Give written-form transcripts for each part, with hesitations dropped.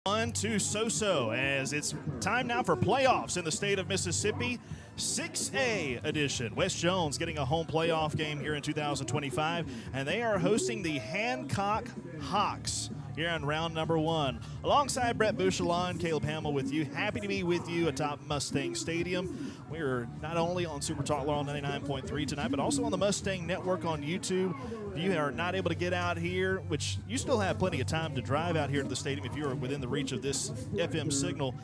On to so-so as it's time now for playoffs in the state of Mississippi. 6A edition. West Jones getting a home playoff game here in 2025, and they are hosting the Hancock Hawks here on round number 1. Alongside Brett Bouchelon, Caleb Hamill with you. Happy to be with you atop Mustang Stadium. We are not only on Super Talk Laurel 99.3 tonight, but also on the Mustang Network on YouTube. If you are not able to get out here, which you still have plenty of time to drive out here to the stadium if you are within the reach of this FM signal.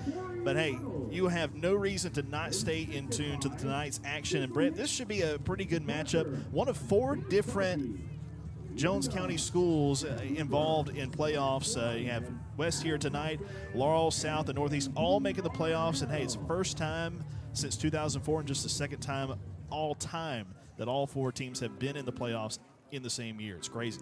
But hey, you have no reason to not stay in tune to tonight's action. And Brett, this should be a pretty good matchup. One of 4 different Jones County schools involved in playoffs. You have West here tonight, Laurel, South, and Northeast all making the playoffs. And hey, it's the first time since 2004 and just the second time all time that all 4 teams have been in the playoffs in the same year. It's crazy.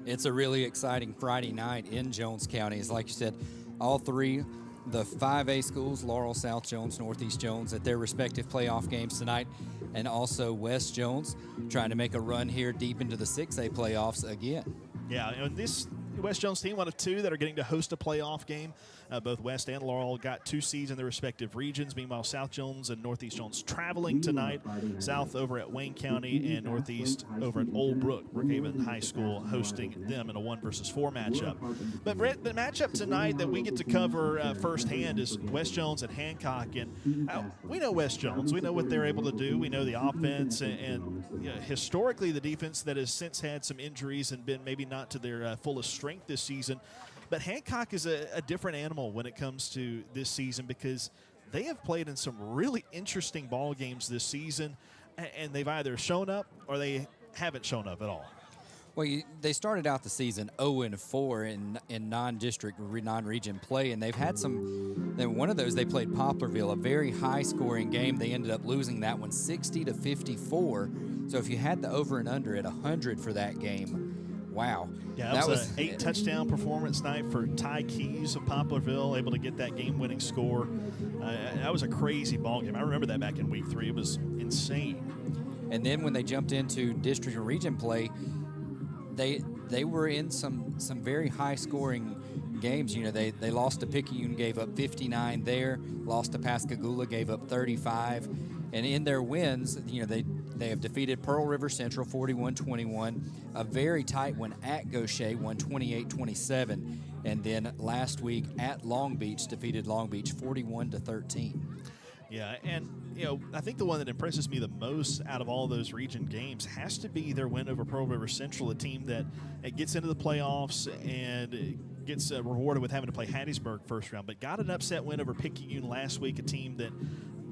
It's a really exciting Friday night in Jones County. As like you said, all 3, the 5A schools, Laurel, South Jones, Northeast Jones, at their respective playoff games tonight, and also West Jones trying to make a run here deep into the 6A playoffs again. Yeah, and this West Jones team, one of 2 that are getting to host a playoff game. Both West and Laurel got 2 seeds in their respective regions. Meanwhile, South Jones and Northeast Jones traveling tonight. South over at Wayne County and Northeast over at Old Brookhaven High School hosting them in a 1 versus 4 matchup. But Brett, the matchup tonight that we get to cover firsthand is West Jones and Hancock. And we know West Jones. We know what they're able to do. We know the offense and you know, historically the defense that has since had some injuries and been maybe not to their fullest strength this season. But Hancock is a different animal when it comes to this season because they have played in some really interesting ball games this season, and they've either shown up or they haven't shown up at all. Well, they started out the season 0-4 in non-district, non-region play, and they've had some. Then one of those they played Poplarville, a very high-scoring game. They ended up losing that one 60-54. So if you had the over and under at 100 for that game. Wow. Yeah, that was an 8-touchdown performance night for Ty Keys of Poplarville, able to get that game-winning score. That was a crazy ball game. I remember that back in week 3. It was insane. And then when they jumped into district and region play, they were in some very high-scoring games. You know, they lost to Picayune, gave up 59 there, lost to Pascagoula, gave up 35. And in their wins, you know, they have defeated Pearl River Central 41-21, a very tight one at Gaucher, won 28-27, and then last week at Long Beach defeated Long Beach 41-13. Yeah, and you know, I think the one that impresses me the most out of all those region games has to be their win over Pearl River Central, a team that gets into the playoffs and gets rewarded with having to play Hattiesburg first round, but got an upset win over Picayune last week, a team that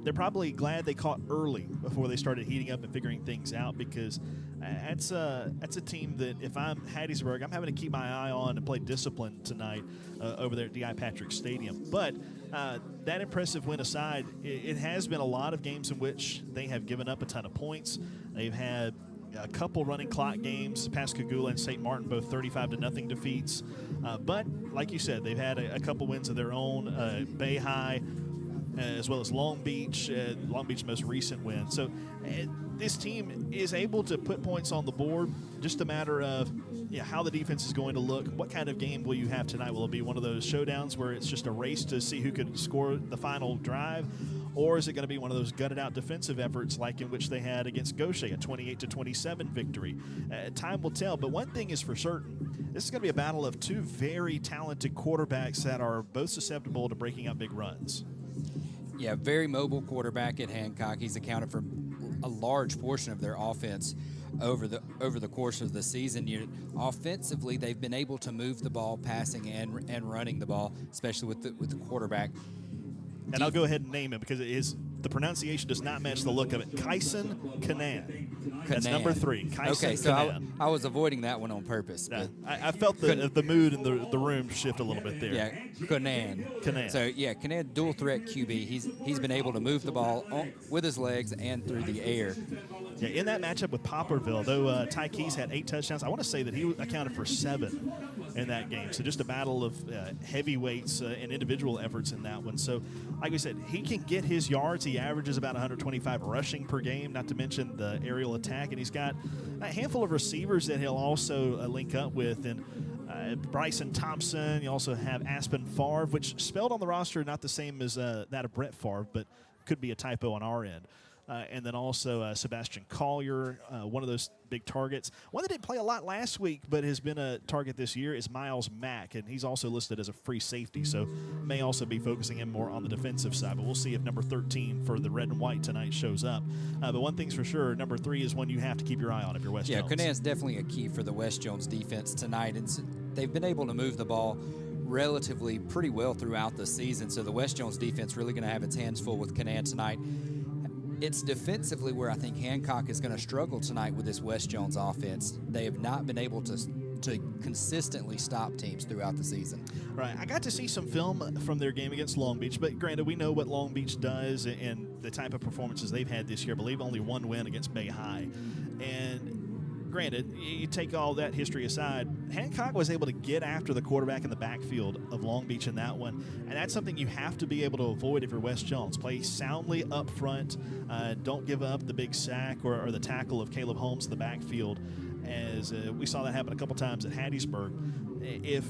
they're probably glad they caught early before they started heating up and figuring things out, because that's a team that if I'm Hattiesburg, I'm having to keep my eye on and play discipline tonight over there at D.I. Patrick Stadium. But that impressive win aside, it has been a lot of games in which they have given up a ton of points. They've had a couple running clock games, Pascagoula and St. Martin, both 35-0 defeats. But like you said, they've had a couple wins of their own, Bay High, as well as Long Beach's most recent win. So this team is able to put points on the board. Just a matter of how the defense is going to look. What kind of game will you have tonight? Will it be one of those showdowns where it's just a race to see who could score the final drive? Or is it going to be one of those gutted-out defensive efforts like in which they had against Gaucher, a 28-27 victory? Time will tell, but one thing is for certain. This is going to be a battle of 2 very talented quarterbacks that are both susceptible to breaking out big runs. Yeah, very mobile quarterback at Hancock. He's accounted for a large portion of their offense over the course of the season. Offensively, they've been able to move the ball, passing and running the ball, especially with the quarterback. And I'll go ahead and name him because the pronunciation does not match the look of it. Kyson Kanan. That's number 3. Kyson okay, so Kanan. I was avoiding that one on purpose. I felt the mood in the room shift a little bit there. Yeah, Kanan. So, Kanan, dual threat QB. He's been able to move the ball with his legs and through the air. Yeah, in that matchup with Poplarville, though Ty Keys had 8 touchdowns, I want to say that he accounted for 7 in that game. So just a battle of heavyweights and individual efforts in that one. So, like we said, he can get his yards. He averages about 125 rushing per game, not to mention the aerial attack. And he's got a handful of receivers that he'll also link up with. And Bryson Thompson. You also have Aspen Favre, which spelled on the roster not the same as that of Brett Favre, but could be a typo on our end. And then also Sebastian Collier, one of those big targets. One that didn't play a lot last week but has been a target this year is Miles Mack, and he's also listed as a free safety, so may also be focusing him more on the defensive side. But we'll see if number 13 for the red and white tonight shows up. But one thing's for sure, number 3 is one you have to keep your eye on if you're West Jones. Yeah, Conant's definitely a key for the West Jones defense tonight. And they've been able to move the ball relatively pretty well throughout the season, so the West Jones defense really going to have its hands full with Conant tonight. It's defensively where I think Hancock is going to struggle tonight with this West Jones offense. They have not been able to consistently stop teams throughout the season. Right. I got to see some film from their game against Long Beach, but granted, we know what Long Beach does and the type of performances they've had this year. I believe only one win against Bay High. And granted, you take all that history aside, Hancock was able to get after the quarterback in the backfield of Long Beach in that one, and that's something you have to be able to avoid if you're West Jones. Play soundly up front. Don't give up the big sack or the tackle of Caleb Holmes in the backfield, as we saw that happen a couple times at Hattiesburg. If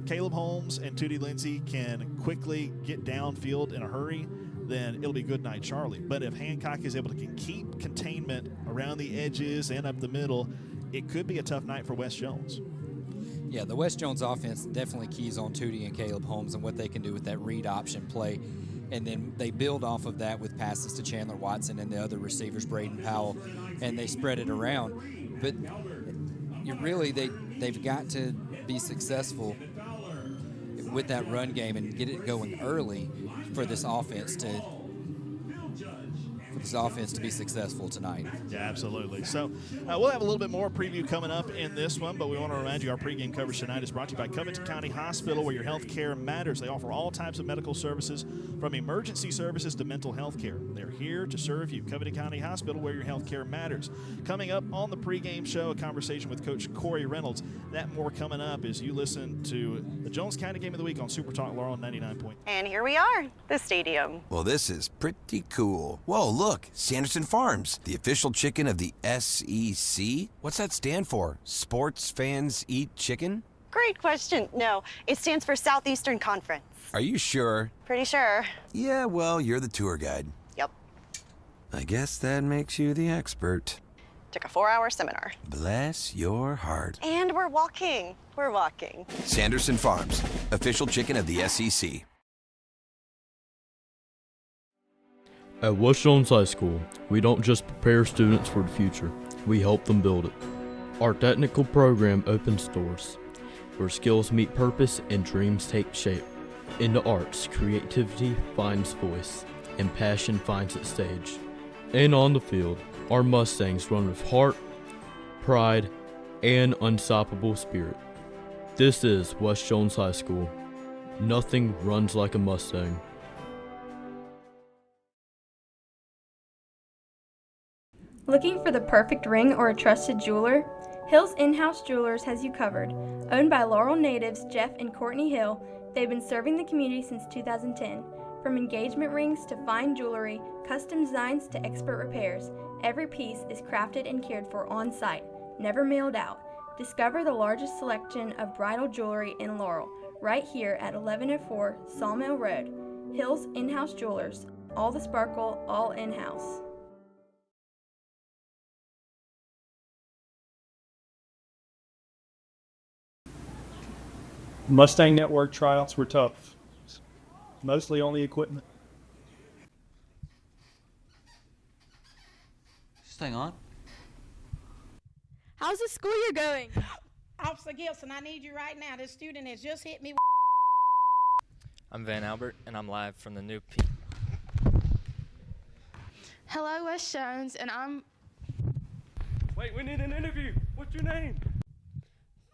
Caleb Holmes and Tootie Lindsay can quickly get downfield in a hurry, then it'll be good night, Charlie. But if Hancock is able to keep containment around the edges and up the middle, it could be a tough night for West Jones. Yeah, the West Jones offense definitely keys on Tootie and Caleb Holmes and what they can do with that read option play. And then they build off of that with passes to Chandler Watson and the other receivers, Braden Powell, and they spread it around. But they've got to be successful with that run game and get it going early for this offense to be successful tonight. Yeah, absolutely. So we'll have a little bit more preview coming up in this one, but we want to remind you our pregame coverage tonight is brought to you by Covington County Hospital, where your health care matters. They offer all types of medical services, from emergency services to mental health care. They're here to serve you. Covington County Hospital, where your health care matters. Coming up on the pregame show, a conversation with Coach Cory Reynolds. That more coming up as you listen to the Jones County Game of the Week on Super Talk Laurel 99. And here we are, the stadium. Well, this is pretty cool. Whoa, look, Sanderson Farms, the official chicken of the SEC. What's that stand for? Sports Fans Eat Chicken? Great question. No, it stands for Southeastern Conference. Are you sure? Pretty sure. Yeah, well, you're the tour guide. Yep. I guess that makes you the expert. Took a 4-hour seminar. Bless your heart. And we're walking. We're walking. Sanderson Farms, official chicken of the SEC. At West Jones High School, we don't just prepare students for the future, we help them build it. Our technical program opens doors, where skills meet purpose and dreams take shape. In the arts, creativity finds voice, and passion finds its stage. And on the field, our Mustangs run with heart, pride, and unstoppable spirit. This is West Jones High School. Nothing runs like a Mustang. Looking for the perfect ring or a trusted jeweler? Hill's In-House Jewelers has you covered. Owned by Laurel natives Jeff and Courtney Hill, they've been serving the community since 2010. From engagement rings to fine jewelry, custom designs to expert repairs, every piece is crafted and cared for on-site, never mailed out. Discover the largest selection of bridal jewelry in Laurel, right here at 1104 Sawmill Road. Hill's In-House Jewelers, all the sparkle, all in-house. Mustang Network tryouts were tough, mostly on the equipment. Staying on. How's the school year going? Officer Gilson, I need you right now. This student has just hit me. I'm Van Albert, and I'm live from the new Hello, West Jones, and I'm... Wait, we need an interview. What's your name?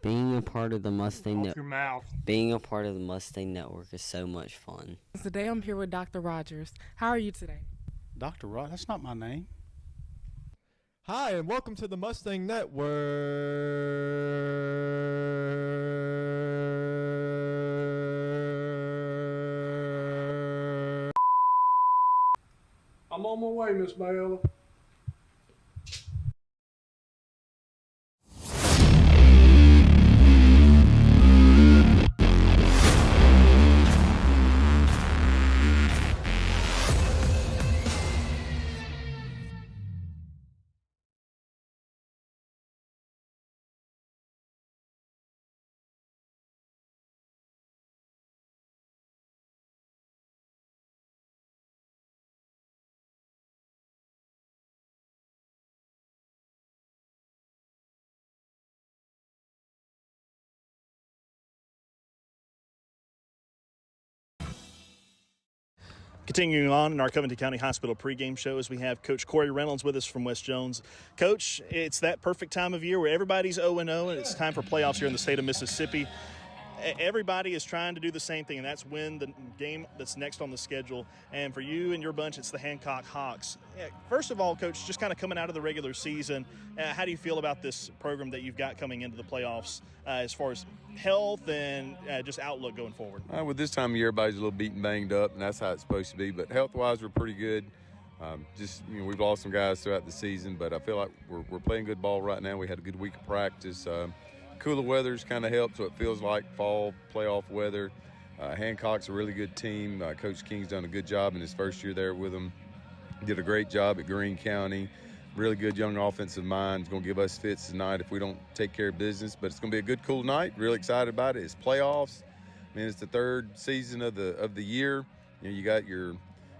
Being a part of the Mustang Off your mouth. Being a part of the Mustang Network is so much fun. Today I'm here with Dr. Rogers. How are you today? Dr. Rod, that's not my name. Hi, and welcome to the Mustang Network. I'm on my way, Miss Mayella. Continuing on in our Covington County Hospital pregame show, as we have Coach Cory Reynolds with us from West Jones. Coach, it's that perfect time of year where everybody's 0-0 and it's time for playoffs here in the state of Mississippi. Everybody is trying to do the same thing, and that's win the game that's next on the schedule. And for you and your bunch, it's the Hancock Hawks. First of all, Coach, just kind of coming out of the regular season, how do you feel about this program that you've got coming into the playoffs as far as health and just outlook going forward? With this time of year, everybody's a little beaten, banged up, and that's how it's supposed to be. But health-wise, we're pretty good. We've lost some guys throughout the season, but I feel like we're playing good ball right now. We had a good week of practice. Cooler weather's kind of helped, so it feels like fall playoff weather. Hancock's a really good team. Coach King's done a good job in his first year there with them. Did a great job at Greene County. Really good young offensive mind. It's going to give us fits tonight if we don't take care of business. But it's going to be a good, cool night. Really excited about it. It's playoffs. I mean, it's the third season of the year. You got your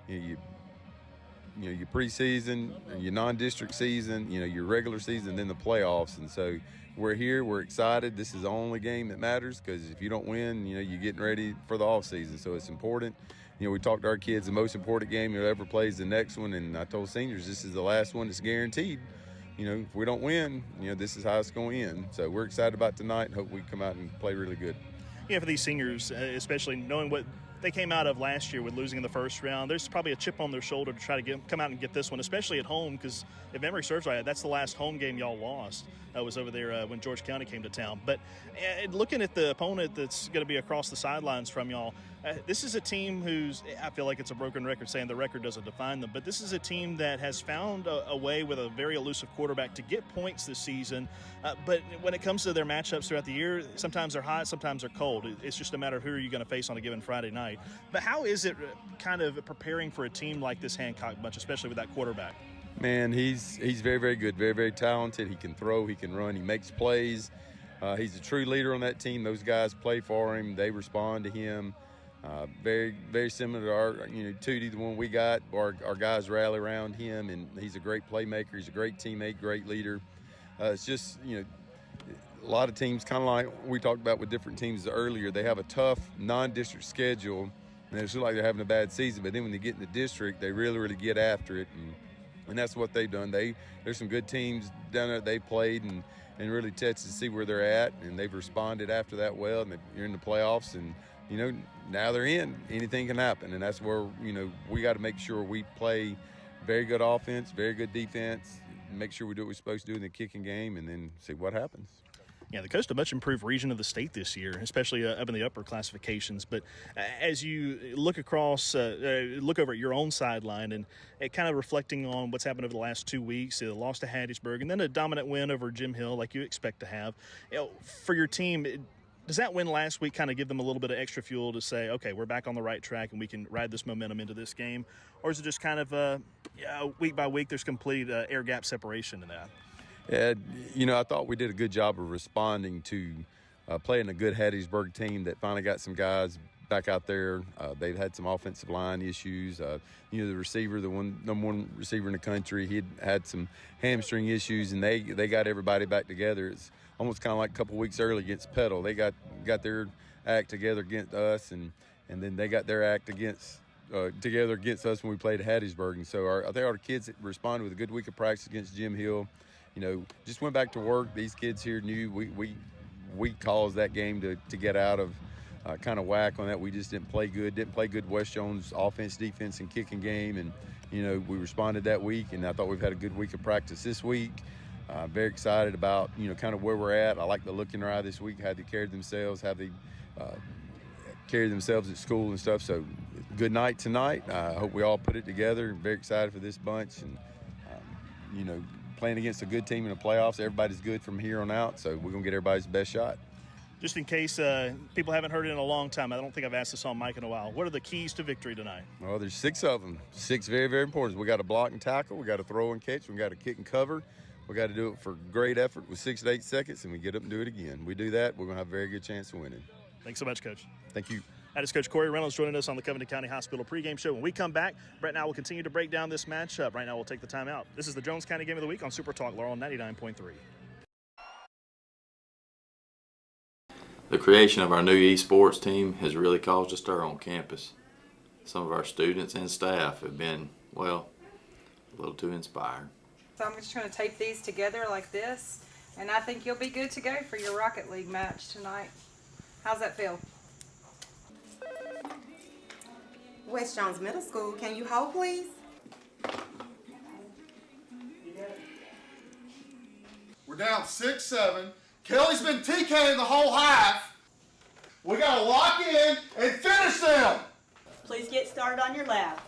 your preseason, your non-district season, your regular season, then the playoffs. And so we're here, we're excited. This is the only game that matters, because if you don't win, you're getting ready for the off season. So it's important. We talked to our kids, the most important game you'll ever play is the next one. And I told seniors, this is the last one that's guaranteed. If we don't win, this is how it's going to end. So we're excited about tonight and hope we come out and play really good. Yeah, for these seniors, especially knowing what they came out of last year with losing in the first round, there's probably a chip on their shoulder to try to come out and get this one, especially at home, because if memory serves right, that's the last home game y'all lost. Was over there when George County came to town. But looking at the opponent that's going to be across the sidelines from y'all, this is a team who's, I feel like it's a broken record saying the record doesn't define them, but this is a team that has found a way with a very elusive quarterback to get points this season. But when it comes to their matchups throughout the year, sometimes they're hot, sometimes they're cold. It's just a matter of who are you going to face on a given Friday night. But how is it kind of preparing for a team like this Hancock bunch, especially with that quarterback? Man, he's very, very good, very, very talented. He can throw, he can run, he makes plays. He's a true leader on that team. Those guys play for him. They respond to him. Very, very similar to our, Tootie, the one we got. Our guys rally around him, and he's a great playmaker. He's a great teammate, great leader. It's just, a lot of teams, kind of like we talked about with different teams earlier, they have a tough non-district schedule, and it's like they're having a bad season. But then when they get in the district, they really, really get after it. And that's what they've done. There's some good teams down there they played and really tested to see where they're at, and they've responded after that well, and they're in the playoffs, and now they're in. Anything can happen, and that's where we got to make sure we play very good offense, very good defense, make sure we do what we're supposed to do in the kicking game, and then see what happens. Yeah, the Coast a much improved region of the state this year, especially up in the upper classifications. But as you look across, look over at your own sideline and kind of reflecting on what's happened over the last 2 weeks, the loss to Hattiesburg and then a dominant win over Jim Hill like you expect to have. For your team, does that win last week kind of give them a little bit of extra fuel to say, okay, we're back on the right track and we can ride this momentum into this game? Or is it just kind of week by week there's complete air gap separation in that? I thought we did a good job of responding to playing a good Hattiesburg team that finally got some guys back out there. They've had some offensive line issues. The receiver, the number one receiver in the country, he'd had some hamstring issues, and they got everybody back together. It's almost kind of like a couple weeks early against Petal. They got their act together against us, and then they got their act together against us when we played Hattiesburg. And so I think our kids responded with a good week of practice against Jim Hill. Just went back to work. These kids here knew we caused that game to get out of kind of whack on that. We just didn't play good West Jones offense, defense, and kicking game. And, we responded that week, and I thought we've had a good week of practice this week. Very excited about, kind of where we're at. I like the look in their eye this week, how they carried themselves, how they carried themselves at school and stuff. So good night tonight. I hope we all put it together. Very excited for this bunch. And, playing against a good team in the playoffs, everybody's good from here on out, so we're going to get everybody's best shot. Just in case people haven't heard it in a long time, I don't think I've asked this on Mike in a while. What are the keys to victory tonight? Well, there's 6 of them. 6 very, very important. We got to block and tackle. We got to throw and catch. We got to kick and cover. We got to do it for great effort with 6 to 8 seconds, and we get up and do it again. We do that, we're going to have a very good chance of winning. Thanks so much, Coach. Thank you. That is Coach Cory Reynolds joining us on the Covington County Hospital pregame show. When we come back, Brett and I will continue to break down this matchup. Right now, we'll take the time out. This is the Jones County Game of the Week on Super Talk Laurel 99.3. The creation of our new esports team has really caused a stir on campus. some of our students and staff have been, well, a little too inspired. So I'm just going to tape these together like this, and I think you'll be good to go for your Rocket League match tonight. How's that feel? West Jones Middle School, can you hold, please? We're down 6-7. Kelly's been TKing the whole half. We gotta lock in and finish them. Please get started on your lap.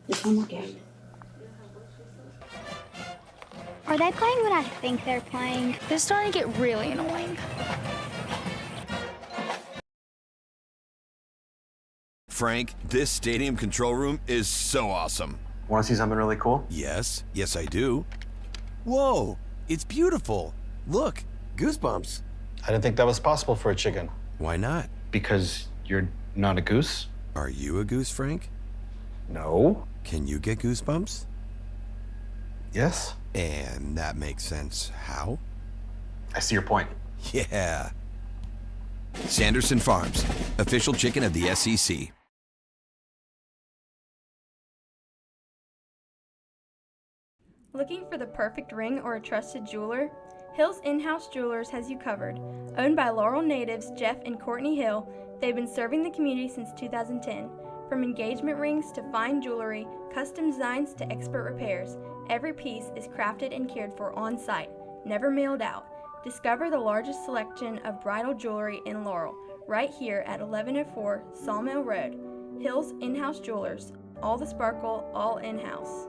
Just one more game. Are they playing what I think they're playing? This is starting to get really annoying. Frank, this stadium control room is so awesome. Want to see something really cool? Yes, yes I do. Whoa, it's beautiful. Look, goosebumps. I didn't think that was possible for a chicken. Why not? Because you're not a goose? Are you a goose, Frank? No. Can you get goosebumps? Yes. And that makes sense. How? I see your point. Yeah. Sanderson Farms, official chicken of the SEC. Looking for the perfect ring or a trusted jeweler? Hill's In-House Jewelers has you covered. Owned by Laurel natives Jeff and Courtney Hill, they've been serving the community since 2010. From engagement rings to fine jewelry, custom designs to expert repairs, every piece is crafted and cared for on-site, never mailed out. Discover the largest selection of bridal jewelry in Laurel, right here at 1104 Sawmill Road. Hill's In-House Jewelers, all the sparkle, all in-house.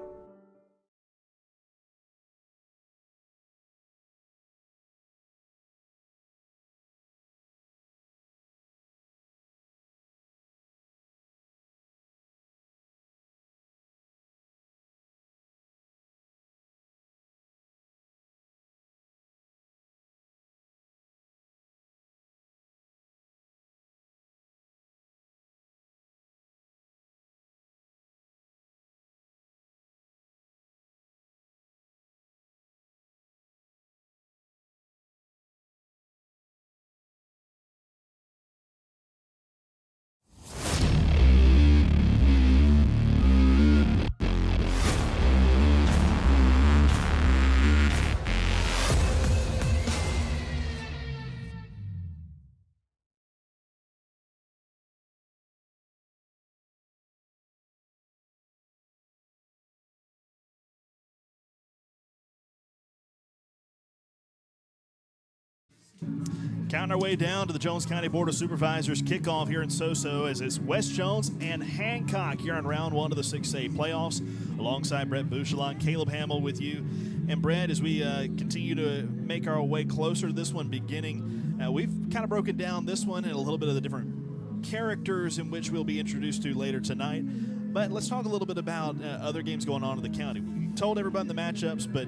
Counting our way down to the Jones County Board of Supervisors kickoff here in Soso as it's West Jones and Hancock here in round one of the 6A playoffs. Alongside Brett Bouchelon, Caleb Hamill with you. And Brett, as we continue to make our way closer to this one beginning, we've kind of broken down this one and a little bit of the different characters in which we'll be introduced to later tonight. But let's talk a little bit about other games going on in the county. We told everybody the matchups, but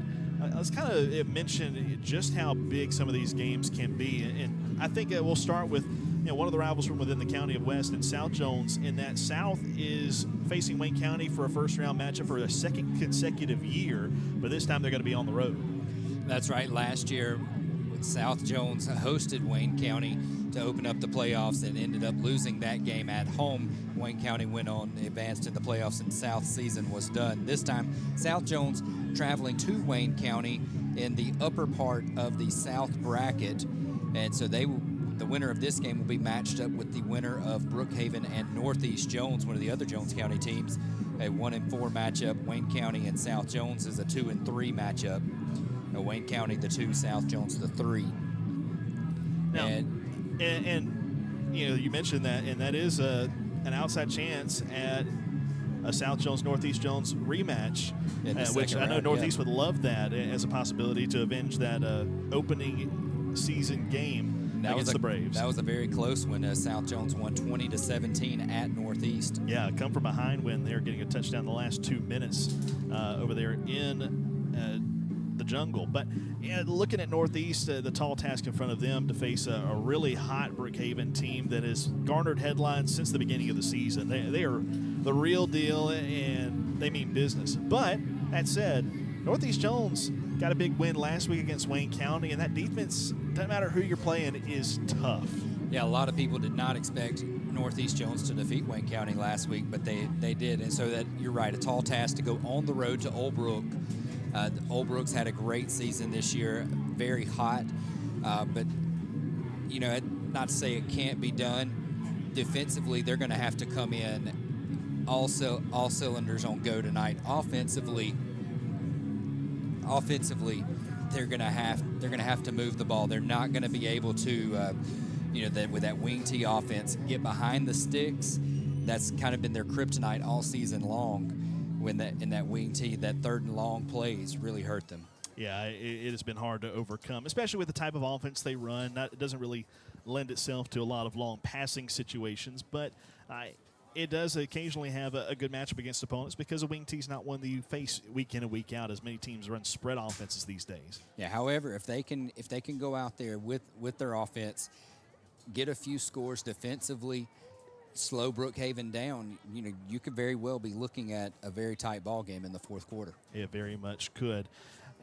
let's kind of mention just how big some of these games can be. And I think we'll start with one of the rivals from within the county of West and South Jones, in that South is facing Wayne County for a first-round matchup for a second consecutive year, but this time they're going to be on the road. That's right. Last year, South Jones hosted Wayne County to open up the playoffs and ended up losing that game at home. Wayne County went on, advanced in the playoffs, and South season was done. This time, South Jones traveling to Wayne County in the upper part of the South bracket, and so the winner of this game will be matched up with the winner of Brookhaven and Northeast Jones, one of the other Jones County teams. A 1-4 matchup. Wayne County and South Jones is a 2-3 matchup. Wayne County the 2, South Jones the 3. Now, and you mentioned that, and that is an outside chance at a South Jones Northeast Jones rematch, which I know Northeast would love that as a possibility to avenge that opening season game against the Braves. That was a very close one. South Jones won 20-17 at Northeast. Yeah, come from behind when they were getting a touchdown the last 2 minutes over there in the jungle. But looking at Northeast, the tall task in front of them to face a really hot Brookhaven team that has garnered headlines since the beginning of the season. They are the real deal, and they mean business. But that said, Northeast Jones got a big win last week against Wayne County, and that defense, doesn't matter who you're playing, is tough. Yeah, a lot of people did not expect Northeast Jones to defeat Wayne County last week, but they did. And so that you're right, a tall task to go on the road to Old Brook. Old Brook's had a great season this year, very hot, but not to say it can't be done. Defensively, they're going to have to come in all cylinders on go tonight. Offensively, they're going to have to move the ball. They're not going to be able to, with that wing T offense, get behind the sticks. That's kind of been their kryptonite all season long. When in that wing T, that third and long plays really hurt them. Yeah, it has been hard to overcome, especially with the type of offense they run. It doesn't really lend itself to a lot of long passing situations, but it does occasionally have a good matchup against opponents because a wing T is not one that you face week in and week out, as many teams run spread offenses these days. Yeah, however, if they can go out there with their offense, get a few scores defensively, slow Brookhaven down, you could very well be looking at a very tight ball game in the fourth quarter. It very much could.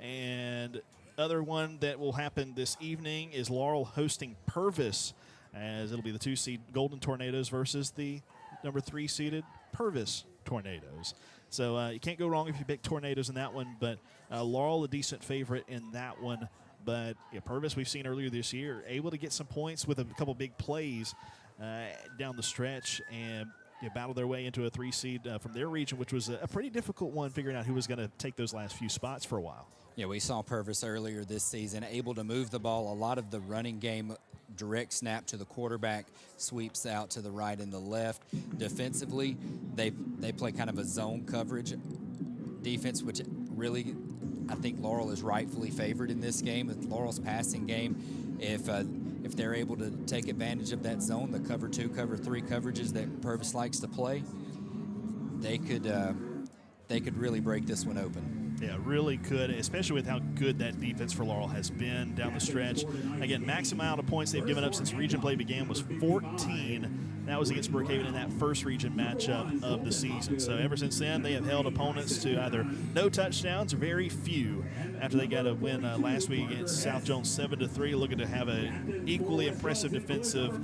And other one that will happen this evening is Laurel hosting Purvis, as it'll be the 2-seed Golden Tornadoes versus the number 3-seeded Purvis Tornadoes. So you can't go wrong if you pick Tornadoes in that one, but Laurel a decent favorite in that one. But Purvis, we've seen earlier this year, able to get some points with a couple big plays down the stretch and battle their way into a 3-seed from their region, which was a pretty difficult one, figuring out who was going to take those last few spots for a while. Yeah, we saw Purvis earlier this season able to move the ball. A lot of the running game, direct snap to the quarterback, sweeps out to the right and the left. Defensively, they play kind of a zone coverage defense, which really I think Laurel is rightfully favored in this game. With Laurel's passing game, if they're able to take advantage of that zone, the cover 2, cover 3 coverages that Purvis likes to play, they could really break this one open. Yeah, really could, especially with how good that defense for Laurel has been down the stretch. Again, max amount of points they've given up since region play began was 14. That was against Brookhaven in that first region matchup of the season. So ever since then, they have held opponents to either no touchdowns or very few after they got a win last week against South Jones 7-3, looking to have an equally impressive defensive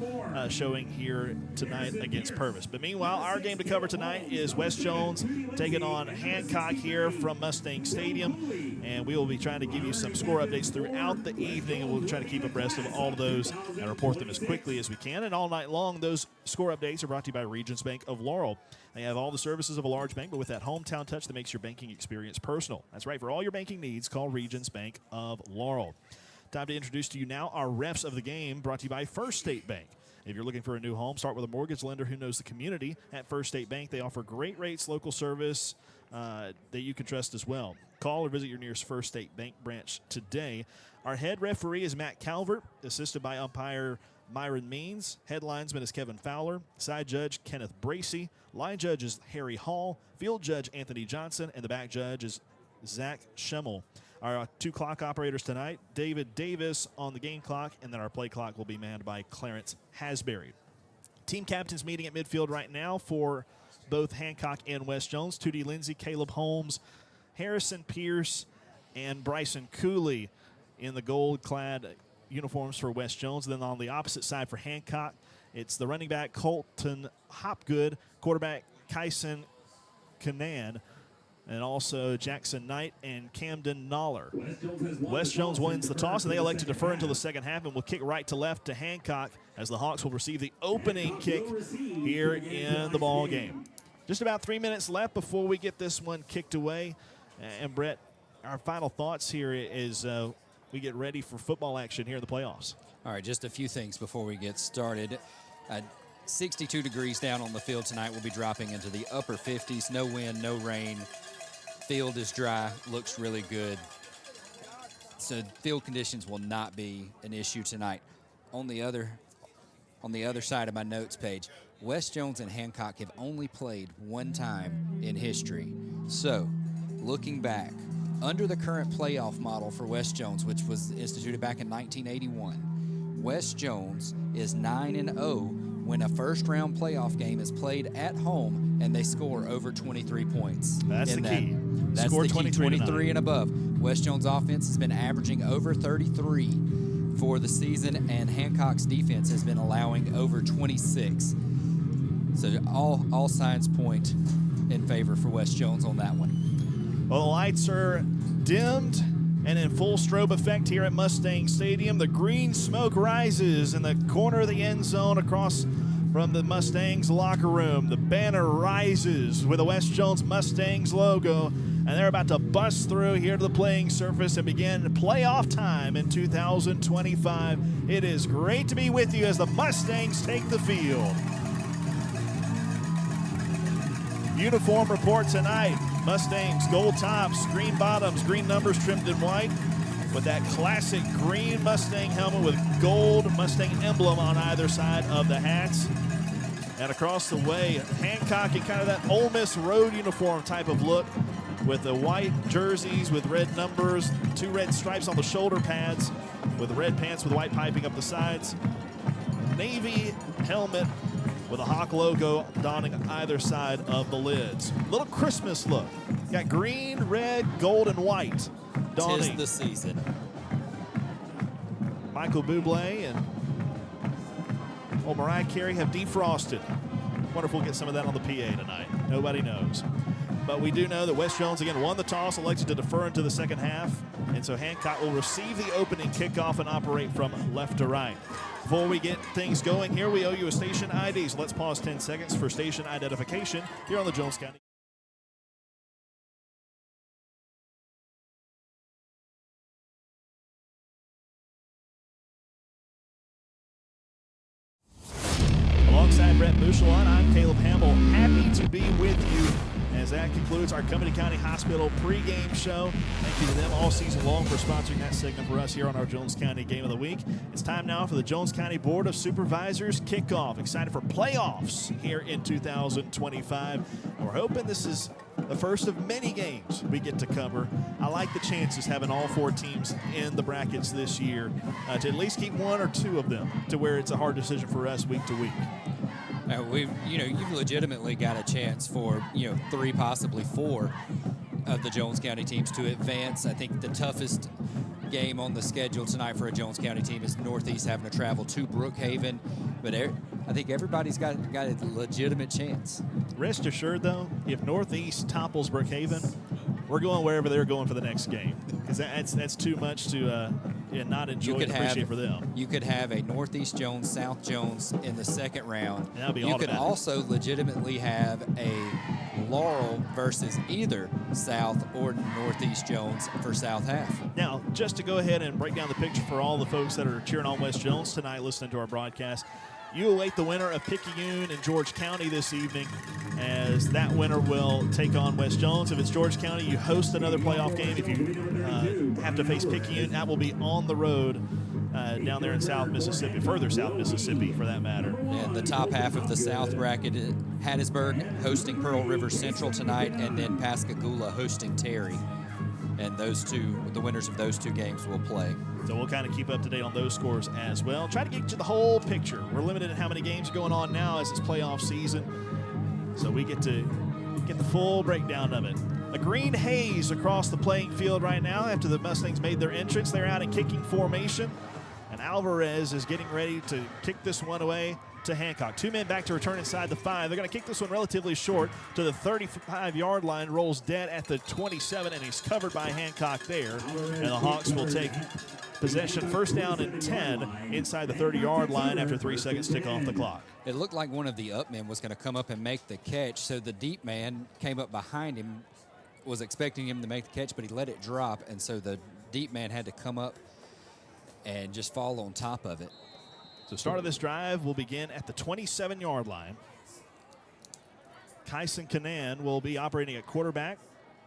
showing here tonight against Purvis. But meanwhile, our game to cover tonight is West Jones taking on Hancock here from Mustang Stadium, and we will be trying to give you some score updates throughout the evening, and we'll try to keep abreast of all of those and report them as quickly as we can. And all night long, those score updates are brought to you by Regions Bank of Laurel. They have all the services of a large bank, but with that hometown touch that makes your banking experience personal. That's right. For all your banking needs, call Regions Bank of Laurel. Time to introduce to you now our refs of the game, brought to you by First State Bank. If you're looking for a new home, start with a mortgage lender who knows the community. At First State Bank, they offer great rates, local service that you can trust as well. Call or visit your nearest First State Bank branch today. Our head referee is Matt Calvert, assisted by umpire Myron Means. Head linesman is Kevin Fowler. Side judge Kenneth Bracey. Line judge is Harry Hall. Field judge Anthony Johnson. And the back judge is Zach Schemmel. Our 2 clock operators tonight, David Davis on the game clock, and then our play clock will be manned by Clarence Hasbury. Team captains meeting at midfield right now for both Hancock and West Jones. 2D Lindsay, Caleb Holmes, Harrison Pierce, and Bryson Cooley in the gold-clad uniforms for West Jones. Then on the opposite side for Hancock, it's the running back Colton Hopgood, quarterback Kyson Canan, and also Jackson Knight and Camden Noller. West Jones wins the toss, and they elect to defer until the second half, and will kick right to left to Hancock as the Hawks will receive the opening kick here in the ball game. Just about 3 minutes left before we get this one kicked away. And Brett, our final thoughts here is we get ready for football action here in the playoffs. All right, just a few things before we get started. 62 degrees down on the field tonight. We'll be dropping into the upper 50s. No wind, no rain. Field is dry, looks really good. So field conditions will not be an issue tonight. On the other side of my notes page, West Jones and Hancock have only played one time in history. So, looking back, under the current playoff model for West Jones, which was instituted back in 1981, West Jones is 9-0 when a first-round playoff game is played at home and they score over 23 points. That's the key. That's Score the key, 23 23 and above. West Jones offense has been averaging over 33 for the season, and Hancock's defense has been allowing over 26. So all signs point in favor for West Jones on that one. Well, the lights are dimmed and in full strobe effect here at Mustang Stadium. The green smoke rises in the corner of the end zone across from the Mustangs locker room. The banner rises with the West Jones Mustangs logo, and they're about to bust through here to the playing surface and begin playoff time in 2025. It is great to be with you as the Mustangs take the field. Uniform report tonight. Mustangs, gold tops, green bottoms, green numbers trimmed in white with that classic green Mustang helmet with gold Mustang emblem on either side of the hats. And across the way, Hancock in kind of that Ole Miss road uniform type of look with the white jerseys with red numbers, 2 red stripes on the shoulder pads with red pants with white piping up the sides. Navy helmet with a Hawk logo donning either side of the lids. Little Christmas look. Got green, red, gold, and white donning. 'Tis the season. Michael Bublé and Mariah Carey have defrosted. Wonder if we'll get some of that on the PA tonight. Nobody knows. But we do know that West Jones again won the toss, elected to defer into the second half. And so Hancock will receive the opening kickoff and operate from left to right. Before we get things going here, we owe you a station ID. So let's pause 10 seconds for station identification here on the Jones County. Alongside Brett Bouchelon, I'm Caleb Hamill. Happy to be with you as that concludes our Company County Hospital pregame show. Thank you to them all season long for sponsoring that segment for us here on our Jones County Game of the Week. It's time now for the Jones County Board of Supervisors kickoff. Excited for playoffs here in 2025. And we're hoping this is the first of many games we get to cover. I like the chances having all 4 teams in the brackets this year to at least keep 1 or 2 of them to where it's a hard decision for us week to week. You've legitimately got a chance for 3, possibly 4 of the Jones County teams to advance. I think the toughest game on the schedule tonight for a Jones County team is Northeast having to travel to Brookhaven, but I think everybody's got a legitimate chance. Rest assured, though, if Northeast topples Brookhaven, we're going wherever they're going for the next game, because that's too much to not enjoy and appreciate for them. You could have a Northeast Jones, South Jones in the second round. And that'd be you automatic. could also legitimately have a Laurel versus either South or Northeast Jones for South half. Now, just to go ahead and break down the picture for all the folks that are cheering on West Jones tonight, listening to our broadcast, you await the winner of Picayune and George County this evening, as that winner will take on West Jones. If it's George County, you host another playoff game. If you have to face Picayune, that will be on the road down there in South Mississippi, further South Mississippi for that matter. And the top half of the South bracket, Hattiesburg hosting Pearl River Central tonight, and then Pascagoula hosting Terry. And the winners of those 2 games will play. So we'll kind of keep up to date on those scores as well. Try to get to the whole picture. We're limited in how many games are going on now as it's playoff season. So we get to get the full breakdown of it. A green haze across the playing field right now after the Mustangs made their entrance. They're out in kicking formation. And Alvarez is getting ready to kick this one away to Hancock. 2 men back to return inside the 5. They're going to kick this one relatively short to the 35-yard line. Rolls dead at the 27, and he's covered by Hancock there. And the Hawks will take possession, first down and 10 inside the 30-yard line after 3 seconds tick off the clock. It looked like one of the up men was going to come up and make the catch, so the deep man came up behind him, was expecting him to make the catch, but he let it drop, and so the deep man had to come up and just fall on top of it. So start of this drive will begin at the 27-yard line. Kyson Canan will be operating at quarterback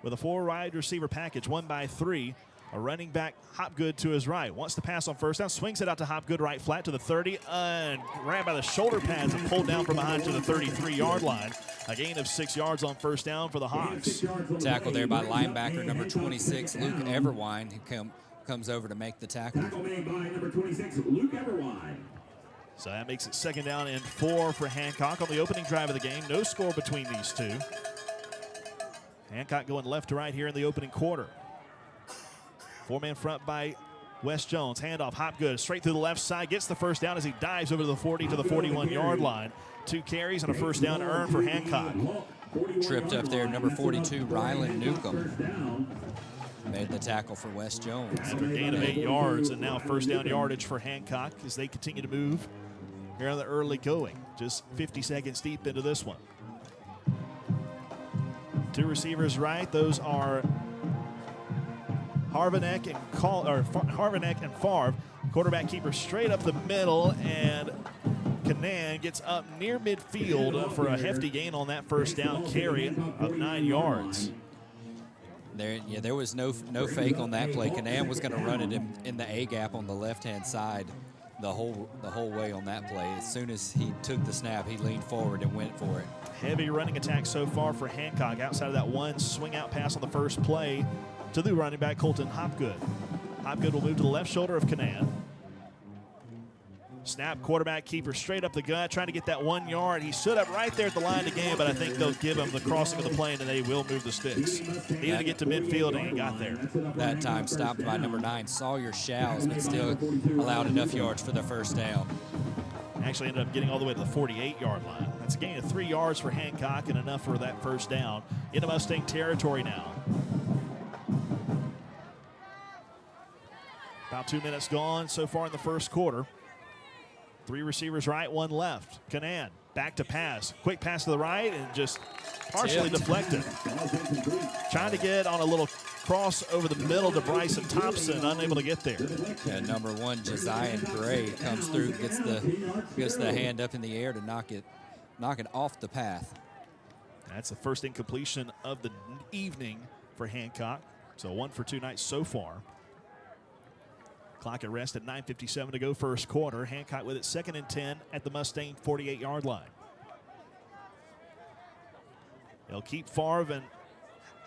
with a 4 wide receiver package, 1 by 3. A running back, Hopgood to his right. Wants to pass on first down, swings it out to Hopgood right flat to the 30, and grabbed by the shoulder pads and pulled down from behind to the 33-yard line. A gain of 6 yards on first down for the Hawks. Tackled there by linebacker number 26, Luke Everwine, who comes over to make the tackle. Tackle made by number 26, Luke Everwine. So that makes it 2nd down and 4 for Hancock on the opening drive of the game. No score between these two. Hancock going left to right here in the opening quarter. 4-man front by Wes Jones. Handoff, Hopgood straight through the left side. Gets the first down as he dives over to the 40 to the 41-yard line. 2 carries and a first down earned for Hancock. Tripped up there, number 42, Rylan Newcomb. Made the tackle for Wes Jones. After a gain of 8 yards, and now first down yardage for Hancock as they continue to move here in the early going. Just 50 seconds deep into this one. 2 receivers right. Those are Harvanek and Favre. Quarterback keeper straight up the middle, and Canaan gets up near midfield for a hefty gain on that first down carry of 9 yards. There was no fake on that play. Canaan was going to run it in the A gap on the left-hand side the whole way on that play. As soon as he took the snap, he leaned forward and went for it. Heavy running attack so far for Hancock. Outside of that one swing-out pass on the first play to the running back, Colton Hopgood. Hopgood will move to the left shoulder of Canaan. Snap, quarterback keeper straight up the gut, trying to get that 1 yard. He stood up right there at the line of game, but I think they'll give him the crossing of the plane, and they will move the sticks. Needed to get to midfield, and he got there. That time stopped by number 9, Sawyer Shows, but still allowed enough yards for the first down. Actually ended up getting all the way to the 48-yard line. That's a gain of 3 yards for Hancock and enough for that first down. Into Mustang territory now. About 2 minutes gone so far in the first quarter. 3 receivers right, 1 left. Canaan back to pass. Quick pass to the right and just partially deflected. Trying to get on a little cross over the middle to Bryson Thompson, unable to get there. Yeah, number 1, Josiah Gray comes through, gets the hand up in the air to knock it off the path. That's the first incompletion of the evening for Hancock. So 1 for 2 nights so far. Clock at rest at 9:57 to go first quarter. Hancock with it 2nd and 10 at the Mustang 48-yard line. They'll keep Favre and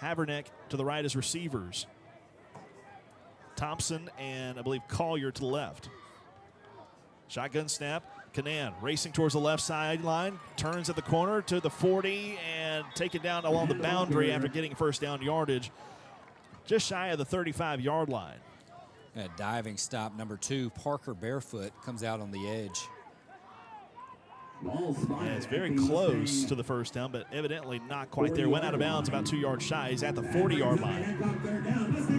Haverneck to the right as receivers. Thompson and I believe Collier to the left. Shotgun snap. Canaan racing towards the left sideline. Turns at the corner to the 40 and taken down along the boundary after getting first down yardage. Just shy of the 35-yard line. A diving stop, number 2, Parker Barefoot, comes out on the edge. Yeah, it's very close to the first down, but evidently not quite there. Went out of bounds about 2 yards shy. He's at the 40-yard line.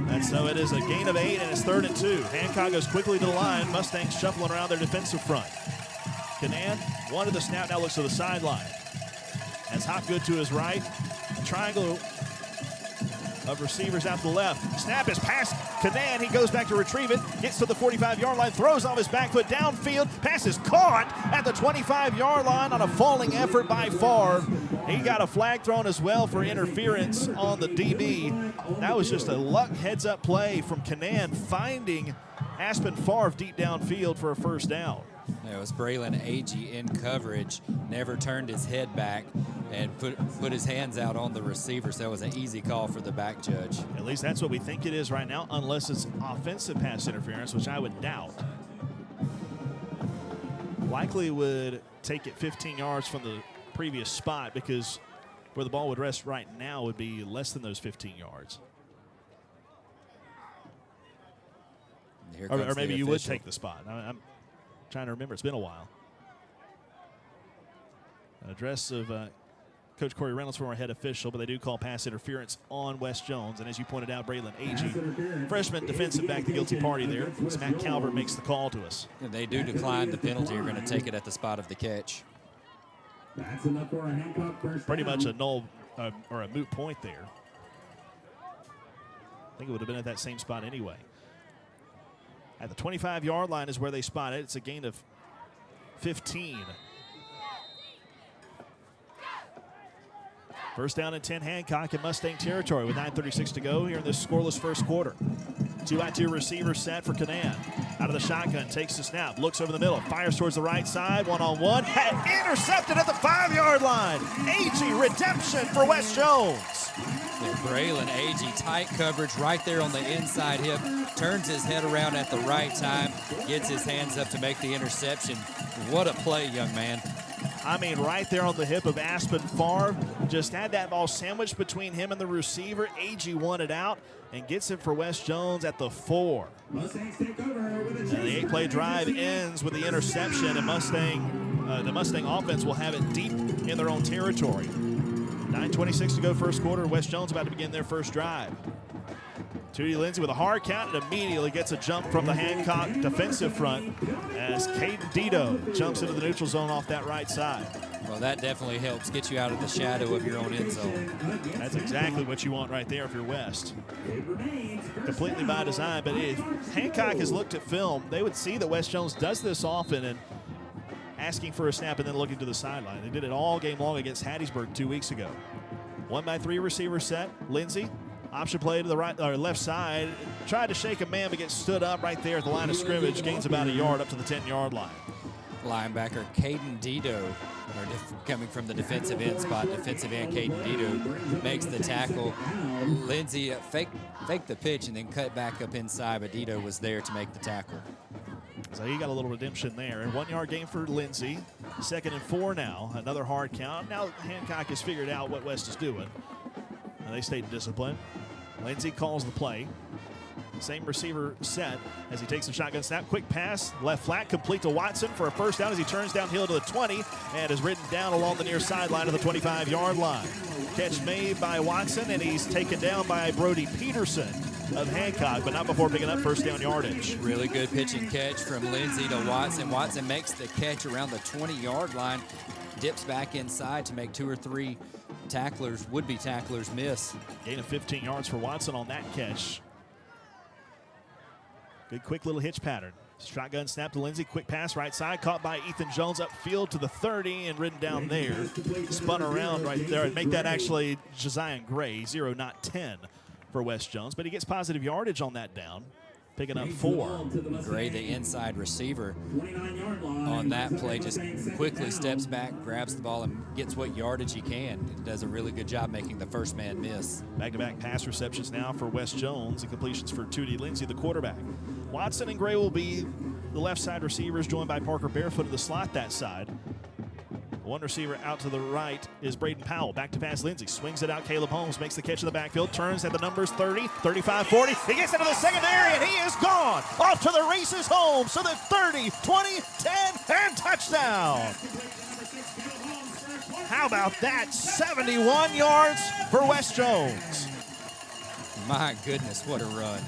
And so it is a gain of 8, and it's 3rd and 2. Hancock goes quickly to the line. Mustangs shuffling around their defensive front. Canaan wanted the snap, now looks to the sideline. As Hopgood to his right. Triangle of receivers out to the left. Snap is past Canaan. He goes back to retrieve it. Gets to the 45-yard line. Throws off his back foot downfield. Pass is caught at the 25-yard line on a falling effort by Favre. He got a flag thrown as well for interference on the DB. That was just a luck heads-up play from Canaan finding Aspen Favre deep downfield for a first down. It was Braylon Agee in coverage, never turned his head back and put his hands out on the receiver, so that was an easy call for the back judge. At least that's what we think it is right now, unless it's offensive pass interference, which I would doubt. Likely would take it 15 yards from the previous spot because where the ball would rest right now would be less than those 15 yards. Or maybe you would take the spot. I'm trying to remember. It's been a while. An address of Coach Cory Reynolds, former head official, but they do call pass interference on Wes Jones. And as you pointed out, Braylon Agee, freshman defensive back, the guilty party there. As Matt Calvert makes the call to us. And they do decline the penalty. You're going to take it at the spot of the catch. That's enough for a Hancock first Pretty down. much a null or a moot point there. I think it would have been at that same spot anyway. At the 25-yard line is where they spot it. It's a gain of 15. First down and 10, Hancock in Mustang territory with 9:36 to go here in this scoreless first quarter. 2-by-2 receiver set for Canaan. Out of the shotgun, takes the snap, looks over the middle, fires towards the right side, one-on-one. Intercepted at the 5-yard line. Agee, redemption for Wes Jones. Yeah, Braylon Agee, tight coverage right there on the inside hip. turns his head around at the right time, gets his hands up to make the interception. What a play, young man. I mean, right there on the hip of Aspen Favre. Just had that ball sandwiched between him and the receiver. AG won it out and gets it for Wes Jones at the 4. Mustangs take over with a And the 8-play drive ends with the interception, and the Mustang offense will have it deep in their own territory. 9:26 to go first quarter. Wes Jones about to begin their first drive. Tootie Lindsay with a hard count and immediately gets a jump from the Hancock defensive front as Caden Dito jumps into the neutral zone off that right side. Well, that definitely helps get you out of the shadow of your own end zone. That's exactly what you want right there if you're West. Completely by design, but if Hancock has looked at film, they would see that Wes Jones does this often and asking for a snap and then looking to the sideline. They did it all game long against Hattiesburg 2 weeks ago. 1x3 receiver set. Lindsay, option play to the right or left side. Tried to shake a man, but gets stood up right there at the line of scrimmage. Gains about a yard up to the 10-yard line. Linebacker Caden Dito, coming from the defensive end spot, defensive end Caden Dito makes the tackle. Lindsay faked the pitch and then cut back up inside, but Dito was there to make the tackle. So he got a little redemption there. And 1-yard gain for Lindsay. 2nd and 4 now. Another hard count. Now Hancock has figured out what West is doing. And they stayed disciplined. Lindsay calls the play. Same receiver set as he takes a shotgun snap. Quick pass, left flat, complete to Watson for a first down as he turns downhill to the 20 and is ridden down along the near sideline of the 25-yard line. Catch made by Watson, and he's taken down by Brody Peterson of Hancock, but not before picking up first down yardage. Really good pitch and catch from Lindsay to Watson. Watson makes the catch around the 20-yard line, dips back inside to make 2 or 3 tacklers, would-be tacklers, miss. Gain of 15 yards for Watson on that catch. Good quick little hitch pattern. Shotgun snap to Lindsay, quick pass right side, caught by Ethan Jones upfield to the 30 and ridden down there. Spun around right there and make that actually Josiah Gray, 0, not 10 for Wes Jones, but he gets positive yardage on that down, picking up 4. Gray, the inside receiver on that play, just quickly steps back, grabs the ball, and gets what yardage he can. Does a really good job making the first man miss. Back-to-back pass receptions now for Wes Jones and completions for Tootie Lindsay, the quarterback. Watson and Gray will be the left side receivers, joined by Parker Barefoot in the slot that side. One receiver out to the right is Braden Powell. Back to pass Lindsay. Swings it out. Caleb Holmes makes the catch in the backfield. Turns at the numbers 30, 35, 40. He gets into the secondary and he is gone. Off to the races. Holmes to the 30, 20, 10, and touchdown. How about that? 71 yards for Wes Jones. My goodness, what a run.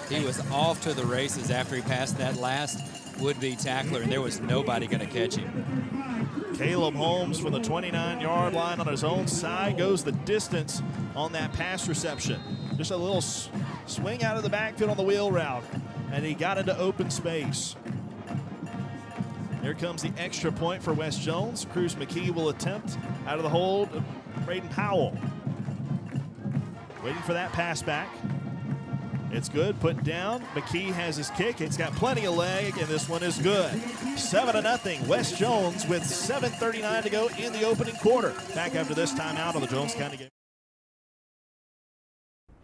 He was off to the races after he passed that last would-be tackler, and there was nobody going to catch him. Caleb Holmes from the 29-yard line on his own side goes the distance on that pass reception. Just a little swing out of the backfield on the wheel route, and he got into open space. Here comes the extra point for Wes Jones. Cruz McKee will attempt out of the hold of Braden Powell. Waiting for that pass back. It's good, put down. McKee has his kick. It's got plenty of leg, and this one is good. 7-0. Wes Jones with 7:39 to go in the opening quarter. Back after this timeout on the Jones County game.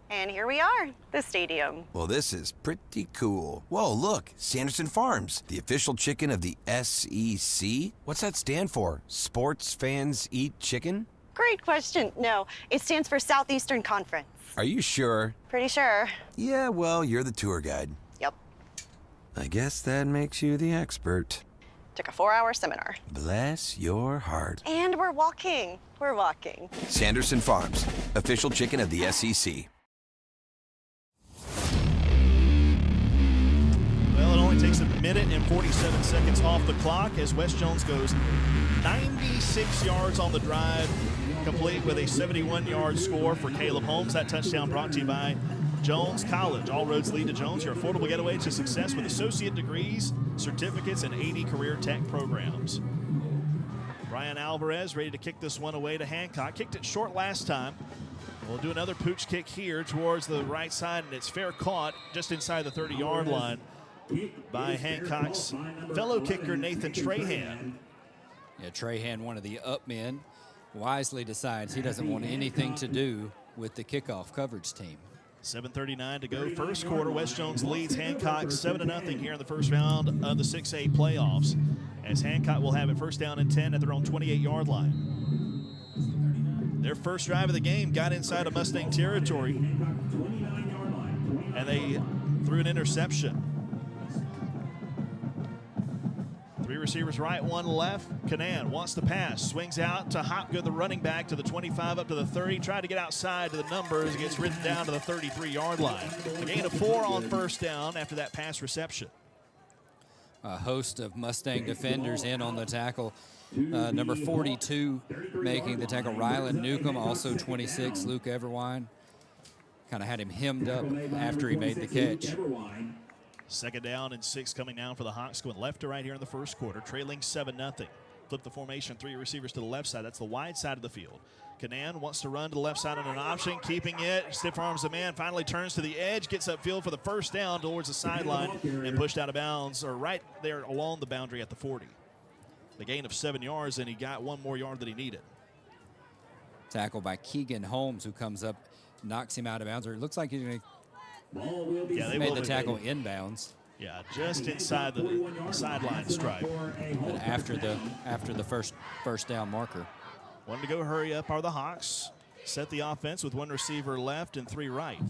And here we are, the stadium. Well, this is pretty cool. Whoa, look, Sanderson Farms, the official chicken of the SEC. What's that stand for? Sports Fans Eat Chicken? Great question. No, it stands for Southeastern Conference. Are you sure? Pretty sure. Yeah, well, you're the tour guide. Yep. I guess that makes you the expert. Took a 4-hour seminar. Bless your heart. And we're walking. We're walking. Sanderson Farms, official chicken of the SEC. Well, it only takes a minute and 47 seconds off the clock as Wes Jones goes 96 yards on the drive, complete with a 71-yard score for Caleb Holmes. That touchdown brought to you by Jones College. All roads lead to Jones, your affordable getaway to success with associate degrees, certificates, and 80 career tech programs. Brian Alvarez ready to kick this one away to Hancock. Kicked it short last time. We'll do another pooch kick here towards the right side, and it's fair caught just inside the 30-yard line by Hancock's fellow kicker, Nathan Trahan. Yeah, Trahan, one of the up men, wisely decides he doesn't want anything to do with the kickoff coverage team. 7:39 to go, first quarter. West Jones leads Hancock 7-0 here in the first round of the 6A playoffs, as Hancock will have it first down and 10 at their own 28-yard line. Their first drive of the game got inside of Mustang territory, and they threw an interception. 3 receivers right, 1 left. Canaan wants to pass, swings out to Hopgood, the running back, to the 25 up to the 30. Tried to get outside to the numbers, gets ridden down to the 33-yard line. A gain of 4 on first down after that pass reception. A host of Mustang defenders in on the tackle. Number 42 making the tackle, Ryland Newcomb, also 26, Luke Everwine. Kind of had him hemmed up after he made the catch. Second down and 6 coming down for the Hawks, going left to right here in the first quarter, trailing 7-0. Flip the formation, 3 receivers to the left side. That's the wide side of the field. Canaan wants to run to the left side on an option, keeping it. Stiff arms the man, finally turns to the edge, gets upfield for the first down towards the sideline, and pushed out of bounds, or right there along the boundary at the 40. The gain of 7 yards, and he got 1 more yard that he needed. Tackle by Keegan Holmes, who comes up, knocks him out of bounds, or it looks like he's going to They made the tackle inbounds. Yeah, just inside the sideline stripe. But after the first down marker. Wanted to go hurry up are the Hawks. Set the offense with 1 receiver left and 3 right.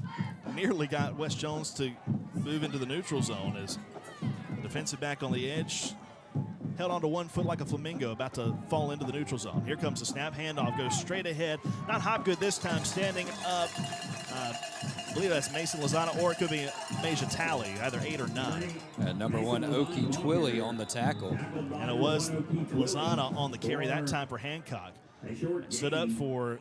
Nearly got West Jones to move into the neutral zone as the defensive back on the edge held onto 1 foot like a flamingo, about to fall into the neutral zone. Here comes the snap, handoff, goes straight ahead. Not Hopgood this time, standing up. I believe that's Mason Lozano, or it could be Major Talley, either 8 or 9. Number 1, Oki Twilly on the tackle. And it was Lozano on the carry that time for Hancock. Stood up for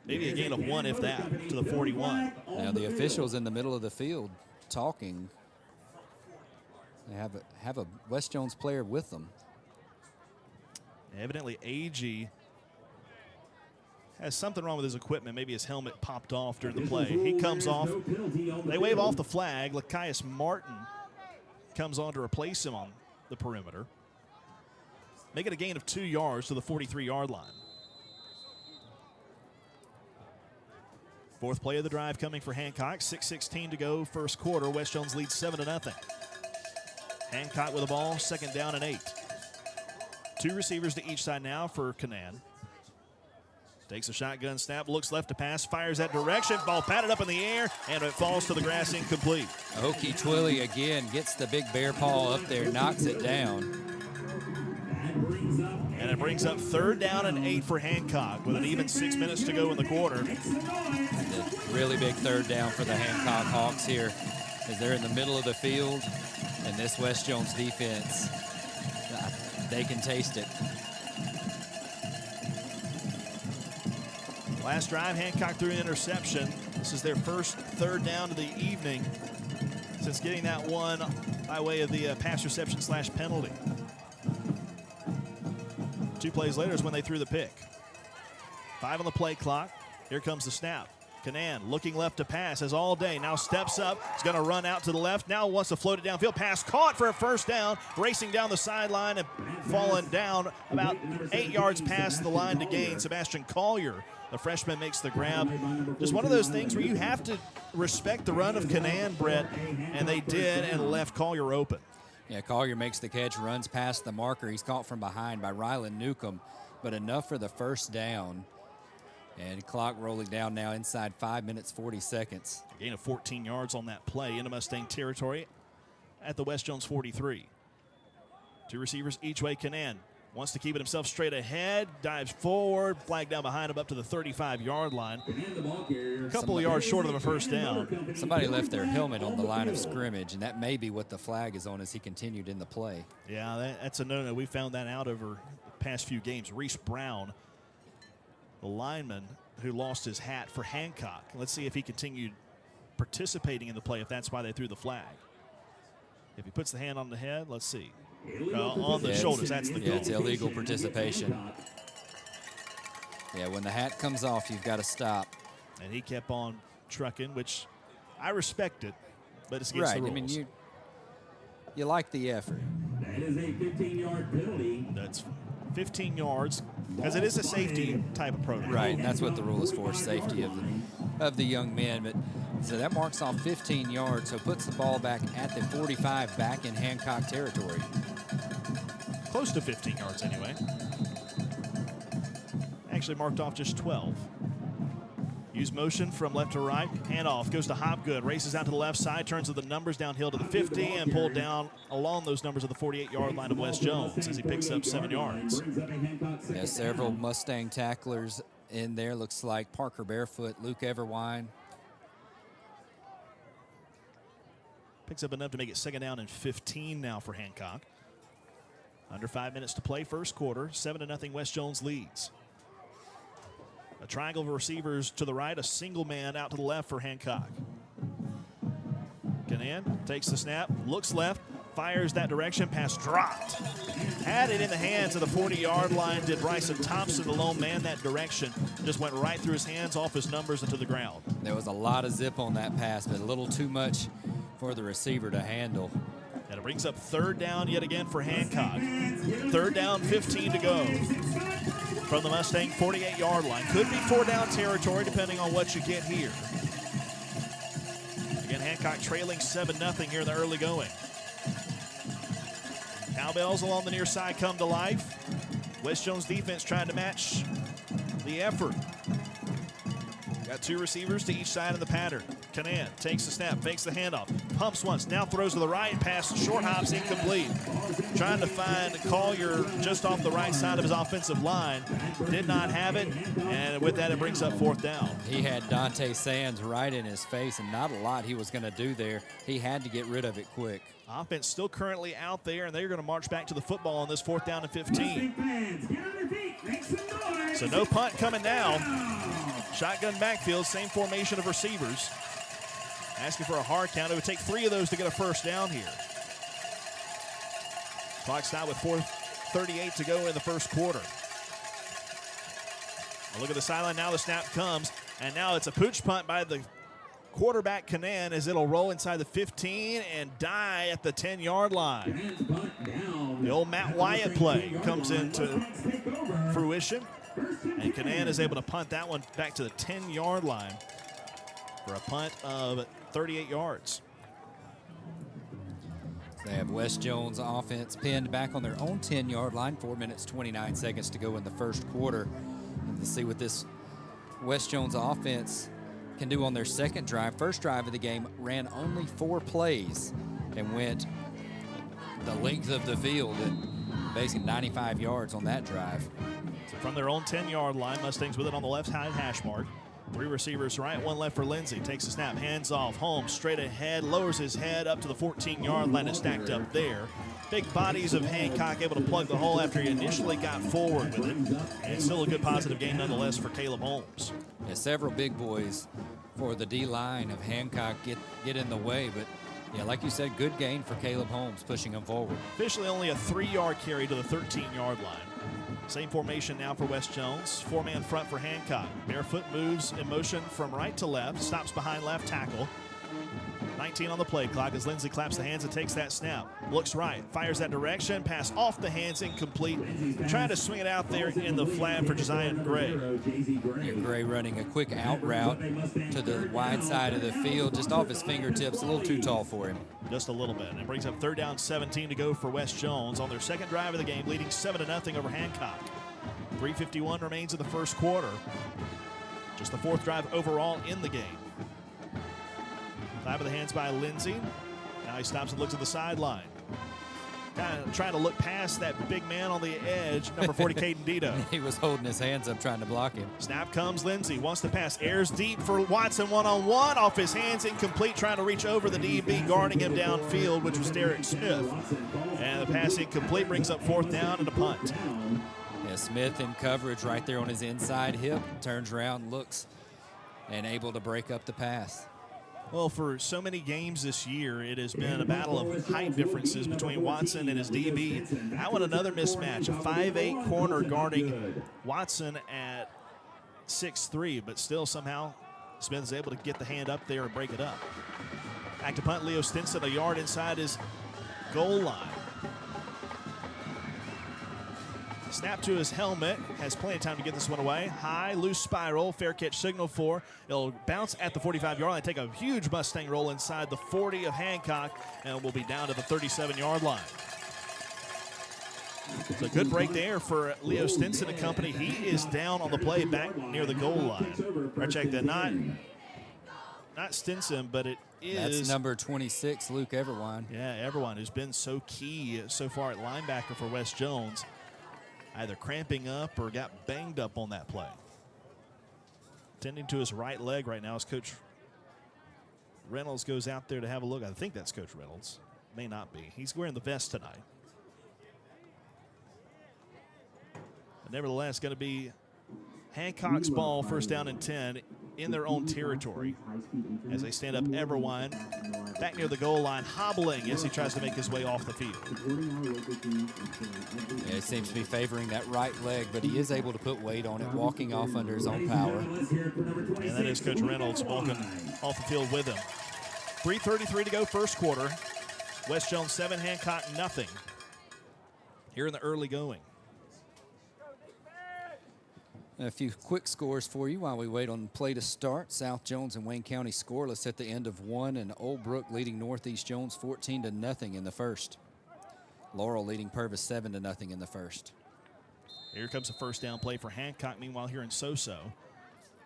maybe a gain of 1, if that, to the 41. Now the officials in the middle of the field talking. They have a West Jones player with them. Evidently, AG has something wrong with his equipment. Maybe his helmet popped off during the play. He comes off. They wave off the flag. Lakias Martin comes on to replace him on the perimeter. Make it a gain of 2 yards to the 43-yard line. 4th play of the drive coming for Hancock. 6:16 to go, first quarter. West Jones leads 7-0. Hancock with the ball, 2nd down and 8. 2 receivers to each side now for Canaan. Takes a shotgun snap, looks left to pass, fires that direction. Ball patted up in the air, and it falls to the grass incomplete. Oki Twilly again gets the big bear paw up there, knocks it down. And it brings up 3rd down and 8 for Hancock with an even 6 minutes to go in the quarter. A really big 3rd down for the Hancock Hawks here, as they're in the middle of the field, and this West Jones defense, they can taste it. Last drive, Hancock threw an interception. This is their first 3rd down of the evening since getting that one by way of the pass reception / penalty. 2 plays later is when they threw the pick. 5 on the play clock. Here comes the snap. Canaan looking left to pass as all day. Now steps up. He's going to run out to the left. Now wants to float it downfield. Pass caught for a first down. Racing down the sideline and falling down about 8 yards past the line to gain. Sebastian Collier, the freshman, makes the grab. Just one of those things where you have to respect the run of Canaan, Brett, and they did, and left Collier open. Yeah, Collier makes the catch, runs past the marker. He's caught from behind by Ryland Newcomb, but enough for the first down. And clock rolling down now inside 5 minutes, 40 seconds. Gain of 14 yards on that play into Mustang territory at the West Jones 43. 2 receivers each way. Canaan wants to keep it himself straight ahead, dives forward, flag down behind him up to the 35-yard line. A couple of yards short of the first down. Somebody left their helmet on the line of scrimmage, and that may be what the flag is on as he continued in the play. Yeah, that's a no-no. We found that out over the past few games. Reese Brown, the lineman who lost his hat for Hancock. Let's see if he continued participating in the play, if that's why they threw the flag. If he puts the hand on the head, let's see. On the shoulders, that's the goal. Yeah, it's illegal participation. Yeah, when the hat comes off, you've got to stop. And he kept on trucking, which I respect it, but it's against the rules. I mean, you like the effort. That is a 15-yard penalty. That's 15 yards, because it is a safety type of protocol. Right, and that's what the rule is for, safety of the young men. But So that marks off 15 yards, so puts the ball back at the 45, back in Hancock territory. Close to 15 yards anyway. Actually marked off just 12. Use motion from left to right. Handoff goes to Hopgood. Races out to the left side. Turns to the numbers downhill to the 50 and pulled down along those numbers at the 48-yard line of Wes Jones as he picks up 7 yards. Yeah, several Mustang tacklers in there. Looks like Parker Barefoot, Luke Everwine. Picks up enough to make it 2nd down and 15 now for Hancock. Under 5 minutes to play, first quarter. 7-0 Wes Jones leads. A triangle of receivers to the right, a single man out to the left for Hancock. Canan takes the snap, looks left, fires that direction, pass dropped. Had it in the hands of the 40-yard line, did Bryson Thompson, the lone man, that direction. Just went right through his hands, off his numbers, into the ground. There was a lot of zip on that pass, but a little too much for the receiver to handle. And it brings up 3rd down yet again for Hancock. 3rd down, 15 to go. From the Mustang 48-yard line. Could be 4-down territory depending on what you get here. Again, Hancock trailing 7-0 here in the early going. Cowbells along the near side come to life. Wes Jones defense trying to match the effort. Got 2 receivers to each side of the pattern. Canan takes the snap, fakes the handoff, pumps once, now throws to the right, pass short hops, incomplete. Trying to find Collier just off the right side of his offensive line. Did not have it, and with that, it brings up 4th down. He had Dante Sands right in his face, and not a lot he was going to do there. He had to get rid of it quick. Offense still currently out there, and they're going to march back to the football on this 4th down and 15. So no punt coming now. Shotgun backfield, same formation of receivers. Asking for a hard count. It would take 3 of those to get a 1st down here. Clock stopped with 4:38 to go in the first quarter. A look at the sideline. Now the snap comes, and now it's a pooch punt by the quarterback Canan as it'll roll inside the 15 and die at the 10-yard line. The old Matt Wyatt play comes into fruition, and Canan is able to punt that one back to the 10-yard line for a punt of 38 yards. They have Wes Jones offense pinned back on their own 10-yard line. 4 minutes, 29 seconds to go in the first quarter. And to see what this Wes Jones offense can do on their second drive. First drive of the game ran only 4 plays and went the length of the field at basically 95 yards on that drive. So from their own 10-yard line, Mustangs with it on the left side hash mark. 3 receivers right, 1 left for Lindsey. Takes the snap, hands off, Holmes straight ahead, lowers his head up to the 14-yard line and stacked up there. Big bodies of Hancock able to plug the hole after he initially got forward with it. And still a good positive game nonetheless for Caleb Holmes. Yeah, several big boys for the D-line of Hancock get in the way, but yeah, like you said, good gain for Caleb Holmes, pushing him forward. Officially only a 3-yard carry to the 13-yard line. Same formation now for Wes Jones. 4-man front for Hancock. Barefoot moves in motion from right to left, stops behind left tackle. 19 on the play clock as Lindsey claps the hands and takes that snap. Looks right, fires that direction, pass off the hands, incomplete. Trying to swing it out there in the flat for Josiah Gray. Yeah, Gray running a quick out route to the wide side of the field, just off his fingertips, a little too tall for him. Just a little bit. And it brings up 3rd down, 17 to go for Wes Jones on their second drive of the game, leading 7-0 over Hancock. 3:51 remains in the first quarter. Just the 4th drive overall in the game. Clap of the hands by Lindsey. Now he stops and looks at the sideline. Kind of trying to look past that big man on the edge, number 40, Caden Dito. He was holding his hands up trying to block him. Snap comes, Lindsey wants to pass, airs deep for Watson one-on-one, off his hands, incomplete, trying to reach over the DB, guarding him downfield, which was Derek Smith. And the pass incomplete, brings up 4th down and a punt. Yeah, Smith in coverage right there on his inside hip, turns around, looks, and able to break up the pass. Well, for so many games this year, it has been a battle of height differences between Watson and his DB. That one, another mismatch. A 5'8" corner guarding Watson at 6'3", but still somehow Smith is able to get the hand up there and break it up. Back to punt, Leo Stinson, a yard inside his goal line. Snap to his helmet, has plenty of time to get this one away. High, loose spiral, fair catch signal for. It'll bounce at the 45-yard line, take a huge Mustang roll inside the 40 of Hancock, and will be down to the 37-yard line. It's a good break there for Leo Stinson and company. He is down on the play back near the goal line. Or check that, not Stinson, but it is. That's number 26, Luke Everwine. Yeah, Everwine, who's been so key so far at linebacker for West Jones. Either cramping up or got banged up on that play. Tending to his right leg right now as Coach Reynolds goes out there to have a look. I think that's Coach Reynolds. May not be. He's wearing the vest tonight. But nevertheless, going to be Hancock's ball, first down and 10 in their own territory. As they stand up, Everwine back near the goal line, hobbling as he tries to make his way off the field. Yeah, he seems to be favoring that right leg, but he is able to put weight on it, walking off under his own power. And that is Coach Reynolds walking off the field with him. 3:33 to go, first quarter. West Jones 7, Hancock nothing. Here in the early going. A few quick scores for you while we wait on play to start. South Jones and Wayne County scoreless at the end of one, and Old Brook leading Northeast Jones 14-0 in the first. Laurel leading Purvis 7-0 in the first. Here comes a first down play for Hancock. Meanwhile, here in Soso,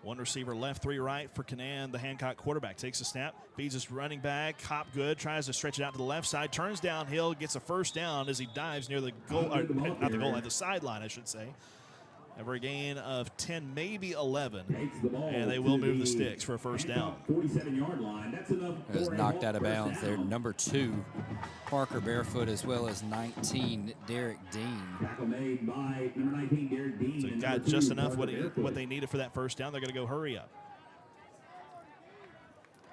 one receiver left, three right for Canaan. The Hancock quarterback takes a snap, feeds his running back. Hopgood tries to stretch it out to the left side, turns downhill, gets a first down as he dives near the goal, not the goal line, the sideline, I should say. Every gain of 10, maybe 11, and they will move the sticks for a first down. 47-yard line. That's enough. It was knocked out of bounds there. Number 2, Parker Barefoot, as well as 19, Derek Dean. Tackle made by number 19, Derek Dean. So got just enough what they needed for that first down. They're going to go hurry up.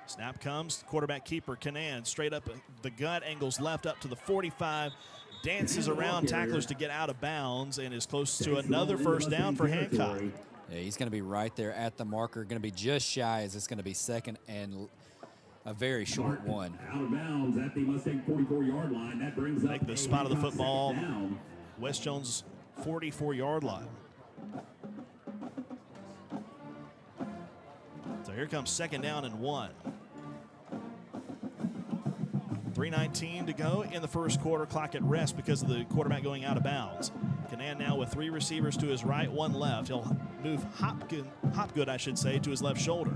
Snap comes, quarterback keeper Canaan straight up the gut, angles left up to the 45. Dances around tacklers to get out of bounds and is close to another first down for Hancock. Yeah, he's going to be right there at the marker. Going to be just shy as it's going to be second and a very short one. Out of bounds at the Mustang 44-yard line. That brings up the spot of the football. West Jones 44-yard line. So here comes second down and 1. 3:19 to go in the first quarter, clock at rest because of the quarterback going out of bounds. Canaan now with 3 receivers to his right, 1 left. He'll move Hopgood, I should say, to his left shoulder.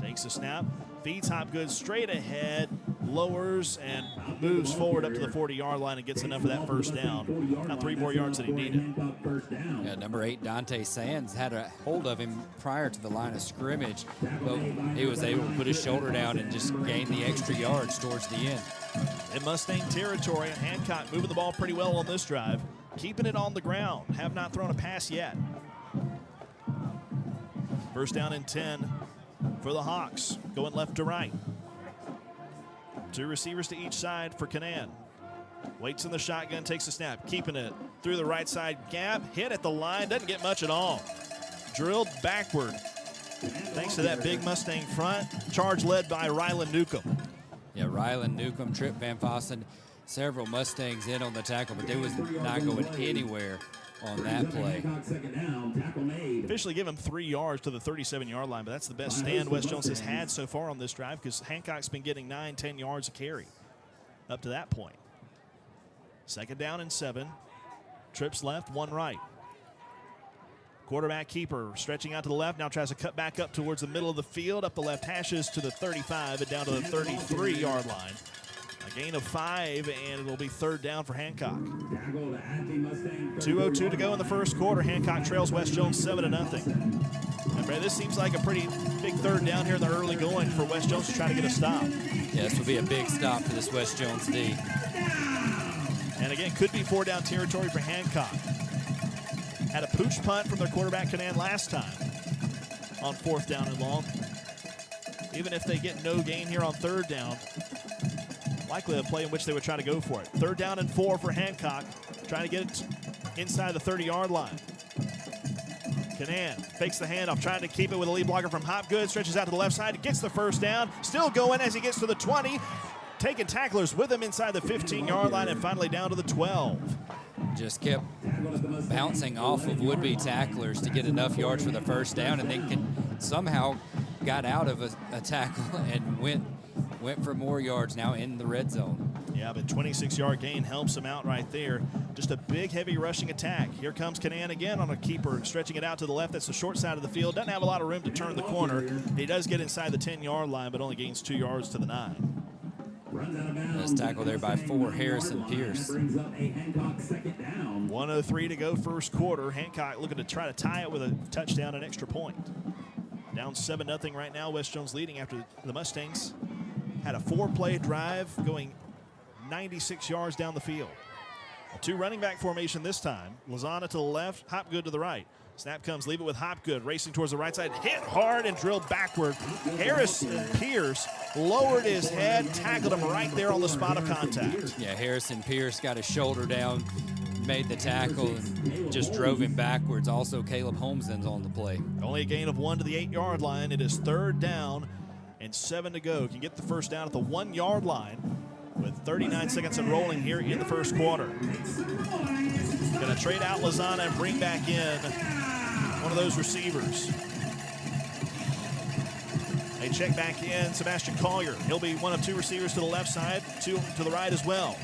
Takes a snap, feeds Hopgood straight ahead, lowers and moves forward up to the 40-yard line and gets enough of that first down. Now 3 more yards that he needed. Yeah, number 8, Dante Sands, had a hold of him prior to the line of scrimmage, but he was able to put his shoulder down and just gain the extra yards towards the end. In Mustang territory, Hancock moving the ball pretty well on this drive, keeping it on the ground, have not thrown a pass yet. First down and 10 for the Hawks, going left to right. 2 receivers to each side for Canaan. Waits in the shotgun, takes a snap, keeping it through the right side gap, hit at the line, doesn't get much at all. Drilled backward. Thanks to that big Mustang front, charge led by Ryland Newcomb. Yeah, Ryland Newcomb, Trip Van Fossen, several Mustangs in on the tackle, but they was not going anywhere on that play. Officially give him 3 yards to the 37-yard line, but that's the best stand West Jones has had so far on this drive because Hancock's been getting 9-10 yards a carry up to that point. Second down and 7. Trips left, 1 right. Quarterback keeper stretching out to the left, now tries to cut back up towards the middle of the field, up the left hashes to the 35 and down to the 33-yard line. A gain of 5, and it'll be third down for Hancock. 2:02 to go in the first quarter. Hancock trails West Jones 7-0. And Brad, this seems like a pretty big third down here in the early going for West Jones to try to get a stop. Yeah, this will be a big stop for this West Jones D. And again, could be 4-down territory for Hancock. Had a pooch punt from their quarterback Canaan last time on 4th down and long. Even if they get no gain here on 3rd down, likely a play in which they would try to go for it. 3rd down and 4 for Hancock, trying to get it inside the 30-yard line. Canaan fakes the handoff, trying to keep it with a lead blocker from Hopgood, stretches out to the left side, gets the first down, still going as he gets to the 20, taking tacklers with him inside the 15-yard line and finally down to the 12. Just kept bouncing off of would-be tacklers to get enough yards for the first down, and then somehow got out of a tackle and went for more yards now in the red zone. Yeah, but 26-yard gain helps him out right there. Just a big, heavy rushing attack. Here comes Canan again on a keeper, stretching it out to the left. That's the short side of the field. Doesn't have a lot of room to turn the corner. He does get inside the 10-yard line, but only gains 2 yards to the 9. Nice tackle there by 4, Harrison Pierce. 1:03 to go first quarter. Hancock looking to try to tie it with a touchdown and extra point. Down 7-0 right now. West Jones leading after the Mustangs had a 4-play drive going 96 yards down the field. A 2 running back formation this time. Lozana to the left, Hopgood to the right. Snap comes, leave it with Hopgood, racing towards the right side, hit hard and drilled backward. Harrison Pierce lowered his head, tackled him right there on the spot of contact. Yeah, Harrison Pierce got his shoulder down, made the tackle, and just drove him backwards. Also, Caleb Holmeson's on the play. Only a gain of 1 to the 8-yard line. It is 3rd down and 7 to go. Can get the first down at the 1-yard line with 39 seconds and rolling here in the first quarter. Going to trade out Lozana and bring back in one of those receivers. They check back in Sebastian Collier. He'll be one of 2 receivers to the left side, 2 to the right as well.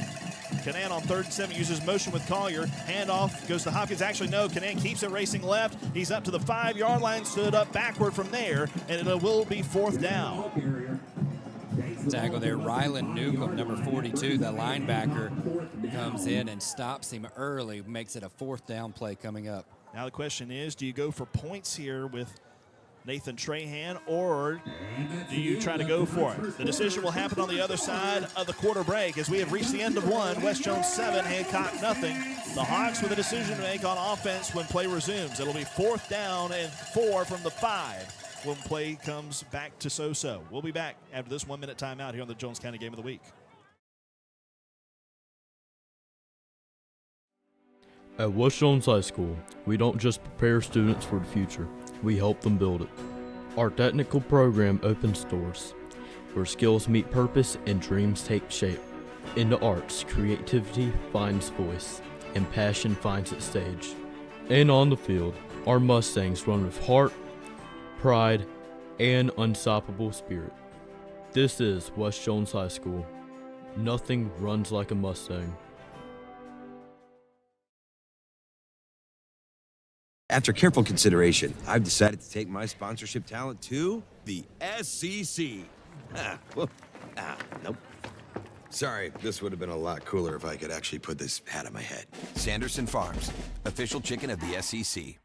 Canan on 3rd and 7 uses motion with Collier. Handoff goes to Hopkins. Actually, no, Canan keeps it racing left. He's up to the 5-yard line, stood up backward from there, and it will be 4th down. Tackle there, Rylan Newcomb, number 42, the linebacker, comes in and stops him early, makes it a 4th down play coming up. Now the question is, do you go for points here with Nathan Trahan, or do you try to go for it? The decision will happen on the other side of the quarter break as we have reached the end of 1. West Jones 7, Hancock nothing. The Hawks with a decision to make on offense when play resumes. It'll be 4th down and 4 from the 5 when play comes back to so-so. We'll be back after this 1-minute timeout here on the Jones County Game of the Week. At West Jones High School, we don't just prepare students for the future, we help them build it. Our technical program opens doors, where skills meet purpose and dreams take shape. In the arts, creativity finds voice, and passion finds its stage. And on the field, our Mustangs run with heart, pride, and unstoppable spirit. This is West Jones High School. Nothing runs like a Mustang. After careful consideration, I've decided to take my sponsorship talent to the SEC. Nope. Sorry, this would have been a lot cooler if I could actually put this hat on my head. Sanderson Farms, official chicken of the SEC.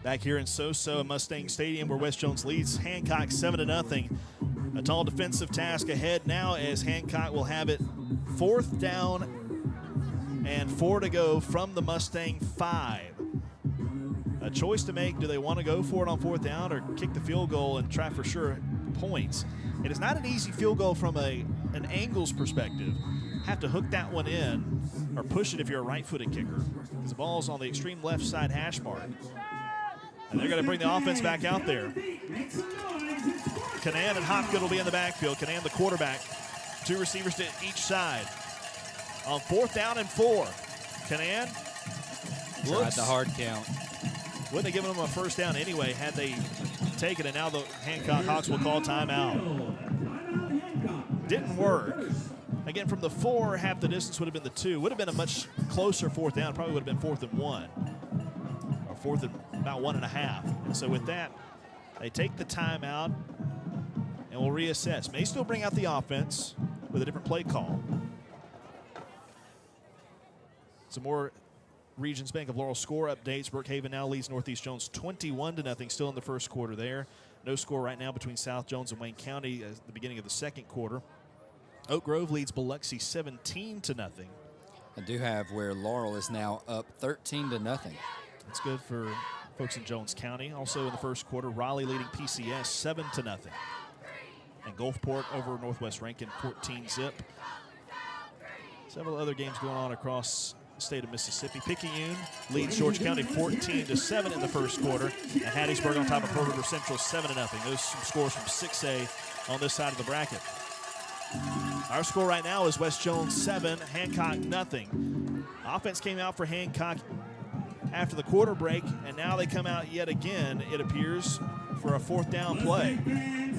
Back here in So-So Mustang Stadium where West Jones leads Hancock 7-0. A tall defensive task ahead now as Hancock will have it 4th down and 4 to go from the Mustang 5. A choice to make. Do they want to go for it on 4th down or kick the field goal and try for sure points? It is not an easy field goal from an angles perspective. Have to hook that one in or push it if you're a right-footed kicker because the ball's on the extreme left side hash mark. And they're going to bring the offense back out there. Canan and Hopgood will be in the backfield. Canan, the quarterback. 2 receivers to each side. On 4th down and 4. Canan Tried the hard count. Wouldn't have given them a first down anyway had they taken it. Now the Hancock Hawks will call timeout. Didn't work. Again, from the 4, half the distance would have been the 2. Would have been a much closer 4th down. Probably would have been 4th and 1. Or 4th and about 1.5. And so with that, they take the timeout and will reassess. May still bring out the offense with a different play call. Some more Regions Bank of Laurel score updates. Brookhaven now leads Northeast Jones 21-0, still in the first quarter there. No score right now between South Jones and Wayne County at the beginning of the second quarter. Oak Grove leads Biloxi 17-0. I do have where Laurel is now up 13-0. That's good for folks in Jones County. Also in the first quarter, Raleigh leading PCS 7-0. And Gulfport over Northwest Rankin 14-0. Several other games going on across state of Mississippi. Picayune leads George County 14-7 in the first quarter, and Hattiesburg on top of Pearl River Central 7-0. Those are some scores from 6A on this side of the bracket. Our score right now is West Jones 7, Hancock nothing. Offense came out for Hancock after the quarter break, and now they come out yet again, it appears, for a 4th down play.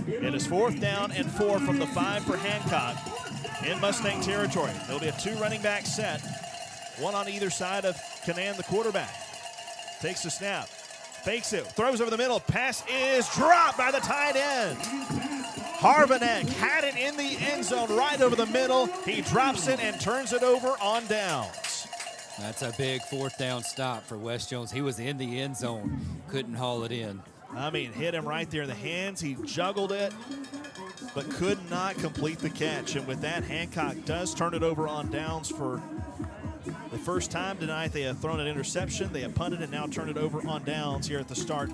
It is 4th down and 4 from the 5 for Hancock in Mustang territory. There'll be a 2 running back set, one on either side of Canan, the quarterback. Takes the snap, fakes it, throws over the middle, pass is dropped by the tight end. Harvanek had it in the end zone right over the middle. He drops it and turns it over on downs. That's a big 4th down stop for West Jones. He was in the end zone, couldn't haul it in. I mean, hit him right there in the hands. He juggled it, but could not complete the catch. And with that, Hancock does turn it over on downs for the first time tonight. They have thrown an interception. They have punted and now turned it over on downs here at the start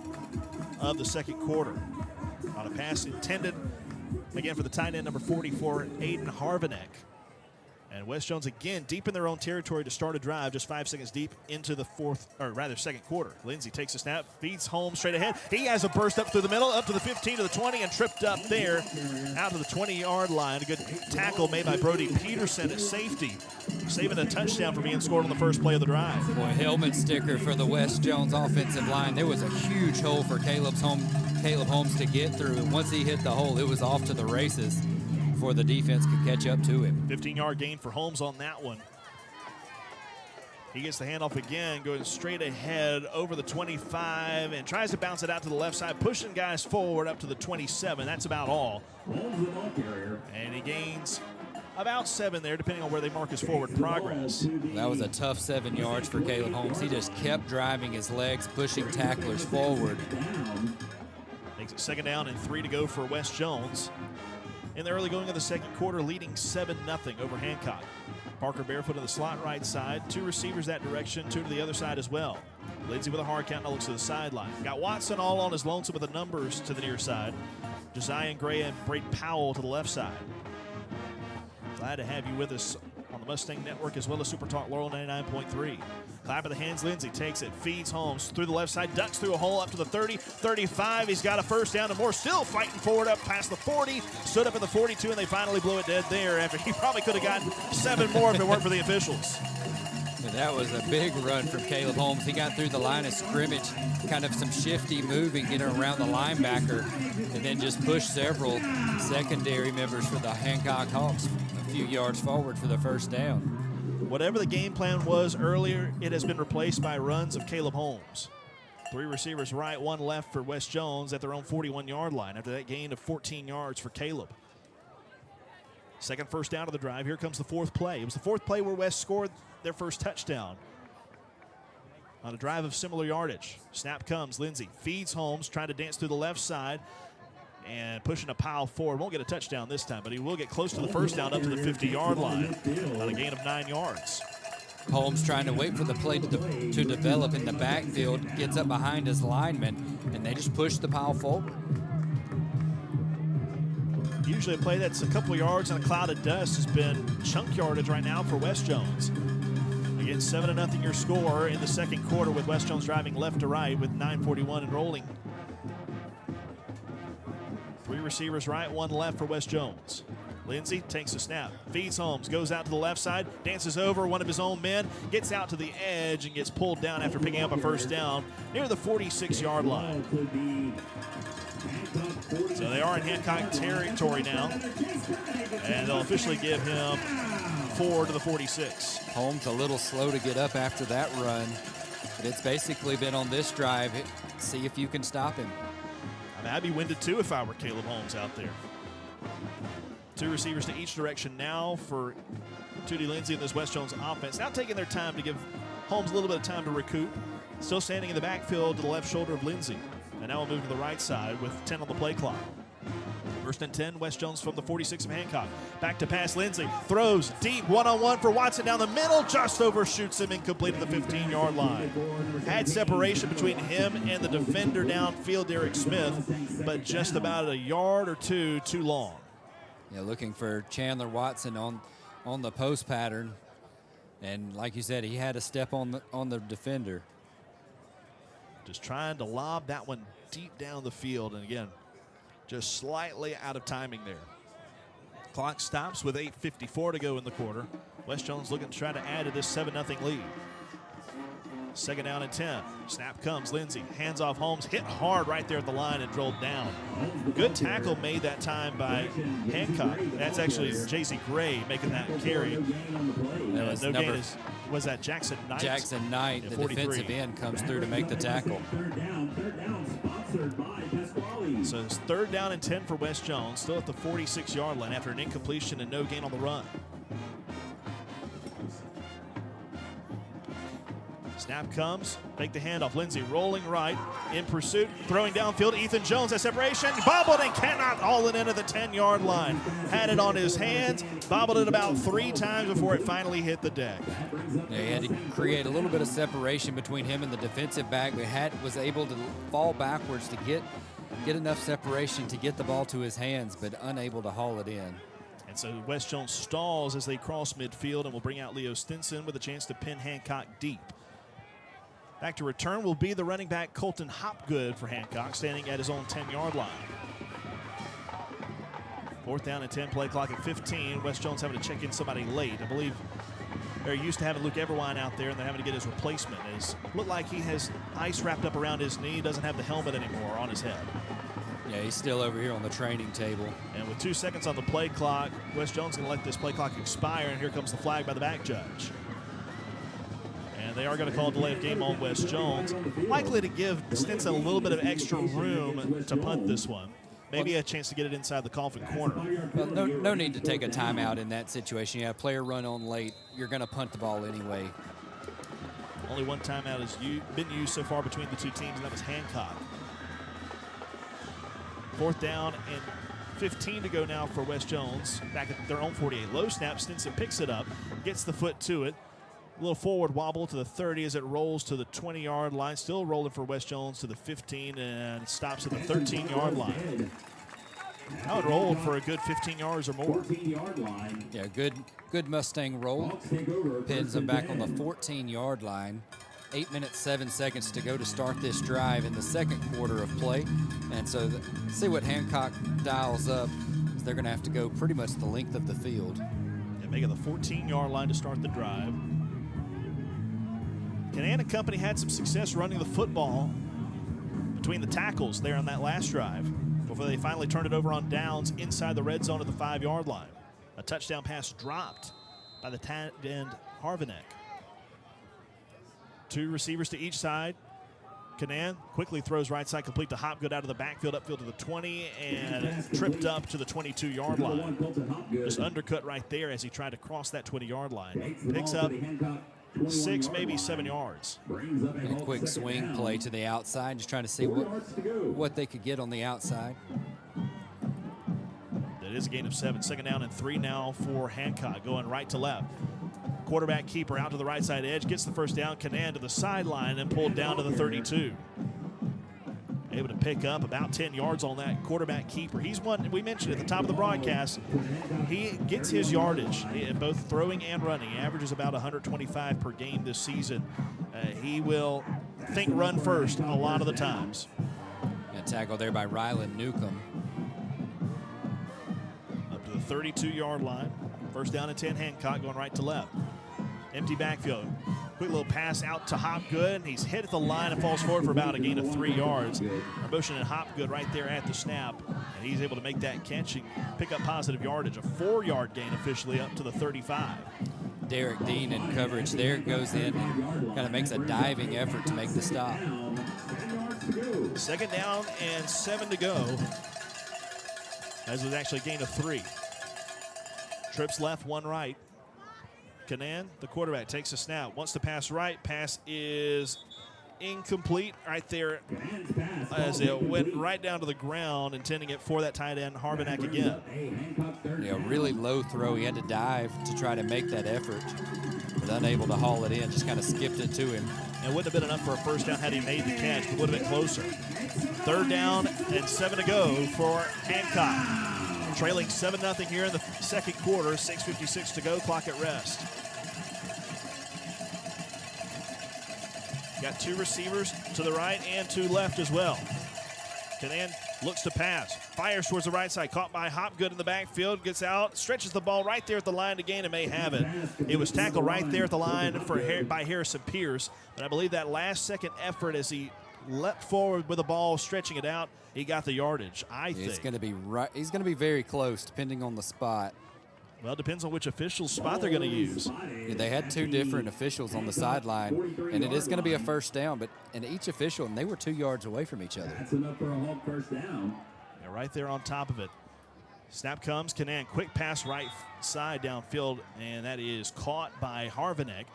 of the second quarter. On a pass intended, again, for the tight end, number 44, Aiden Harvanek. And West Jones again deep in their own territory to start a drive, just 5 seconds deep into the second quarter. Lindsey takes a snap, feeds home straight ahead. He has a burst up through the middle, up to the 15 to the 20, and tripped up there out to the 20-yard line. A good tackle made by Brody Peterson at safety, saving a touchdown from being scored on the first play of the drive. Boy, helmet sticker for the West Jones offensive line. There was a huge hole for Caleb Holmes to get through, and once he hit the hole, it was off to the races before the defense could catch up to him. 15-yard gain for Holmes on that one. He gets the handoff again, going straight ahead over the 25 and tries to bounce it out to the left side, pushing guys forward up to the 27. That's about all. And he gains about 7 there, depending on where they mark his forward progress. That was a tough 7 yards for Caleb Holmes. He just kept driving his legs, pushing tacklers forward. Makes it 2nd down and 3 to go for West Jones. In the early going of the second quarter, leading 7-0 over Hancock. Parker barefoot on the slot right side. 2 receivers that direction, 2 to the other side as well. Lindsey with a hard count, now looks to the sideline. Got Watson all on his lonesome with the numbers to the near side. Josiah Gray and Braden Powell to the left side. Glad to have you with us on the Mustang Network as well as Super Talk Laurel 99.3. Clap of the hands, Lindsey takes it, feeds Holmes through the left side, ducks through a hole up to the 30, 35. He's got a first down and more, still fighting forward up past the 40, stood up at the 42, and they finally blew it dead there after he probably could have gotten 7 more if it weren't for the officials. And that was a big run from Caleb Holmes. He got through the line of scrimmage, kind of some shifty moving, getting around the linebacker, and then just pushed several secondary members for the Hancock Hawks a few yards forward for the first down. Whatever the game plan was earlier, it has been replaced by runs of Caleb Holmes. 3 receivers right, 1 left for West Jones at their own 41-yard line after that gain of 14 yards for Caleb. Second first down of the drive. Here comes the 4th play. It was the 4th play where West scored their first touchdown on a drive of similar yardage. Snap comes. Lindsey feeds Holmes, trying to dance through the left side and pushing a pile forward. Won't get a touchdown this time, but he will get close to the first down up to the 50-yard line on a gain of 9 yards. Holmes trying to wait for the play to develop in the backfield, gets up behind his lineman, and they just push the pile forward. Usually a play that's a couple yards in a cloud of dust has been chunk yardage right now for West Jones. Again, 7-0 your score in the second quarter with West Jones driving left to right with 9:41 and rolling. 3 receivers right, 1 left for West Jones. Lindsey takes a snap, feeds Holmes, goes out to the left side, dances over one of his own men, gets out to the edge and gets pulled down after picking up a first down near the 46-yard line. So they are in Hancock territory now, and they'll officially give him 4 to the 46. Holmes a little slow to get up after that run, but it's basically been on this drive. See if you can stop him. I mean, I'd be winded too if I were Caleb Holmes out there. 2 receivers to each direction now for Tootie Lindsey and this West Jones offense. Now taking their time to give Holmes a little bit of time to recoup. Still standing in the backfield to the left shoulder of Lindsey. And now we'll move to the right side with 10 on the play clock. First and 10, West Jones from the 46 of Hancock. Back to pass, Lindsey throws deep, one-on-one for Watson down the middle, just overshoots him, incomplete at the 15-yard line. Had separation between him and the defender downfield, Derek Smith, but just about a yard or 2 too long. Yeah, looking for Chandler Watson on the post pattern. And like you said, he had a step on the defender. Just trying to lob that one deep down the field. And again, just slightly out of timing there. Clock stops with 8:54 to go in the quarter. West Jones looking to try to add to this 7-0 lead. Second down and 10. Snap comes. Lindsey hands off Holmes. Hit hard right there at the line and drilled down. Good tackle made that time by Hancock. That's actually J.C. Gray making that carry. No gain was that Jackson Knight? Jackson Knight, the defensive end, comes through to make the tackle. So it's 3rd down and 10 for West Jones, still at the 46-yard line after an incompletion and no gain on the run. Snap comes, take the handoff. Lindsey rolling right, in pursuit, throwing downfield. Ethan Jones has separation, bobbled and cannot haul it into the 10-yard line. Had it on his hands, bobbled it about 3 times before it finally hit the deck. Yeah, he had to create a little bit of separation between him and the defensive back, but was able to fall backwards to get enough separation to get the ball to his hands, but unable to haul it in. And so West Jones stalls as they cross midfield and will bring out Leo Stinson with a chance to pin Hancock deep. Back to return will be the running back Colton Hopgood for Hancock, standing at his own 10-yard line. 4th down and 10, play clock at 15. West Jones having to check in somebody late. I believe they're used to having Luke Everwine out there, and they're having to get his replacement. It looked like he has ice wrapped up around his knee, doesn't have the helmet anymore on his head. Yeah, he's still over here on the training table. And with 2 seconds on the play clock, West Jones going to let this play clock expire, and here comes the flag by the back judge. And they are going to call a delay of game on West Jones, likely to give Stinson a little bit of extra room to punt this one. Maybe a chance to get it inside the coffin corner. Well, no need to take a timeout in that situation. You have a player run on late, you're going to punt the ball anyway. Only one timeout has been used so far between the two teams, and that was Hancock. 4th down and 15 to go now for West Jones. Back at their own 48. Low snap, Stinson picks it up, gets the foot to it. A little forward wobble to the 30 as it rolls to the 20-yard line. Still rolling for West Jones to the 15 and stops at the 13-yard line. That would roll for a good 15 yards or more. Yeah, good Mustang roll. Pins him back on the 14-yard line. 8 minutes, 7 seconds to go to start this drive in the second quarter of play. And so see what Hancock dials up. They're going to have to go pretty much the length of the field. Yeah, making the 14-yard line to start the drive. Canan and company had some success running the football between the tackles there on that last drive before they finally turned it over on downs inside the red zone at the 5-yard line. A touchdown pass dropped by the tight end Harvinek. 2 receivers to each side. Canan quickly throws right side complete to Hopgood out of the backfield, upfield to the 20, and tripped up to the 22-yard line. Just undercut right there as he tried to cross that 20-yard line. Picks up 6, maybe 7 yards. And a quick swing play to the outside, just trying to see what they could get on the outside. That is a gain of 7. 2nd down and 3 now for Hancock, going right to left. Quarterback keeper out to the right side edge, gets the first down. Canan to the sideline and pulled down to the 32. Able to pick up about 10 yards on that quarterback keeper. He's one, we mentioned at the top of the broadcast, he gets his yardage, both throwing and running. He averages about 125 per game this season. He will think run first a lot of the times. A tackle there by Ryland Newcomb. Up to the 32-yard line. 1st down and 10, Hancock going right to left. Empty backfield. Quick little pass out to Hopgood. He's hit at the line and falls forward for about a gain of 3 yards. Our motion and Hopgood right there at the snap. And he's able to make that catch and pick up positive yardage. A 4-yard gain officially up to the 35. Derek Dean in coverage there, goes in and kind of makes a diving effort to make the stop. 2nd down and 7 to go. As was actually a gain of 3. Trips left, 1 right. Canan, the quarterback, takes a snap. Wants to pass right. Pass is incomplete right there as it went right down to the ground, intending it for that tight end, Harvinek again. Yeah, really low throw. He had to dive to try to make that effort, but unable to haul it in. Just kind of skipped it to him. It wouldn't have been enough for a 1st down had he made the catch, but would have been closer. 3rd down and 7 to go for Hancock. Trailing 7-0 here in the second quarter, 6:56 to go, clock at rest. Got two receivers to the right and two left as well. Canan looks to pass, fires towards the right side, caught by Hopgood in the backfield, gets out, stretches the ball right there at the line to gain and may have it. It was tackled right there at the line by Harrison Pierce, but I believe that last second effort as he leapt forward with the ball, stretching it out, he got the yardage. I think it's going to be right. He's going to be very close, depending on the spot. Well, it depends on which official spot they're going to use. Yeah, they had two different officials on the sideline, and it is going to be a first down, but and each official, and they were 2 yards away from each other. That's enough for a Hawk first down. They're right there on top of it. Snap comes, Canan, quick pass right side downfield, and that is caught by Harvinek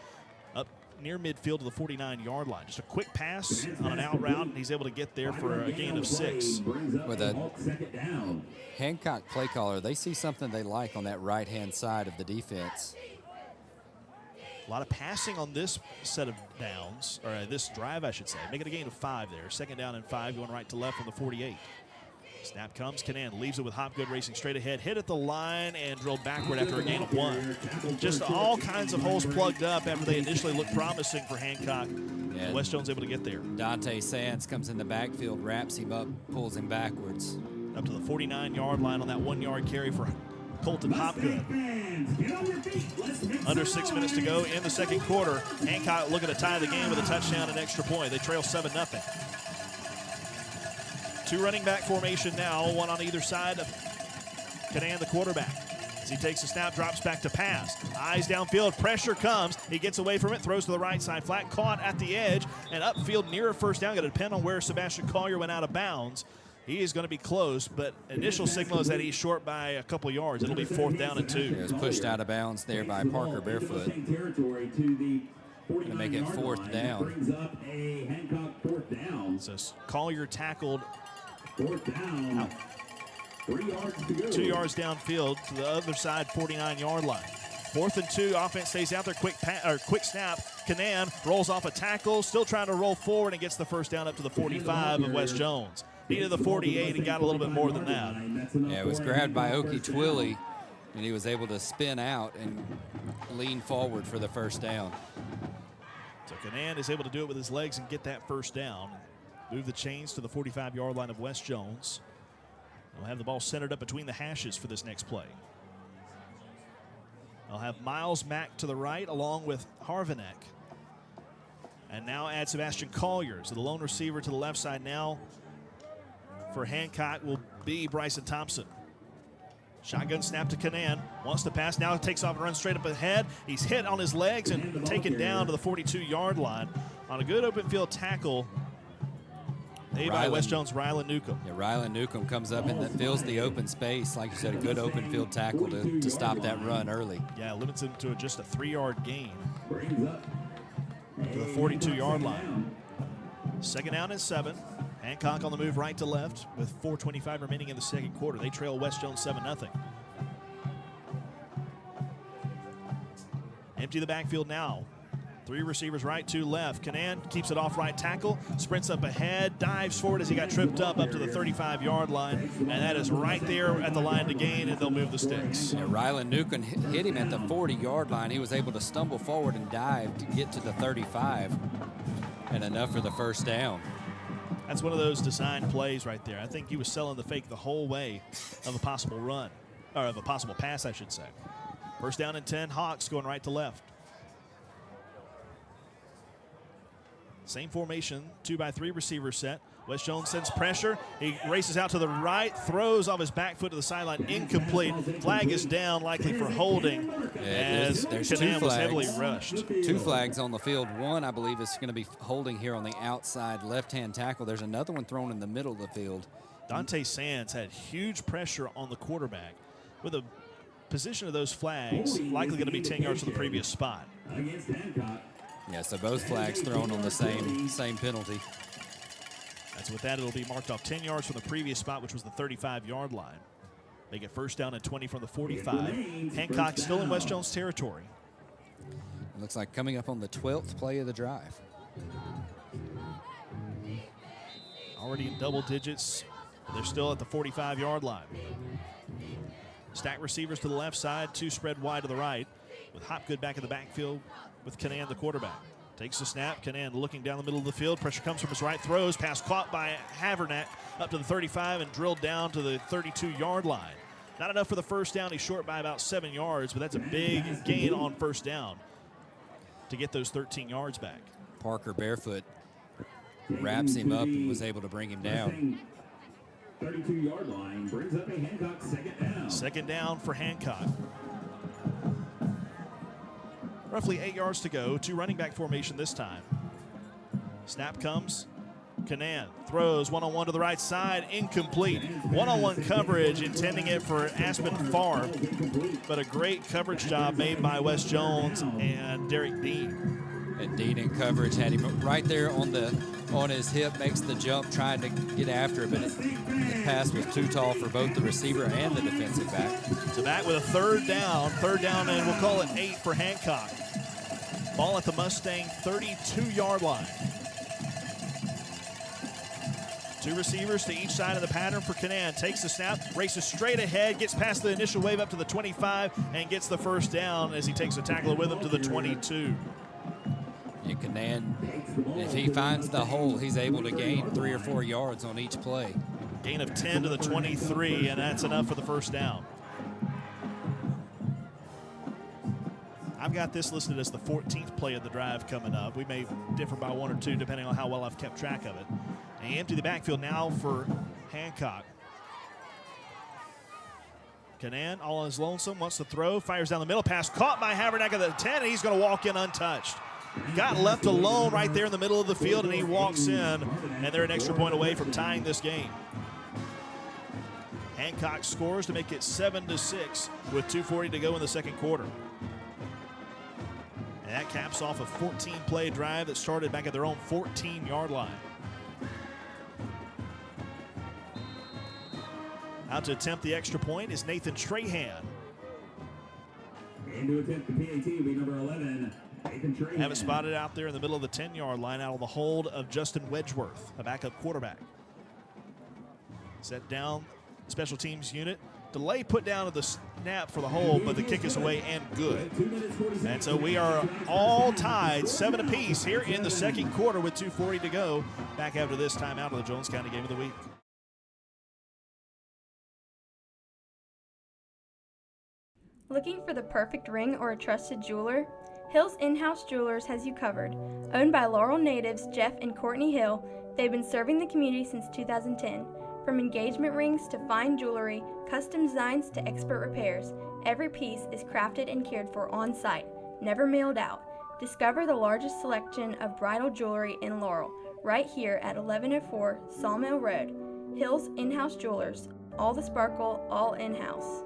up near midfield to the 49-yard line. Just a quick pass on an out route, and he's able to get there for a gain of 6. With a Hancock play caller, they see something they like on that right-hand side of the defense. A lot of passing on this set of downs, or this drive, I should say. Make it a gain of 5 there. 2nd down and 5, going right to left from the 48. Snap comes, Canan leaves it with Hopgood racing straight ahead, hit at the line and drilled backward after a gain of 1. Just all kinds of holes plugged up after they initially looked promising for Hancock. And West Jones able to get there. Dante Sands comes in the backfield, wraps him up, pulls him backwards. Up to the 49-yard line on that 1-yard carry for Colton Hopgood. Under 6 minutes to go in the second quarter. Hancock looking to tie the game with a touchdown and extra point. They trail 7-0. 2 running back formation now, one on either side of Canan, the quarterback. As he takes a snap, drops back to pass. Eyes downfield, pressure comes. He gets away from it, throws to the right side, flat caught at the edge, and upfield near a first down. Going to depend on where Sebastian Collier went out of bounds. He is going to be close, but initial signal is that he's short by a couple yards. It'll be 4th down and 2. It was pushed out of bounds there by Parker Barefoot. Going to make it 4th down. So Collier tackled 4th down. 3 yards to go. 2 yards downfield to the other side, 49-yard line. 4th and 2. Offense stays out there. Quick snap. Canan rolls off a tackle, still trying to roll forward and gets the first down up to the 45 of West Jones. Needed the 48 and got a little bit more than that. Yeah, it was grabbed by Okie Twilley, and he was able to spin out and lean forward for the first down. So Canan is able to do it with his legs and get that first down. Move the chains to the 45-yard line of West Jones. They'll have the ball centered up between the hashes for this next play. They'll have Miles Mack to the right along with Harvinek. And now add Sebastian Collier. So the lone receiver to the left side now for Hancock will be Bryson Thompson. Shotgun snap to Canan. Wants to pass. Now takes off and runs straight up ahead. He's hit on his legs and taken down to the 42-yard line on a good open field tackle made by West Jones' Rylan Newcomb. Yeah, Rylan Newcomb comes up and fills the open space. Like you said, a good open field tackle to stop that run early. Yeah, limits him to just a 3-yard gain to the 42-yard line. 2nd down and 7. Hancock on the move right to left with 4:25 remaining in the second quarter. They trail West Jones 7-0. Empty the backfield now. 3 receivers right, 2 left. Canan keeps it off right tackle, sprints up ahead, dives forward as he got tripped up to the 35-yard line, and that is right there at the line to gain, and they'll move the sticks. Yeah, Rylan Newcomb hit him at the 40-yard line. He was able to stumble forward and dive to get to the 35, and enough for the first down. That's one of those design plays right there. I think he was selling the fake the whole way of a possible run, or of a possible pass, I should say. 1st down and 10, Hawks going right to left. Same formation, 2-by-3 receiver set. West Jones sends pressure. He races out to the right, throws off his back foot to the sideline, incomplete. Flag is down, likely for holding, as Canan was heavily rushed. 2 flags on the field. One, I believe, is going to be holding here on the outside left-hand tackle. There's another one thrown in the middle of the field. Dante Sands had huge pressure on the quarterback. With the position of those flags, likely going to be 10 yards to the previous spot. Yeah, so both flags thrown on the same penalty. That's with that, it'll be marked off 10 yards from the previous spot, which was the 35-yard line. They get 1st down and 20 from the 45. Hancock still in West Jones territory. It looks like coming up on the 12th play of the drive. Already in double digits. They're still at the 45-yard line. Stack receivers to the left side, 2 spread wide to the right, with Hopgood back in the backfield with Canan, the quarterback. Takes the snap. Canan looking down the middle of the field. Pressure comes from his right. Throws. Pass caught by Havernack up to the 35 and drilled down to the 32-yard line. Not enough for the first down. He's short by about 7 yards, but that's a big gain on first down to get those 13 yards back. Parker barefoot wraps him up and was able to bring him down. 32-yard line brings up a Hancock second down. Second down for Hancock. Roughly 8 yards to go. 2 running back formation this time. Snap comes. Canan throws one-on-one to the right side. Incomplete. One-on-one coverage intending it for Aspen Farm. But a great coverage job made by Wes Jones and Derek Dean. And Dean in coverage had him right there on his hip, makes the jump trying to get after it, but the pass was too tall for both the receiver and the defensive back. So back with a third down and we'll call it 8 for Hancock. Ball at the Mustang 32-yard line. 2 receivers to each side of the pattern for Canan. Takes the snap, races straight ahead, gets past the initial wave up to the 25, and gets the first down as he takes a tackler with him to the 22. And Canan, if he finds the hole, he's able to gain 3 or 4 yards on each play. Gain of 10 to the 23, and that's enough for the first down. I've got this listed as the 14th play of the drive coming up. We may differ by 1 or 2 depending on how well I've kept track of it. And empty the backfield now for Hancock. Canan, all on his lonesome, wants to throw, fires down the middle, pass caught by Havernack at the 10, and he's going to walk in untouched. Got left alone right there in the middle of the field, and he walks in, and they're an extra point away from tying this game. Hancock scores to make it 7-6 with 2:40 to go in the second quarter. And that caps off a 14-play drive that started back at their own 14-yard line. Out to attempt the extra point is Nathan Trahan. And to attempt the PAT will be number 11, Nathan Trahan. Have it spotted out there in the middle of the 10-yard line out of the hold of Justin Wedgeworth, a backup quarterback. Set down special teams unit. Delay put down at the snap for the hold, but the kick is away and good. And so we are all tied 7 apiece here in the second quarter with 2:40 to go. Back after this timeout of the Jones County Game of the Week. Looking for the perfect ring or a trusted jeweler? Hill's In-House Jewelers has you covered. Owned by Laurel natives Jeff and Courtney Hill, they've been serving the community since 2010. From engagement rings to fine jewelry, custom designs to expert repairs, every piece is crafted and cared for on-site, never mailed out. Discover the largest selection of bridal jewelry in Laurel, right here at 1104 Sawmill Road. Hill's In-House Jewelers, all the sparkle, all in-house.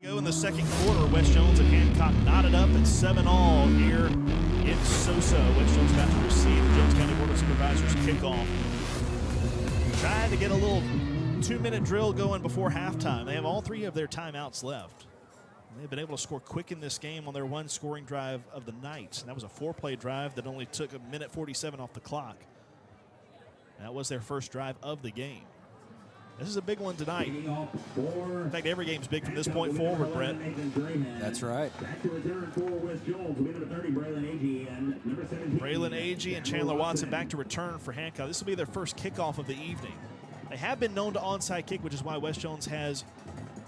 Go in the second quarter, Wes Jones and Hancock knotted up at 7-all here in Soso. Wes Jones got to receive the Jones County Board of Supervisors kickoff. Trying to get a little 2-minute drill going before halftime. They have all 3 of their timeouts left. They've been able to score quick in this game on their 1 scoring drive of the night. And that was a 4-play drive that only took 1:47 off the clock. That was their first drive of the game. This is a big one tonight. In fact, every game's big from this point forward, Brett. That's right. Braylon Agee and Chandler Watson back to return for Hancock. This will be their first kickoff of the evening. They have been known to onside kick, which is why Wes Jones has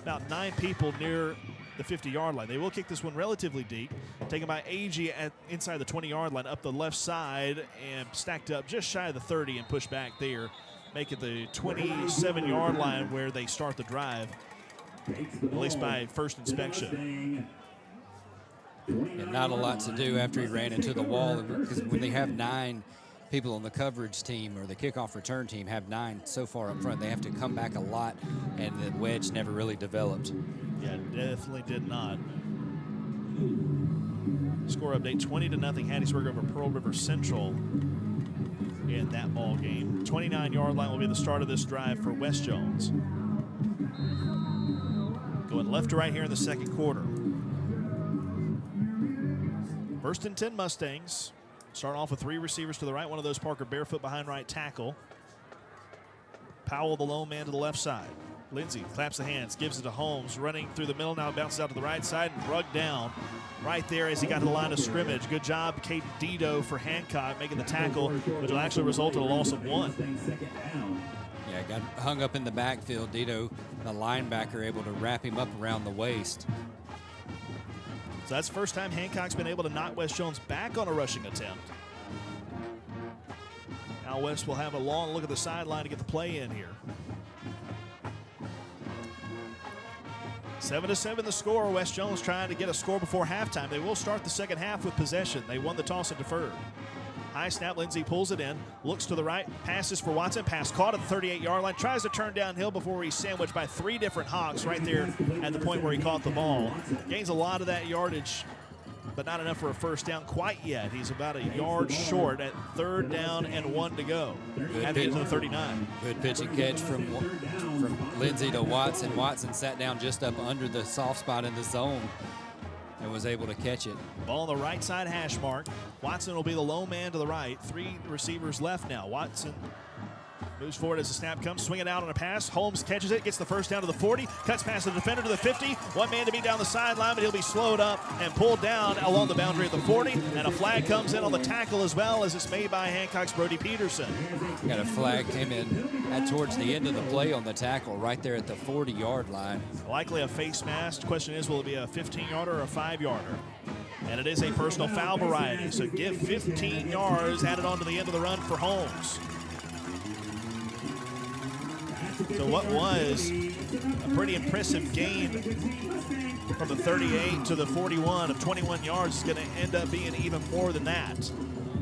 about 9 people near the 50-yard line. They will kick this one relatively deep, taken by Agee at inside the 20-yard line, up the left side, and stacked up just shy of the 30 and pushed back there. Make it the 27-yard line where they start the drive, at least by first inspection. And not a lot to do after he ran into the wall, because when they have 9 people on the coverage team or the kickoff return team have 9 so far up front, they have to come back a lot, and the wedge never really developed. Yeah, definitely did not. Score update, 20-0 Hattiesburg over Pearl River Central in that ball game. 29-yard line will be the start of this drive for Wes Jones. Going left to right here in the second quarter. First and 10 Mustangs. Starting off with 3 receivers to the right. One of those Parker barefoot behind right tackle. Powell, the lone man, to the left side. Lindsey claps the hands, gives it to Holmes, running through the middle. Now bounces out to the right side and drugged down right there as he got to the line of scrimmage. Good job, Caden Dito for Hancock making the tackle, which will actually result in a loss of 1. Yeah, got hung up in the backfield. Dito, the linebacker, able to wrap him up around the waist. So that's the first time Hancock's been able to knock West Jones back on a rushing attempt. Now West will have a long look at the sideline to get the play in here. 7-7 the score. West Jones trying to get a score before halftime. They will start the second half with possession. They won the toss and deferred. High snap, Lindsey pulls it in, looks to the right, passes for Watson, pass caught at the 38-yard line, tries to turn downhill before he's sandwiched by 3 different Hawks right there at the point where he caught the ball. Gains a lot of that yardage, but not enough for a first down quite yet. He's about a yard short at 3rd down and 1 to go at the end of the 39. Good pitch and catch from Lindsey to Watson. Watson sat down just up under the soft spot in the zone and was able to catch it. Ball on the right side hash mark. Watson will be the low man to the right. 3 receivers left now. Watson moves forward as the snap comes, swinging out on a pass. Holmes catches it, gets the first down to the 40, cuts past the defender to the 50. 1 man to beat down the sideline, but he'll be slowed up and pulled down along the boundary at the 40. And a flag comes in on the tackle as well, as it's made by Hancock's Brody Peterson. Got a flag came in towards the end of the play on the tackle right there at the 40-yard line. Likely a face mask. The question is, will it be a 15-yarder or a 5-yarder? And it is a personal foul variety, so give 15 yards added on to the end of the run for Holmes. So what was a pretty impressive gain from the 38 to the 41 of 21 yards is going to end up being even more than that.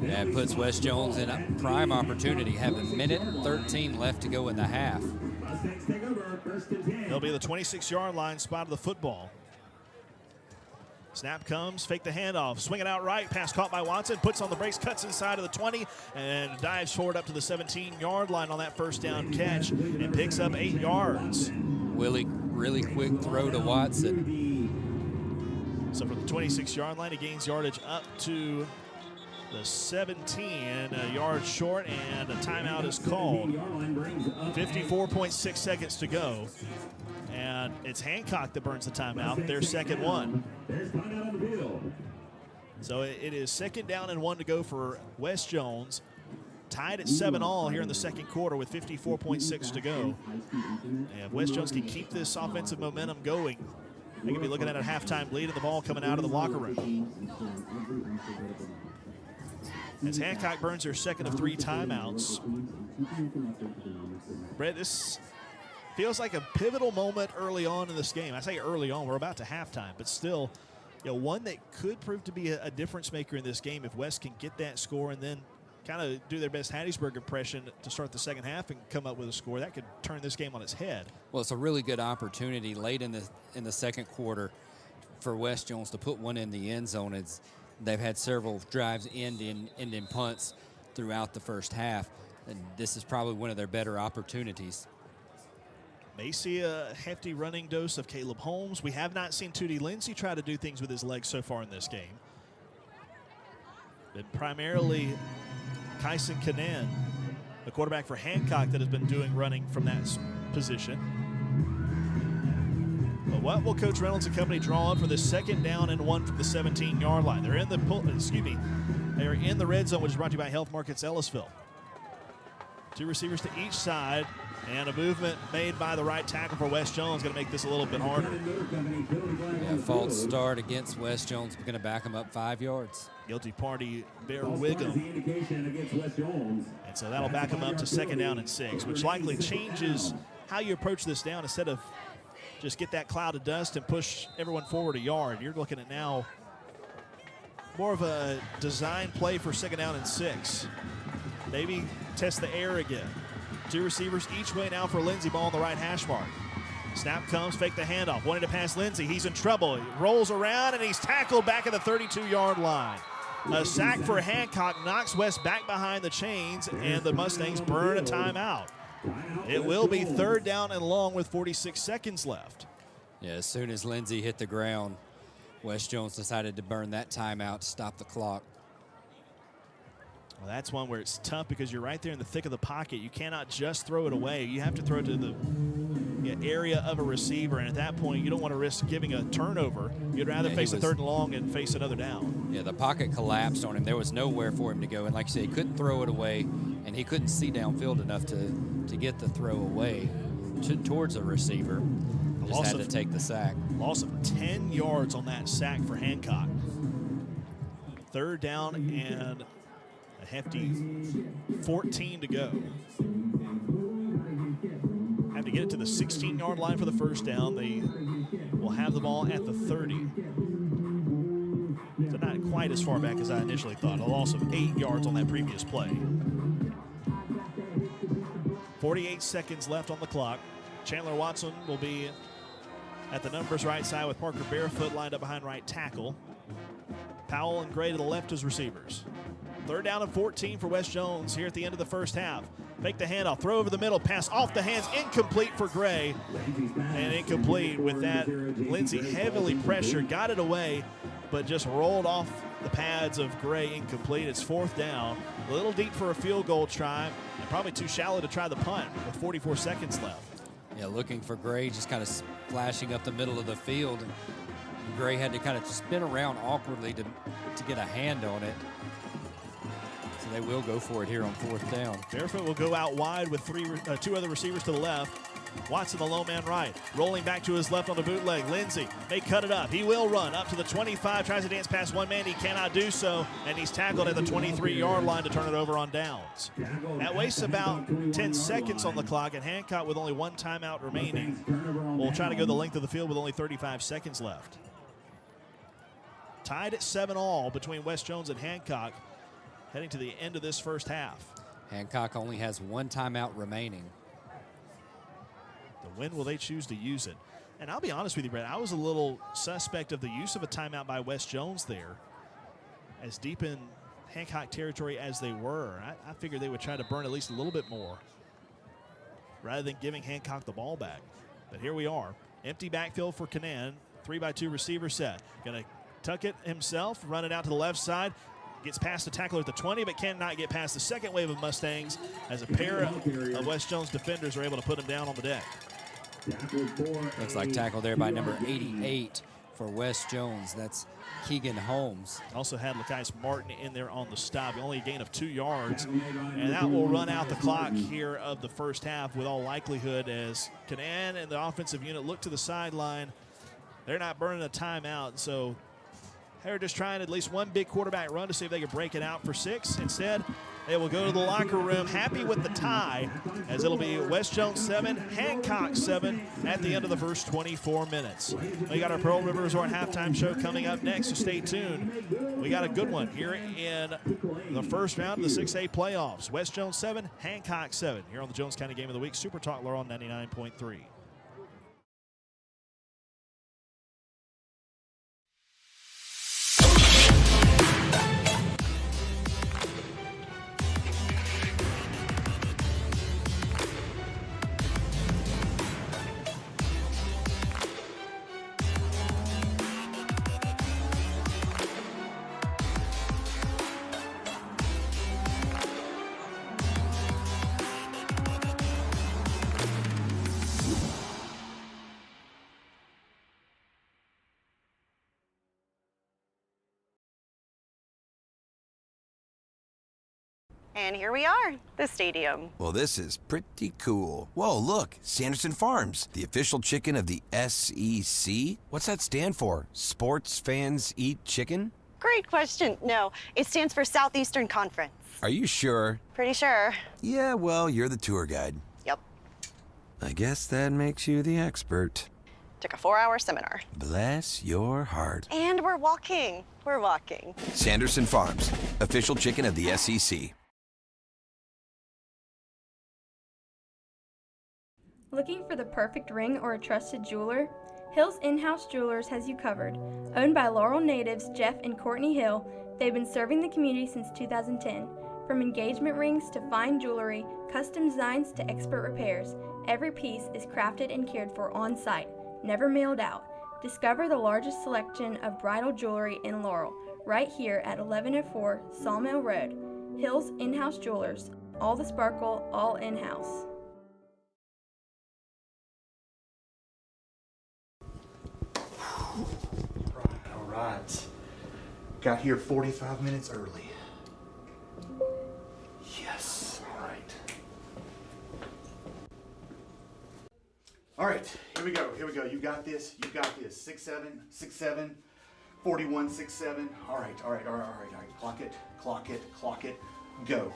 That puts West Jones in a prime opportunity. Have 1:13 left to go in the half. They'll be the 26-yard line, spot of the football. Snap comes, fake the handoff, swing it out right, pass caught by Watson, puts on the brakes, cuts inside of the 20, and dives forward up to the 17-yard line on that first down catch and picks up 8 yards. Really quick throw to Watson. So from the 26-yard line, he gains yardage up to the 17, a yard short, and a timeout is called. 54.6 seconds to go. And it's Hancock that burns the timeout, their second one. So it is 2nd down and 1 to go for West Jones. Tied at 7-all here in the second quarter with 54.6 to go. And if West Jones can keep this offensive momentum going, they could be looking at a halftime lead and the ball coming out of the locker room. As Hancock burns their second of 3 timeouts. Brett, this feels like a pivotal moment early on in this game. I say early on, we're about to halftime, but still, one that could prove to be a difference maker in this game if West can get that score and then kind of do their best Hattiesburg impression to start the second half and come up with a score. That could turn this game on its head. Well, it's a really good opportunity late in the second quarter for West Jones to put one in the end zone. They've had several drives end in punts throughout the first half, and this is probably one of their better opportunities. May see a hefty running dose of Caleb Holmes. We have not seen Tootie Lindsey try to do things with his legs so far in this game. Been primarily Kyson Kanen, the quarterback for Hancock, that has been doing running from that position. But what will Coach Reynolds and company draw up for this 2nd down and 1 from the 17-yard line? They're in the they are in the red zone, which is brought to you by Health Markets Ellisville. 2 receivers to each side, and a movement made by the right tackle for West Jones going to make this a little bit harder. Yeah, false start against West Jones. We're going to back them up 5 yards. Guilty party, Bear Wiggum. And so that'll back them up to 2nd down and 6, which likely changes how you approach this down. Instead of just get that cloud of dust and push everyone forward a yard, you're looking at now more of a design play for 2nd down and 6. Maybe test the air again. 2 receivers each way now for Lindsey. Ball on the right hash mark. Snap comes, fake the handoff. Wanting to pass Lindsey. He's in trouble. He rolls around, and he's tackled back at the 32-yard line. A sack for Hancock knocks West back behind the chains, and the Mustangs burn a timeout. It will be 3rd down and long with 46 seconds left. Yeah, as soon as Lindsey hit the ground, West Jones decided to burn that timeout to stop the clock. Well, that's one where it's tough because you're right there in the thick of the pocket. You cannot just throw it away. You have to throw it to the area of a receiver, and at that point, you don't want to risk giving a turnover. You'd rather face a 3rd and long and face another down. Yeah, the pocket collapsed on him. There was nowhere for him to go, and like you said, he couldn't throw it away, and he couldn't see downfield enough to get the throw away towards the receiver. Just had to take the sack. Loss of 10 yards on that sack for Hancock. 3rd down and a hefty 14 to go. Have to get it to the 16-yard line for the 1st down. They will have the ball at the 30. So not quite as far back as I initially thought. A loss of 8 yards on that previous play. 48 seconds left on the clock. Chandler Watson will be at the numbers right side with Parker Barefoot lined up behind right tackle. Powell and Gray to the left as receivers. 3rd down and 14 for Wes Jones here at the end of the 1st half. Fake the handoff, throw over the middle, pass off the hands, incomplete for Gray. And incomplete with that. Lindsey heavily pressured, got it away, but just rolled off the pads of Gray, incomplete. It's 4th down. A little deep for a field goal try, and probably too shallow to try the punt with 44 seconds left. Yeah, looking for Gray, just kind of flashing up the middle of the field. And Gray had to kind of spin around awkwardly to get a hand on it. So they will go for it here on 4th down. Barefoot will go out wide with 2 other receivers to the left. Watson, the low man right, rolling back to his left on the bootleg. Lindsey may cut it up. He will run up to the 25, tries to dance past one man. He cannot do so, and he's tackled at the 23-yard line to turn it over on downs. That wastes about 10 seconds on the clock, and Hancock, with only 1 timeout remaining, will try to go the length of the field with only 35 seconds left. Tied at 7-all between Wes Jones and Hancock, heading to the end of this 1st half. Hancock only has 1 timeout remaining. When will they choose to use it? And I'll be honest with you, Brett, I was a little suspect of the use of a timeout by Wes Jones there. As deep in Hancock territory as they were, I figured they would try to burn at least a little bit more rather than giving Hancock the ball back. But here we are. Empty backfield for Canaan. 3-by-2 receiver set. Going to tuck it himself, run it out to the left side. Gets past the tackler at the 20, but cannot get past the second wave of Mustangs as a pair of Wes Jones defenders are able to put him down on the deck. Looks like tackle there by number 88 for Wes Jones. That's Keegan Holmes. Also had Lakias Martin in there on the stop. Only a gain of 2 yards. And that will run out the clock here of the 1st half with all likelihood as Canaan and the offensive unit look to the sideline. They're not burning a timeout, so they're just trying at least one big quarterback run to see if they can break it out for 6. Instead, they will go to the locker room happy with the tie, as it'll be Wes Jones 7, Hancock 7 at the end of the first 24 minutes. We got our Pearl River Resort halftime show coming up next, so stay tuned. We got a good one here in the 1st round of the 6A playoffs. Wes Jones 7, Hancock 7 here on the Jones County Game of the Week. Super Talk Laurel 99.3. And here we are, the stadium. Well, this is pretty cool. Whoa, look, Sanderson Farms, the official chicken of the SEC. What's that stand for? Sports Fans Eat Chicken? Great question. No, it stands for Southeastern Conference. Are you sure? Pretty sure. Yeah, well, you're the tour guide. Yep. I guess that makes you the expert. Took a 4-hour seminar. Bless your heart. And we're walking. We're walking. Sanderson Farms, official chicken of the SEC. Looking for the perfect ring or a trusted jeweler? Hill's In-House Jewelers has you covered. Owned by Laurel natives Jeff and Courtney Hill, they've been serving the community since 2010. From engagement rings to fine jewelry, custom designs to expert repairs, every piece is crafted and cared for on-site, never mailed out. Discover the largest selection of bridal jewelry in Laurel, right here at 1104 Sawmill Road. Hill's In-House Jewelers, all the sparkle, all in-house. right. Got here 45 minutes early. Yes, all right. All right, here we go, You got this, 6-7, 6-7, 41, 6-7. All right. Clock it, go.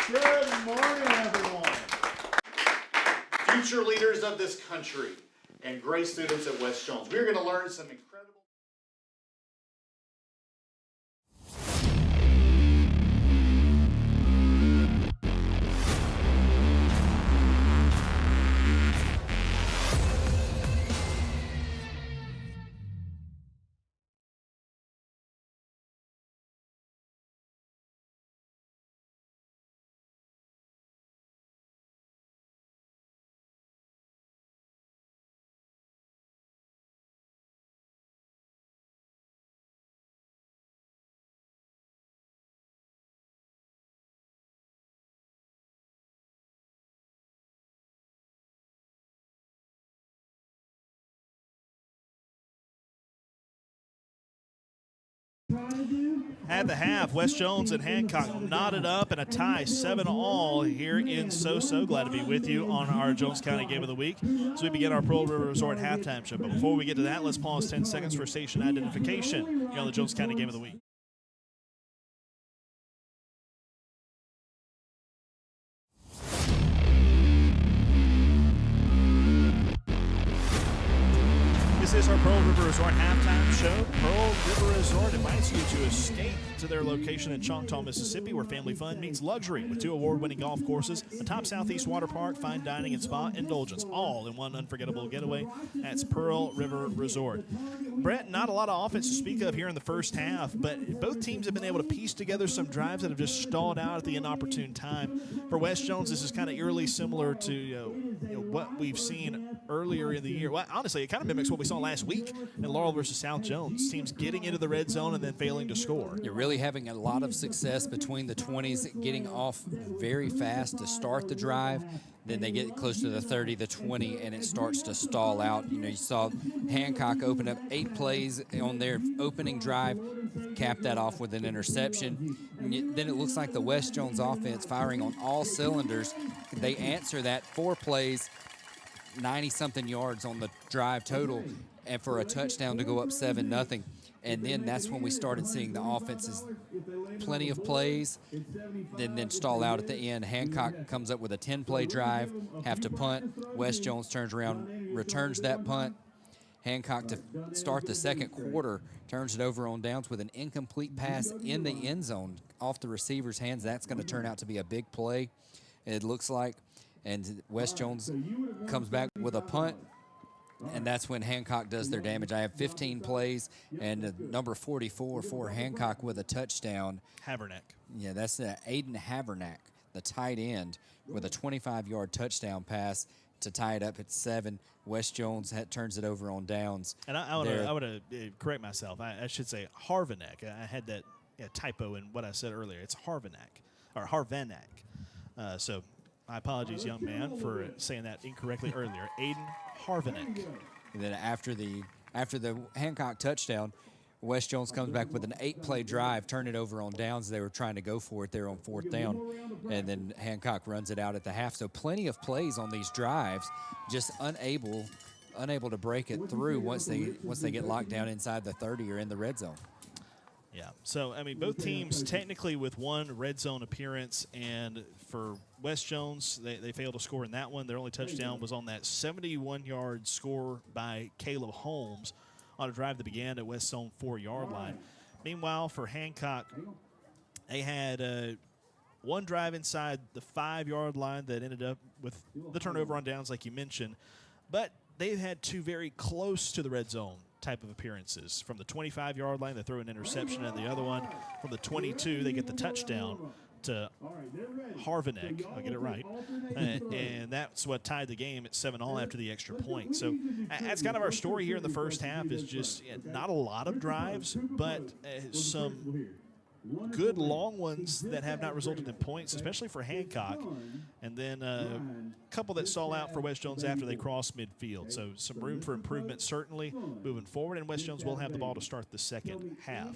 Good morning, everyone. Future leaders of this country and great students at West Jones. We're going to learn some incredible. At the half, West Jones and Hancock knotted up in a tie, 7-all here in So-So. Glad to be with you on our Jones County Game of the Week as we begin our Pearl River Resort halftime show. But before we get to that, let's pause 10 seconds for station identification here on the Jones County Game of the Week. This is our Pearl River Resort halftime show. Pearl River Resort invites you to escape to their location in Choctaw, Mississippi, where family fun meets luxury with 2 award-winning golf courses, a top Southeast water park, fine dining, and spa indulgence, all in one unforgettable getaway. That's Pearl River Resort. Brett, not a lot of offense to speak of here in the first half, but both teams have been able to piece together some drives that have just stalled out at the inopportune time. For West Jones, this is kind of eerily similar to what we've seen earlier in the year. Well, honestly, it kind of mimics what we saw last week in Laurel versus South Jones. Teams getting into the red zone and then failing to score. You're really having a lot of success between the 20s, getting off very fast to start the drive. Then they get close to the 30, the 20, and it starts to stall out. You saw Hancock open up 8 plays on their opening drive, cap that off with an interception. Then it looks like the West Jones offense firing on all cylinders. They answer that 4 plays, 90-something yards on the drive total, and for a touchdown to go up 7-0. And then that's when we started seeing the offenses plenty of plays, then stall out at the end. Hancock comes up with a 10-play drive, have to punt. West Jones turns around, returns that punt. Hancock to start the second quarter turns it over on downs with an incomplete pass in the end zone off the receiver's hands. That's going to turn out to be a big play, it looks like. And West Jones comes back with a punt, and that's when Hancock does their damage. I have 15 plays, and number 44 for Hancock with a touchdown. Havernack. Yeah, that's Aiden Havernack, the tight end, with a 25-yard touchdown pass to tie it up at 7. West Jones turns it over on downs. And I want to correct myself. I should say Harvanack. I had that typo in what I said earlier. It's Harvanack, or Harvanack. So my apologies, young man, for saying that incorrectly earlier. Aiden Harvanack. And then after the Hancock touchdown, West Jones comes back with an 8-play drive, turn it over on downs. They were trying to go for it there on 4th down, and then Hancock runs it out at the half. So plenty of plays on these drives, just unable to break it through once they get locked down inside the 30 or in the red zone. Yeah, so, I mean, both teams technically with 1 red zone appearance, and for West Jones, they failed to score in that one. Their only touchdown was on that 71-yard score by Caleb Holmes on a drive that began at West Zone 4-yard line. Meanwhile, for Hancock, they had 1 drive inside the 5-yard line that ended up with the turnover on downs, like you mentioned, but they've had 2 very close to the red zone type of appearances. From the 25-yard line, they throw an interception, and the other one from the 22, they get the touchdown. Harvinek. I'll get it right. And that's what tied the game at 7-all after the extra point. So that's kind of our story here in the first half, is just not a lot of drives, but some good long ones that have not resulted in points, especially for Hancock. And then a couple that stall out for West Jones after they cross midfield. So some room for improvement certainly moving forward, and West Jones will have the ball to start the second half.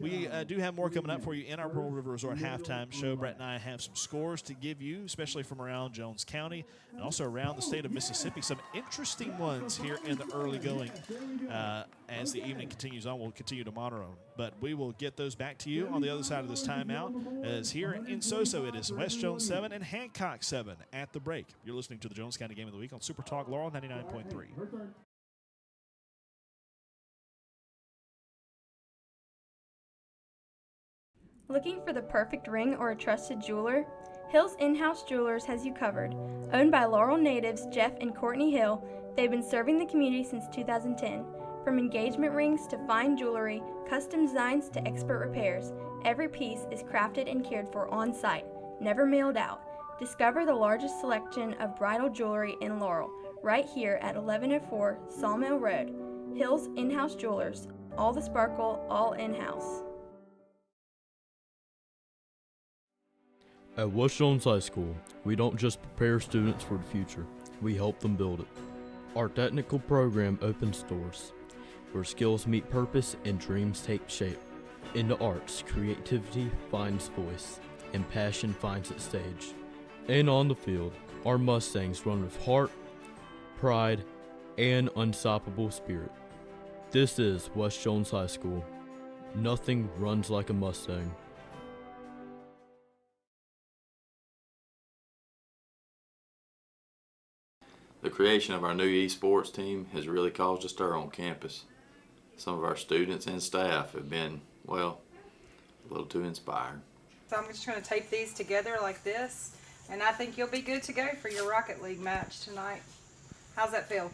We do have more coming up for you in our Pearl River Resort halftime show. Brett and I have some scores to give you, especially from around Jones County and also around the state of Mississippi. Some interesting ones here in the early going. As the evening continues on, we'll continue to monitor them. But we will get those back to you on the other side of this timeout, as here in Soso it is West Jones 7 and Hancock 7 at the break. You're listening to the Jones County Game of the Week on Super Talk Laurel 99.3. Looking for the perfect ring or a trusted jeweler? Hill's In-House Jewelers has you covered. Owned by Laurel natives Jeff and Courtney Hill, they've been serving the community since 2010. From engagement rings to fine jewelry, custom designs to expert repairs, every piece is crafted and cared for on site, never mailed out. Discover the largest selection of bridal jewelry in Laurel, right here at 1104 Sawmill Road. Hill's In-House Jewelers, all the sparkle, all in-house. At West Jones High School, we don't just prepare students for the future, we help them build it. Our technical program opens doors, where skills meet purpose and dreams take shape. In the arts, creativity finds voice, and passion finds its stage. And on the field, our Mustangs run with heart, pride, and unstoppable spirit. This is West Jones High School. Nothing runs like a Mustang. The creation of our new esports team has really caused a stir on campus. Some of our students and staff have been, well, a little too inspired. So I'm just going to tape these together like this, and I think you'll be good to go for your Rocket League match tonight. How's that feel?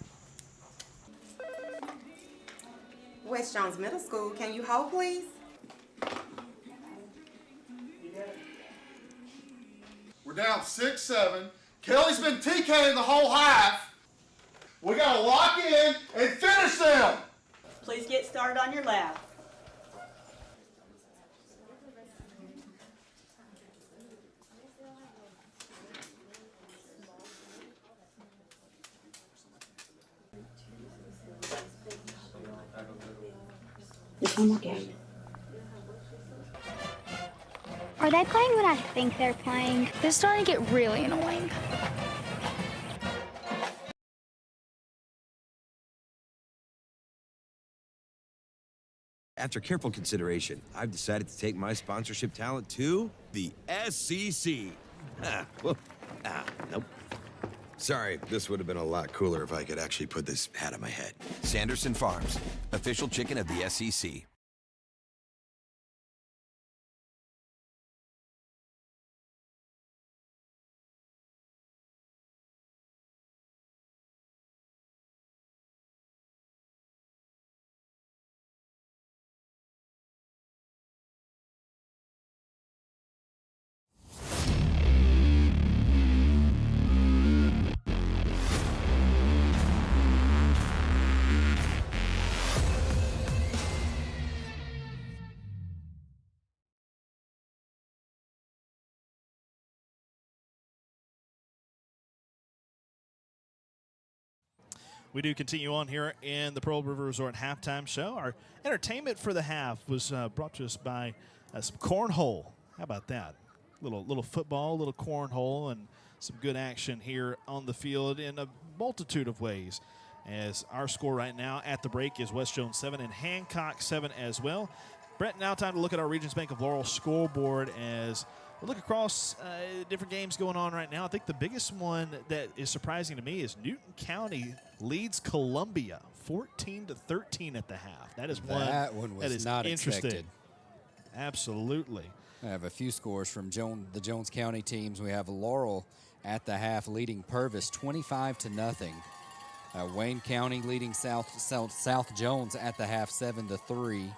West Jones Middle School, can you hold, please? We're down 6-7. Kelly's been TKing the whole half. We got to lock in and finish them. Please get started on your lap. Just one more game. Are they playing what I think they're playing? This is starting to get really annoying. After careful consideration, I've decided to take my sponsorship talent to the SEC. Nope. Sorry, this would have been a lot cooler if I could actually put this hat on my head. Sanderson Farms, official chicken of the SEC. We do continue on here in the Pearl River Resort halftime show. Our entertainment for the half was brought to us by some cornhole. How about that? Little football, little cornhole, and some good action here on the field in a multitude of ways. As our score right now at the break is West Jones 7 and Hancock 7 as well. Brett, now time to look at our Regions Bank of Laurel scoreboard as we look across different games going on right now. I think the biggest one that is surprising to me is Newton County leads Columbia 14-13 at the half. That is one that was that is not interesting. expected. Absolutely. I have a few scores from the Jones County teams. We have Laurel at the half leading Purvis 25-0. Wayne County leading South Jones at the half 7-3.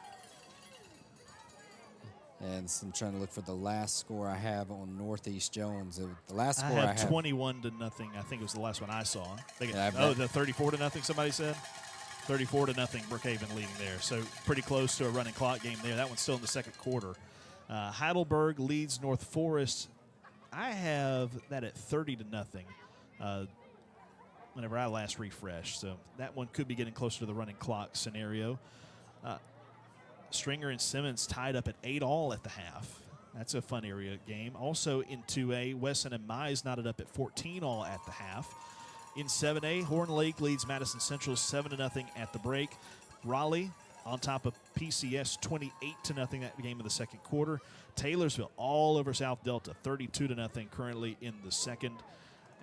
And so I'm trying to look for the last score I have on Northeast Jones. The last I score have I have 21-0. I think it was the last one I saw. Yeah, The 34-0. Somebody said 34-0. Brookhaven leading there. So pretty close to a running clock game there. That one's still in the second quarter. Heidelberg leads North Forest. I have that at 30-0. Whenever I last refreshed, so that one could be getting closer to the running clock scenario. Stringer and Simmons tied up at 8-all at the half. That's a fun area game. Also in 2A, Wesson and Mize knotted up at 14-all at the half. In 7A, Horn Lake leads Madison Central 7-0 at the break. Raleigh on top of PCS 28-0 that game of the second quarter. Taylorsville all over South Delta 32-0 currently in the second.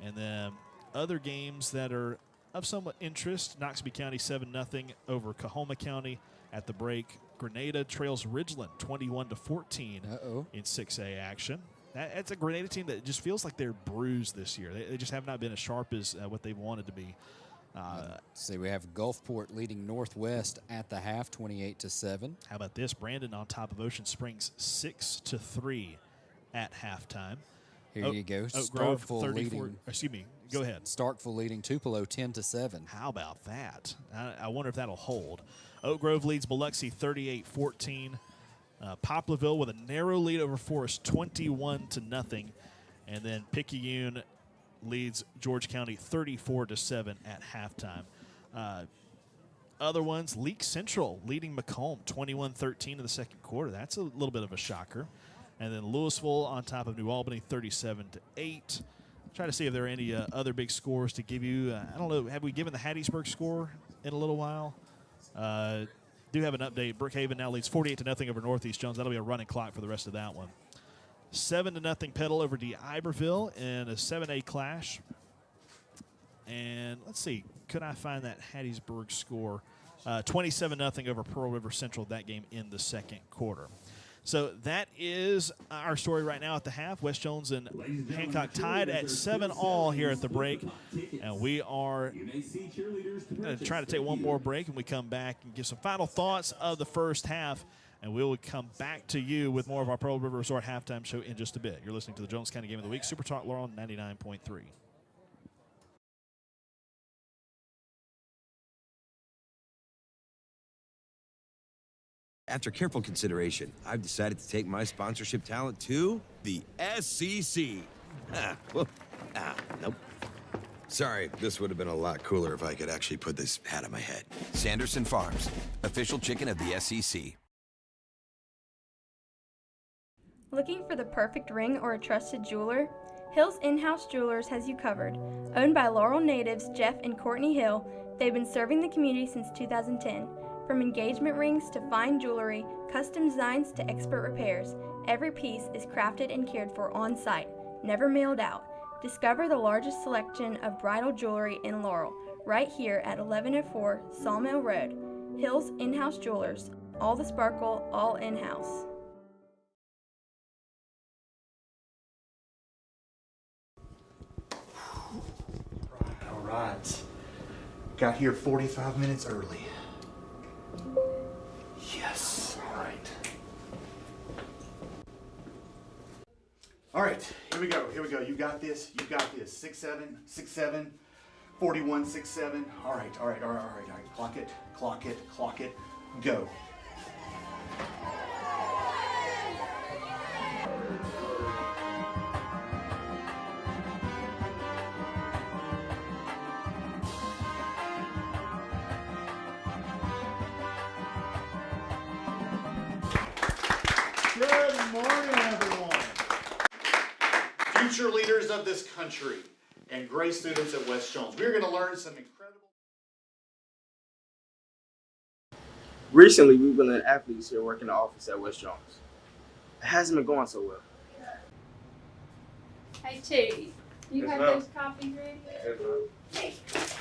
And then other games that are of somewhat interest, Noxubee County 7-0 over Coahoma County at the break. Grenada trails Ridgeland 21-14 in 6A action. That's a Grenada team that just feels like they're bruised this year. They just have not been as sharp as what they wanted to be. See, we have Gulfport leading Northwest at the half, 28-7. How about this? Brandon on top of Ocean Springs 6-3 at halftime. Here you go. Oak Grove Starkville 34. leading. Excuse me. Go ahead. Starkville leading Tupelo 10-7. How about that? I wonder if that'll hold. Oak Grove leads Biloxi 38-14. Poplarville with a narrow lead over Forest 21-0. And then Picayune leads George County 34-7 at halftime. Other ones, Leake Central leading Macomb 21-13 in the second quarter. That's a little bit of a shocker. And then Louisville on top of New Albany 37-8. Try to see if there are any other big scores to give you. I don't know. Have we given the Hattiesburg score in a little while? Do have an update. Brookhaven now leads 48-0 over Northeast Jones. That'll be a running clock for the rest of that one. 7-0 Petal over Iberville in a 7A clash. And let's see, could I find that Hattiesburg score? 27-0 over Pearl River Central, that game in the second quarter. So that is our story right now at the half. West Jones and Hancock tied at 7-all here at the break. And we are going to try to take one more break, and we come back and give some final thoughts of the first half. And we will come back to you with more of our Pearl River Resort halftime show in just a bit. You're listening to the Jones County Game of the Week, Super Talk Laurel 99.3. After careful consideration, I've decided to take my sponsorship talent to the SEC. Nope. Sorry, this would have been a lot cooler if I could actually put this hat on my head. Sanderson Farms, official chicken of the SEC. Looking for the perfect ring or a trusted jeweler? Hill's In-House Jewelers has you covered. Owned by Laurel natives Jeff and Courtney Hill, they've been serving the community since 2010. From engagement rings to fine jewelry, custom designs to expert repairs, every piece is crafted and cared for on-site, never mailed out. Discover the largest selection of bridal jewelry in Laurel, right here at 1104 Sawmill Road. Hill's In-House Jewelers, all the sparkle, all in-house. All right. Got here 45 minutes early. Yes. All right. All right. Here we go. Here we go. You got this. You got this. 6-7, 6-7, 41, 6-7. All right. All right. All right. All right. Clock it. Clock it. Clock it. Go. Good morning, everyone. Future leaders of this country and great students at West Jones. We're going to learn some incredible. Recently, we've been letting athletes here work in the office at West Jones. It hasn't been going so well. Hey, T, you Yes, have ma'am. those copies ready? Yes,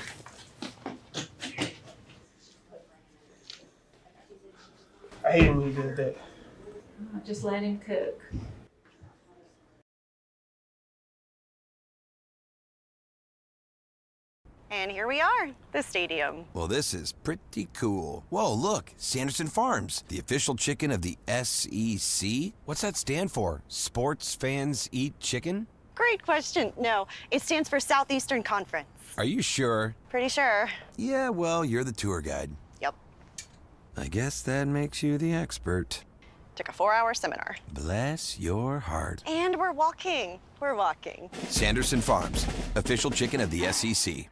I hate when you did that. Just let him cook. And here we are, the stadium. Well, this is pretty cool. Whoa, look, Sanderson Farms, the official chicken of the SEC. What's that stand for? Sports Fans Eat Chicken? Great question. No, it stands for Southeastern Conference. Are you sure? Pretty sure. Yeah, well, you're the tour guide. Yep. I guess that makes you the expert. Took a 4-hour seminar. Bless your heart. And we're walking. We're walking. Sanderson Farms, official chicken of the SEC.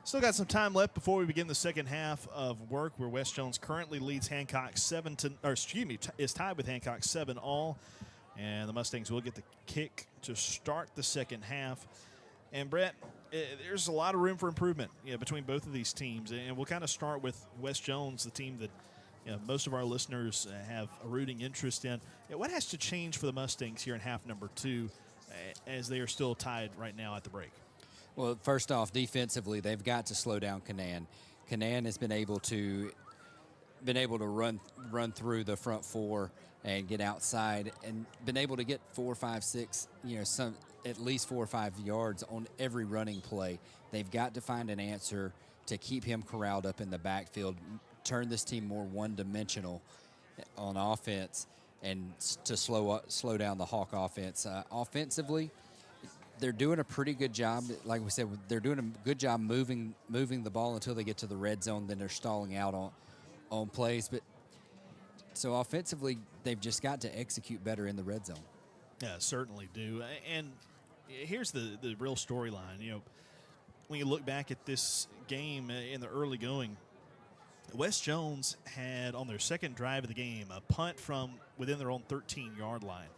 Still got some time left before we begin the second half of work, where West Jones currently leads Hancock is tied with Hancock 7-all, and the Mustangs will get the kick to start the second half. And Brett, there's a lot of room for improvement, between both of these teams, and we'll kind of start with West Jones, the team that most of our listeners have a rooting interest in. What has to change for the Mustangs here in half number 2, as they are still tied right now at the break? Well, first off, defensively, they've got to slow down Canaan. Canaan has been able to run through the front four and get outside, and been able to get 4, 5, 6, at least 4 or 5 yards on every running play. They've got to find an answer to keep him corralled up in the backfield, turn this team more one-dimensional on offense, and to slow down the Hawk offense. Offensively, they're doing a pretty good job. Like we said, they're doing a good job moving the ball until they get to the red zone. Then they're stalling out on plays. But so offensively, they've just got to execute better in the red zone. Yeah, certainly do. And here's the real storyline. When you look back at this game in the early going, West Jones had on their second drive of the game a punt from within their own 13-yard line.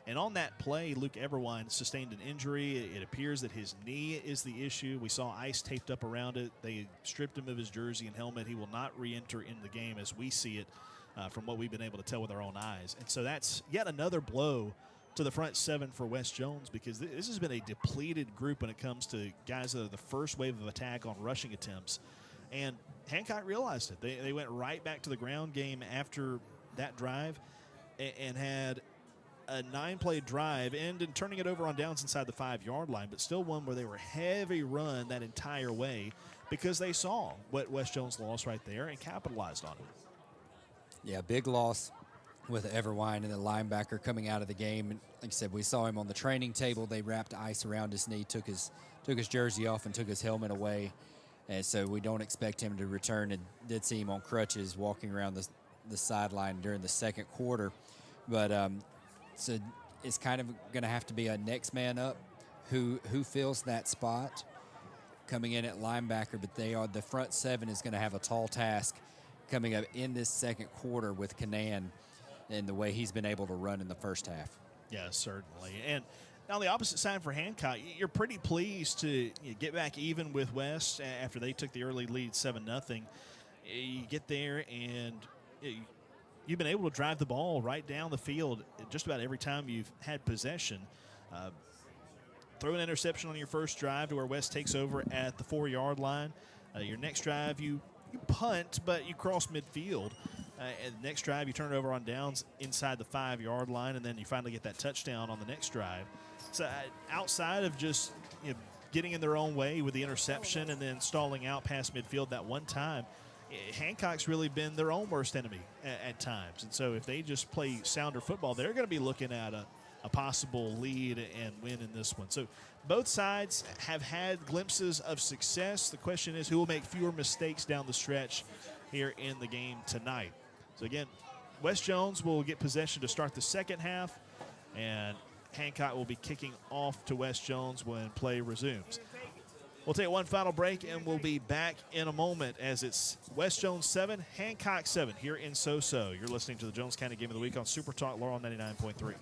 And on that play, Luke Everwine sustained an injury. It appears that his knee is the issue. We saw ice taped up around it. They stripped him of his jersey and helmet. He will not re-enter in the game as we see it from what we've been able to tell with our own eyes. And so that's yet another blow to the front seven for West Jones, because this has been a depleted group when it comes to guys that are the first wave of attack on rushing attempts. And Hancock realized it. They went right back to the ground game after that drive and had a 9-play drive, ended turning it over on downs inside the 5-yard line, but still one where they were heavy run that entire way because they saw what West Jones lost right there and capitalized on it. Yeah, big loss with Everwine and the linebacker coming out of the game. And like I said, we saw him on the training table. They wrapped ice around his knee, took his jersey off and took his helmet away. And so we don't expect him to return, and did see him on crutches walking around the sideline during the second quarter. But so it's kind of going to have to be a next man up who fills that spot coming in at linebacker. But the front seven is going to have a tall task coming up in this second quarter with Canaan and the way he's been able to run in the first half. Yeah, certainly. And on the opposite side for Hancock, you're pretty pleased to get back even with West after they took the early lead 7-0. You get there and you've been able to drive the ball right down the field just about every time you've had possession. Throw an interception on your first drive to where West takes over at the 4-yard line. Your next drive, you punt, but you cross midfield. And the next drive, you turn it over on downs inside the 5-yard line, and then you finally get that touchdown on the next drive. So outside of just getting in their own way with the interception and then stalling out past midfield that one time, Hancock's really been their own worst enemy at times. And so if they just play sounder football, they're going to be looking at a possible lead and win in this one. So both sides have had glimpses of success. The question is who will make fewer mistakes down the stretch here in the game tonight. So again, West Jones will get possession to start the second half, and Hancock will be kicking off to West Jones when play resumes. We'll take one final break, and we'll be back in a moment as it's West Jones 7, Hancock 7 here in So-So. You're listening to the Jones County Game of the Week on Super Talk Laurel 99.3.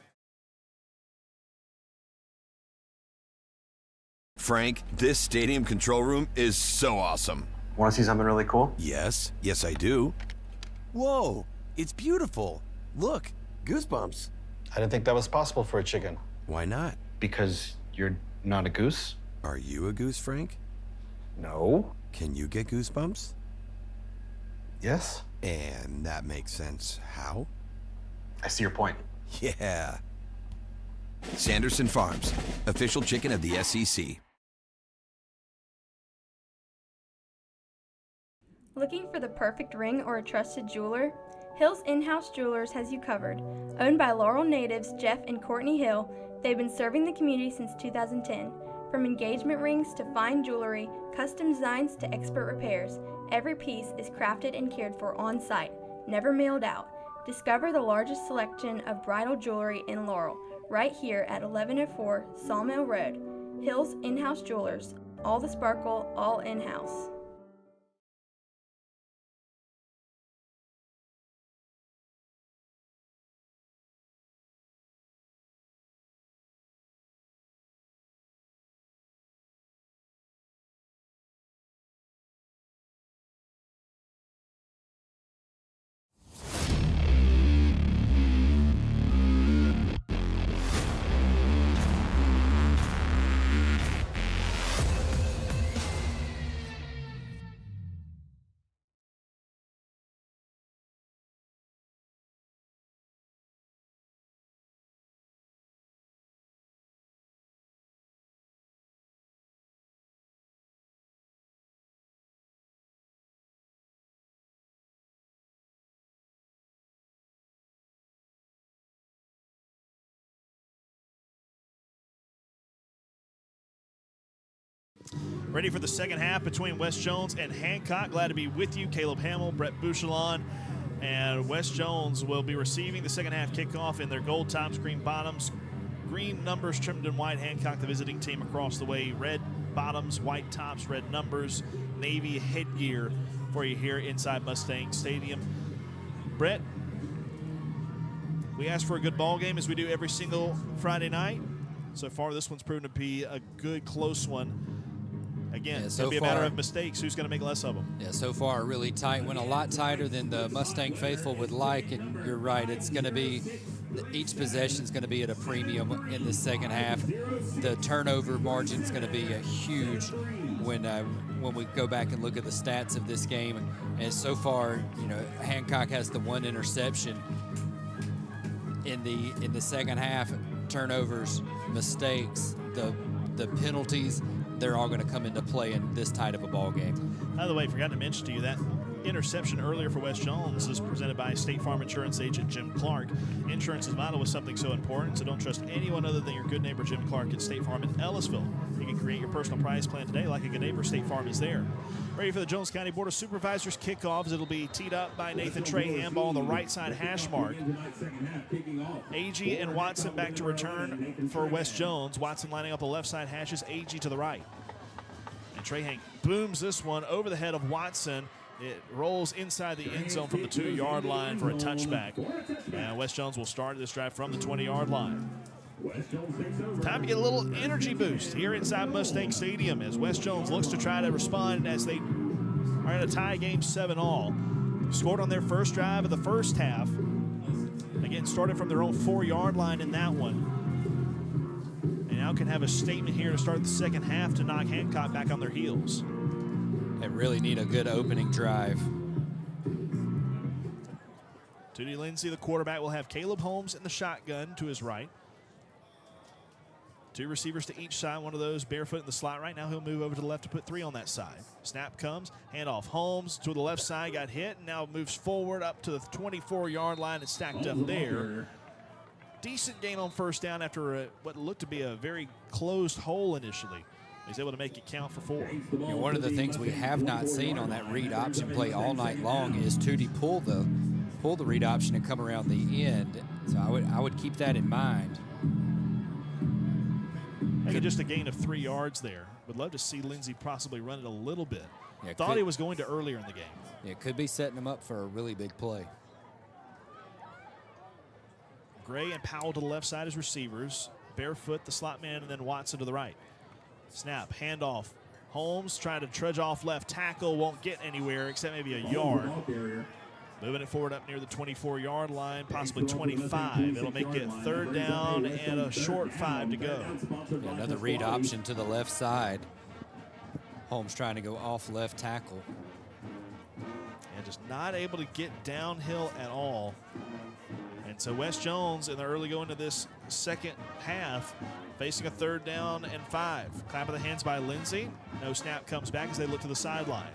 Frank, this stadium control room is so awesome. Want to see something really cool? Yes, I do. Whoa, it's beautiful. Look, goosebumps. I didn't think that was possible for a chicken. Why not? Because you're not a goose? Are you a goose, Frank? No. Can you get goosebumps? Yes. And that makes sense. How? I see your point. Yeah. Sanderson Farms, official chicken of the SEC. Looking for the perfect ring or a trusted jeweler? Hill's In-House Jewelers has you covered. Owned by Laurel natives Jeff and Courtney Hill, they've been serving the community since 2010. From engagement rings to fine jewelry, custom designs to expert repairs, every piece is crafted and cared for on-site, never mailed out. Discover the largest selection of bridal jewelry in Laurel, right here at 1104 Sawmill Road. Hill's In-House Jewelers, all the sparkle, all in-house. Ready for the second half between West Jones and Hancock. Glad to be with you. Caleb Hamill, Brett Bouchelon, and West Jones will be receiving the second half kickoff in their gold tops, green bottoms, green numbers trimmed in white. Hancock, the visiting team across the way. Red bottoms, white tops, red numbers, navy headgear for you here inside Mustang Stadium. Brett, we asked for a good ball game as we do every single Friday night. So far, this one's proven to be a good, close one. Again, it's going to be a matter of mistakes. Who's going to make less of them? Yeah, so far a really tight one, a lot tighter than the Mustang faithful would like, and you're right, it's going to be, each possession is going to be at a premium in the second half. The turnover margin is going to be a huge when we go back and look at the stats of this game. And so far, you know, Hancock has the one interception in the second half. Turnovers, mistakes, the penalties, they're all going to come into play in this tight of a ball game. By the way, I forgot to mention to you that interception earlier for West Jones is presented by State Farm Insurance agent Jim Clark. Insurance is vital with something so important, so don't trust anyone other than your good neighbor Jim Clark at State Farm in Ellisville. You can create your personal price plan today like a good neighbor. State Farm is there. Ready for the Jones County Board of Supervisors kickoffs. It'll be teed up by Nathan Trahan, ball on the right side hash mark. Agee and Watson back to return for West Jones. Watson lining up the left side hashes, Agee to the right. And Trahan booms this one over the head of Watson. It rolls inside the end zone from the 2-yard line for a touchback. And West Jones will start this drive from the 20-yard line. Time to get a little energy boost here inside Mustang Stadium as West Jones looks to try to respond as they are in a tie game 7-all. Scored on their first drive of the first half. Again, started from their own 4-yard line in that one. And now can have a statement here to start the second half to knock Hancock back on their heels. They really need a good opening drive. Tootie Lindsay, the quarterback, will have Caleb Holmes in the shotgun to his right. Two receivers to each side, one of those barefoot in the slot right now. He'll move over to the left to put 3 on that side. Snap comes, handoff. Holmes to the left side, got hit, and now moves forward up to the 24-yard line and stacked up there. Decent gain on first down after what looked to be a very closed hole initially. He's able to make it count for 4. You know, one of the things we have not seen on that read option play all night long is Tootie pull the read option and come around the end. So I would keep that in mind. Maybe just a gain of 3 yards there. Would love to see Lindsay possibly run it a little bit. Yeah, Thought he was going to earlier in the game. It could be setting him up for a really big play. Gray and Powell to the left side as receivers. Barefoot, the slot man, and then Watson to the right. Snap, handoff. Holmes trying to trudge off left tackle. Won't get anywhere except maybe a yard. Moving it forward up near the 24-yard line, possibly 25. It'll make it 3rd down and a short 5 to go. Yeah, another read option to the left side. Holmes trying to go off left tackle. And just not able to get downhill at all. And so West Jones in the early going to this second half facing a 3rd down and 5. Clap of the hands by Lindsey. No snap comes back as they look to the sideline.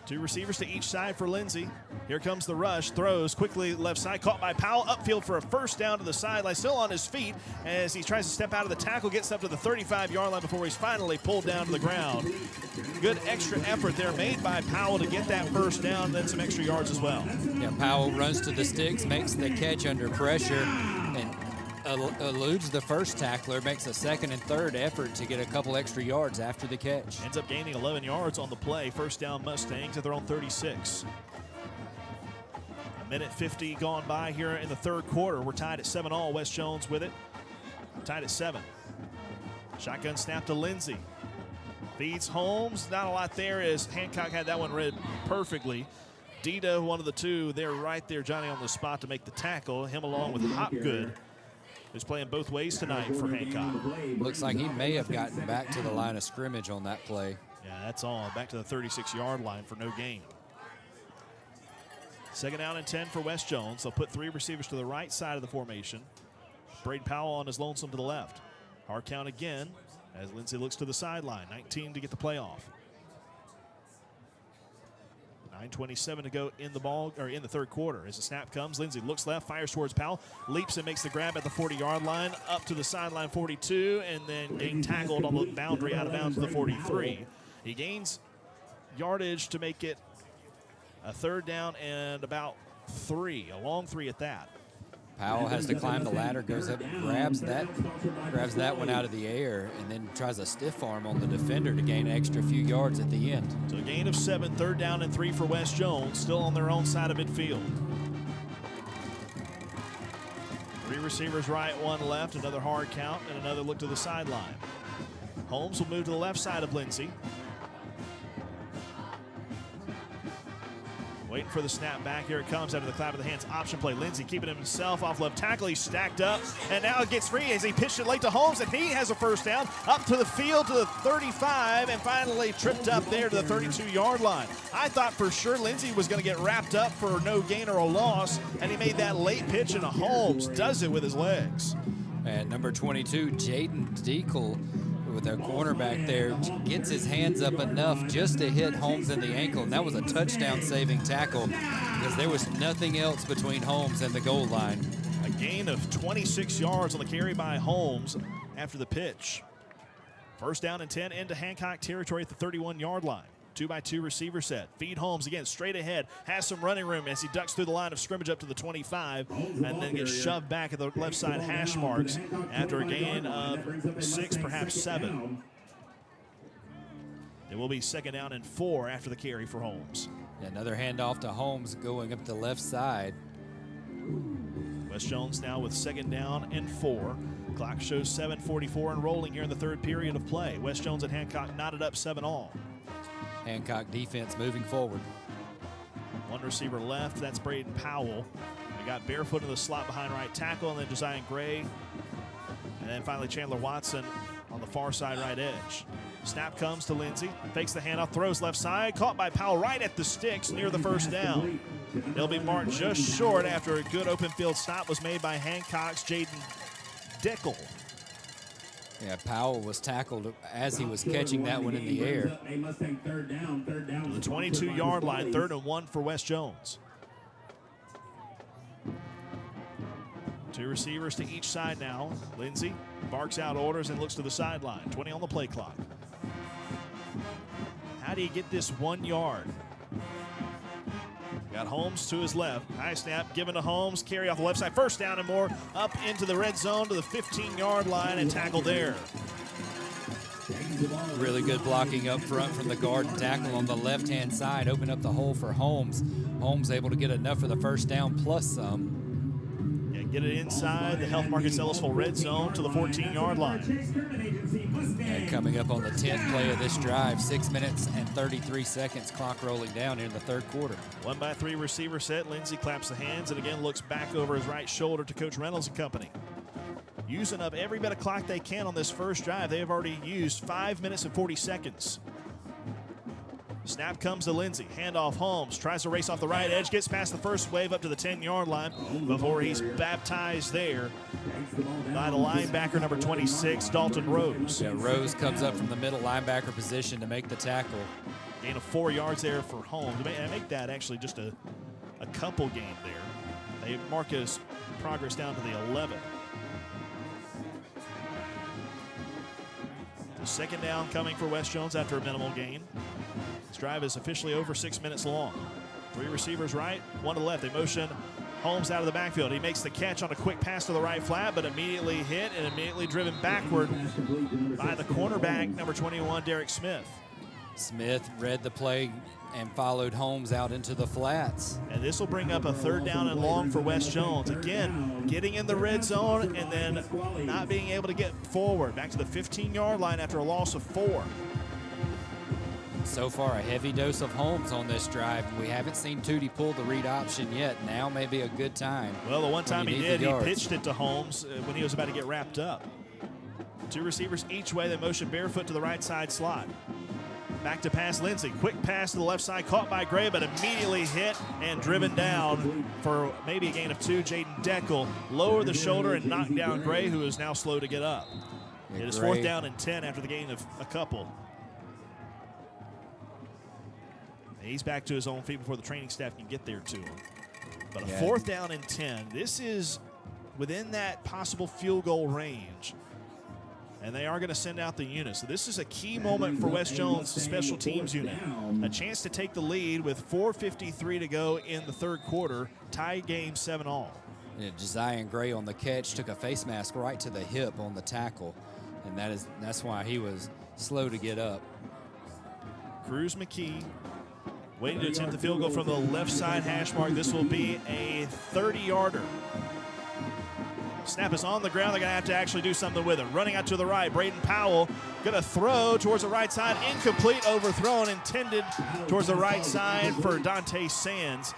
Two receivers to each side for Lindsey. Here comes the rush, throws quickly left side, caught by Powell, upfield for a 1st down to the sideline, still on his feet as he tries to step out of the tackle, gets up to the 35-yard line before he's finally pulled down to the ground. Good extra effort there made by Powell to get that 1st down, then some extra yards as well. Yeah, Powell runs to the sticks, makes the catch under pressure, and eludes the first tackler, makes a 2nd and 3rd effort to get a couple extra yards after the catch. Ends up gaining 11 yards on the play. 1st down Mustangs at their own 36. A minute 50 gone by here in the 3rd quarter. We're tied at 7-all. West Jones with it. Tied at 7. Shotgun snap to Lindsey. Feeds Holmes. Not a lot there as Hancock had that one read perfectly. Dita, one of the two, they're right there, Johnny, on the spot to make the tackle. Him along with Hopgood, who's playing both ways tonight for Hancock. Looks like he may have gotten back to the line of scrimmage on that play. Yeah, that's all. Back to the 36-yard line for no gain. 2nd down and 10 for West Jones. They'll put 3 receivers to the right side of the formation. Braden Powell on his lonesome to the left. Hard count again as Lindsey looks to the sideline. 19 to get the play off. 9:27 to go in the ball, or in the 3rd quarter. As the snap comes, Lindsey looks left, fires towards Powell, leaps and makes the grab at the 40-yard line, up to the sideline 42, and then getting tackled on the boundary out of bounds to the 43. He gains yardage to make it a 3rd down and about 3, a long 3 at that. Powell has to climb the ladder, goes up, grabs that one out of the air, and then tries a stiff arm on the defender to gain an extra few yards at the end. So a gain of 7, 3rd down and 3 for West Jones, still on their own side of midfield. 3 receivers right, 1 left, another hard count, and another look to the sideline. Holmes will move to the left side of Lindsey. Waiting for the snap back. Here it comes out of the clap of the hands. Option play. Lindsey keeping himself off left tackle. He's stacked up. And now it gets free as he pitched it late to Holmes. And he has a 1st down. Up to the field to the 35. And finally tripped up there to the 32-yard line. I thought for sure Lindsey was going to get wrapped up for no gain or a loss. And he made that late pitch. And Holmes does it with his legs. And number 22, Jaden Deacle, with a cornerback there, gets his hands up enough just to hit Holmes in the ankle, and that was a touchdown-saving tackle because there was nothing else between Holmes and the goal line. A gain of 26 yards on the carry by Holmes after the pitch. 1st down and 10 into Hancock territory at the 31-yard line. 2-by-2 receiver set. Feed Holmes again straight ahead. Has some running room as he ducks through the line of scrimmage up to the 25 and then gets shoved back at the left side hash marks after a gain of 6, perhaps 7. It will be 2nd down and 4 after the carry for Holmes. Another handoff to Holmes going up the left side. West Jones now with 2nd down and 4. Clock shows 7:44 and rolling here in the 3rd period of play. West Jones and Hancock knotted up 7-all. Hancock defense moving forward. 1 receiver left, that's Braden Powell. They got barefoot in the slot behind right tackle, and then Josiah Gray. And then finally Chandler Watson on the far side right edge. Snap comes to Lindsey, fakes the handoff, throws left side, caught by Powell right at the sticks near the 1st down. They'll be marked just short after a good open field stop was made by Hancock's Jaden Deacle. Yeah, Powell was tackled as he was catching that one in the air. To the 22-yard line, 3rd and 1 for West Jones. 2 receivers to each side now. Lindsey barks out orders and looks to the sideline. 20 on the play clock. How do you get this 1 yard? Got Holmes to his left. High snap given to Holmes. Carry off the left side. 1st down and more. Up into the red zone to the 15-yard line and tackled there. Really good blocking up front from the guard and tackle on the left-hand side. Open up the hole for Holmes. Holmes able to get enough for the 1st down plus some. Yeah, get it inside the Health Markets Ellisville red zone to the 14-yard line. And coming up on the 10th play of this drive, 6 minutes and 33 seconds, clock rolling down here in the third quarter. 1-by-3 receiver set. Lindsey claps the hands and again looks back over his right shoulder to Coach Reynolds and company. Using up every bit of clock they can on this first drive. They have already used 5 minutes and 40 seconds. Snap comes to Lindsey. Handoff Holmes. Tries to race off the right edge. Gets past the first wave up to the 10-yard line before he's baptized there by the linebacker number 26, Dalton Rose. Yeah, Rose comes up from the middle linebacker position to make the tackle. Gain of 4 yards there for Holmes. They make that actually just a couple gain there. They mark his progress down to the 11. The second down coming for West Jones after a minimal gain. This drive is officially over 6 minutes long. 3 receivers right, 1 to the left. They motion Holmes out of the backfield. He makes the catch on a quick pass to the right flat, but immediately hit and immediately driven backward by the cornerback, number 21, Derek Smith. Smith read the play and followed Holmes out into the flats. And this will bring up a 3rd down and long for West Jones. Again, getting in the red zone and then not being able to get forward. Back to the 15-yard line after a loss of 4. So far, a heavy dose of Holmes on this drive. We haven't seen Tootie pull the read option yet. Now may be a good time. Well, the one time he did, he pitched it to Holmes when he was about to get wrapped up. 2 receivers each way. They motion barefoot to the right side slot. Back to pass Lindsey. Quick pass to the left side, caught by Gray, but immediately hit and driven down for maybe a gain of 2. Jaden Deckel lowered the shoulder and knocked down Gray, who is now slow to get up. It is 4th down and 10 after the gain of a couple. He's back to his own feet before the training staff can get there to him. But a 4th down and 10. This is within that possible field goal range. And they are going to send out the unit. So this is a key moment for West Jones' special teams unit. A chance to take the lead with 4:53 to go in the third quarter. Tie game 7-all. Yeah, Josiah Gray on the catch took a face mask right to the hip on the tackle. And that's why he was slow to get up. Cruz McKee waiting to attempt the field goal from the left side hash mark. This will be a 30-yarder. Snap is on the ground. They're going to have to actually do something with it. Running out to the right, Braden Powell going to throw towards the right side. Incomplete, overthrown, intended towards the right side for Dante Sands.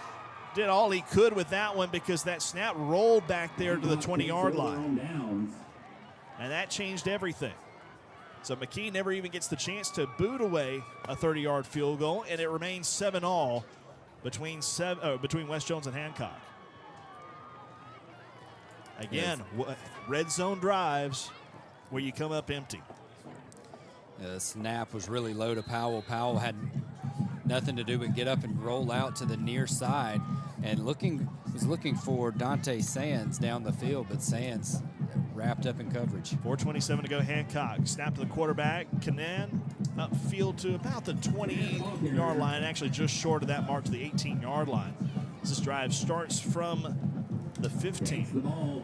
Did all he could with that one because that snap rolled back there to the 20-yard line. And that changed everything. So McKee never even gets the chance to boot away a 30-yard field goal, and it remains 7-all between West Jones and Hancock. Again, red zone drives where you come up empty. The snap was really low to Powell. Powell had nothing to do but get up and roll out to the near side and was looking for Dante Sands down the field, but Sands wrapped up in coverage. 4:27 to go, Hancock. Snap to the quarterback. Canaan upfield to about the 20-yard line, actually just short of that mark to the 18-yard line. This drive starts from the 15.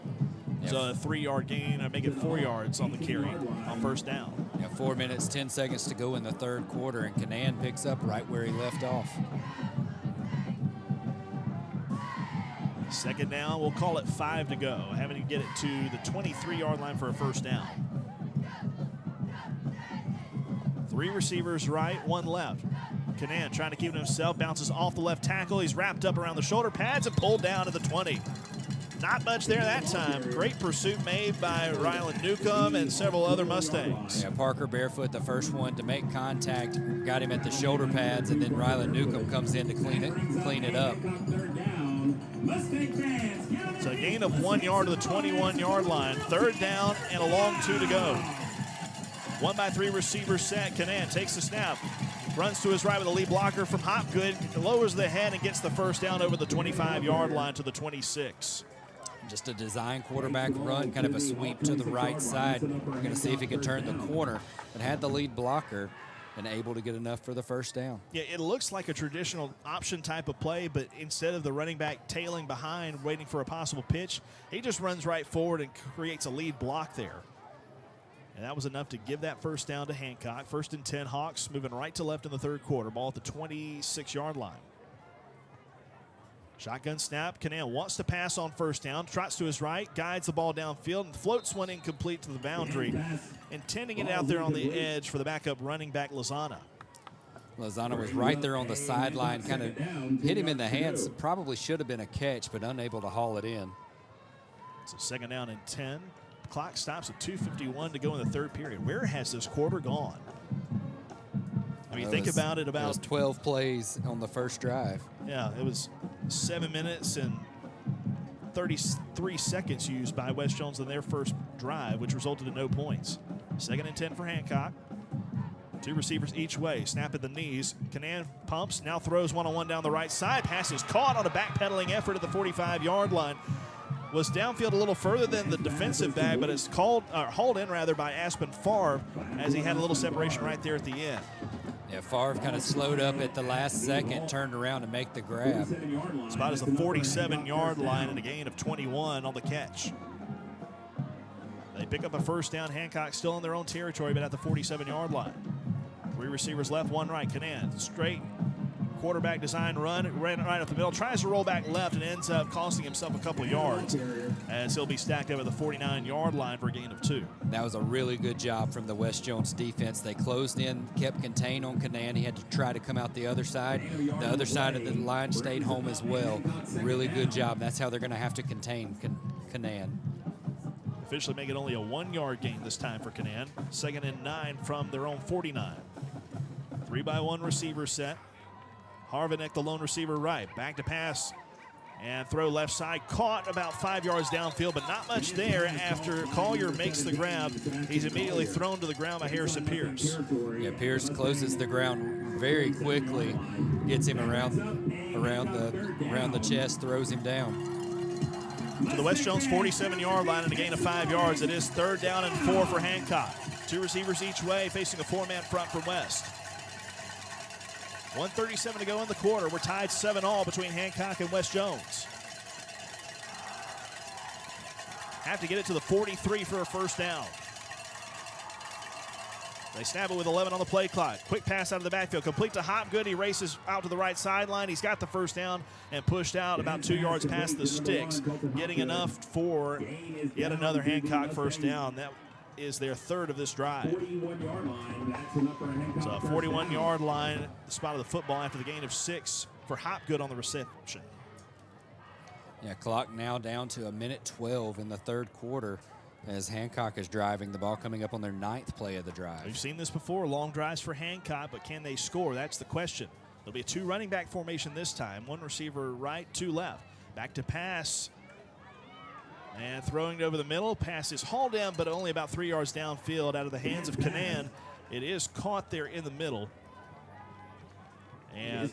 So a 3-yard gain, or make it 4 yards on the carry on first down. Yeah, 4 minutes, 10 seconds to go in the third quarter, and Canaan picks up right where he left off. Second down, we'll call it 5 to go. Having to get it to the 23-yard line for a first down. 3 receivers right, 1 left. Canaan trying to keep it himself, bounces off the left tackle. He's wrapped up around the shoulder pads and pulled down to the 20. Not much there that time. Great pursuit made by Ryland Newcomb and several other Mustangs. Yeah, Parker Barefoot, the first one to make contact, got him at the shoulder pads, and then Ryland Newcomb comes in to clean it up. So a gain of 1 yard to the 21-yard line. Third down and a long 2 to go. 1-by-3 receiver set. Canaan takes the snap. Runs to his right with a lead blocker from Hopgood. Lowers the head and gets the first down over the 25-yard line to the 26. Just a design quarterback run, kind of a sweep to the right side. We're going to see if he can turn the corner, but had the lead blocker and able to get enough for the first down. Yeah, it looks like a traditional option type of play, but instead of the running back tailing behind, waiting for a possible pitch, he just runs right forward and creates a lead block there. And that was enough to give that first down to Hancock. 1st and 10 Hawks, moving right to left in the third quarter. Ball at the 26-yard line. Shotgun snap. Canaan wants to pass on first down. Trots to his right, guides the ball downfield, and floats one incomplete to the boundary, intending it out there on the edge for the backup running back, Lozana. Lozana was right there on the sideline, kind of hit him in the hands. Probably should have been a catch, but unable to haul it in. So second down and 10. The clock stops at 2:51 to go in the third period. Where has this quarter gone? I mean, think about it. About 12 plays on the first drive. Yeah, it was 7 minutes and 33 seconds used by West Jones in their first drive, which resulted in no points. Second and 10 for Hancock. 2 receivers each way. Snap at the knees. Canaan pumps, now throws one-on-one down the right side. Pass is caught on a backpedaling effort at the 45-yard line. Was downfield a little further than the defensive back, but it's hauled in rather by Aspen Favre as he had a little separation right there at the end. Yeah, Favre kind of slowed up at the last second, turned around to make the grab. Spot is the 47-yard line and a gain of 21 on the catch. They pick up a first down. Hancock still in their own territory, but at the 47-yard line. 3 receivers left, 1 right. Canaan, straight quarterback design run, ran right up the middle, tries to roll back left and ends up costing himself a couple of yards as he'll be stacked over the 49-yard line for a gain of 2. That was a really good job from the West Jones defense. They closed in, kept contained on Canaan. He had to try to come out the other side. The other side of the line stayed home as well. Really good job. That's how they're going to have to contain Canaan. Officially make it only a 1-yard gain this time for Canaan. Second and 9 from their own 49. 3-by-1 receiver set. Harvinek, the lone receiver right. Back to pass and throw left side. Caught about 5 yards downfield, but not much there after Collier makes the grab. He's immediately thrown to the ground by Harrison Pierce. Yeah, Pierce closes the ground very quickly, gets him around the chest, throws him down. To the West Jones 47-yard line and a gain of 5 yards. It is third down and 4 for Hancock. 2 receivers each way, facing a 4-man front from West. 1:37 to go in the quarter. We're tied 7-all between Hancock and West Jones. Have to get it to the 43 for a first down. They snap it with 11 on the play clock. Quick pass out of the backfield. Complete to Hopgood. He races out to the right sideline. He's got the first down and pushed out about 2 yards past the sticks, getting enough for yet another Hancock first down. That is their third of this drive. So a 41-yard line, the spot of the football after the gain of 6 for Hopgood on the reception. Yeah, clock now down to 1:12 in the third quarter as Hancock is driving. The ball coming up on their 9th play of the drive. We've seen this before, long drives for Hancock, but can they score? That's the question. There'll be a 2 running back formation this time. 1 receiver right, 2 left. Back to pass. And throwing it over the middle. Pass is hauled in, but only about 3 yards downfield out of the hands of Canaan. It is caught there in the middle. And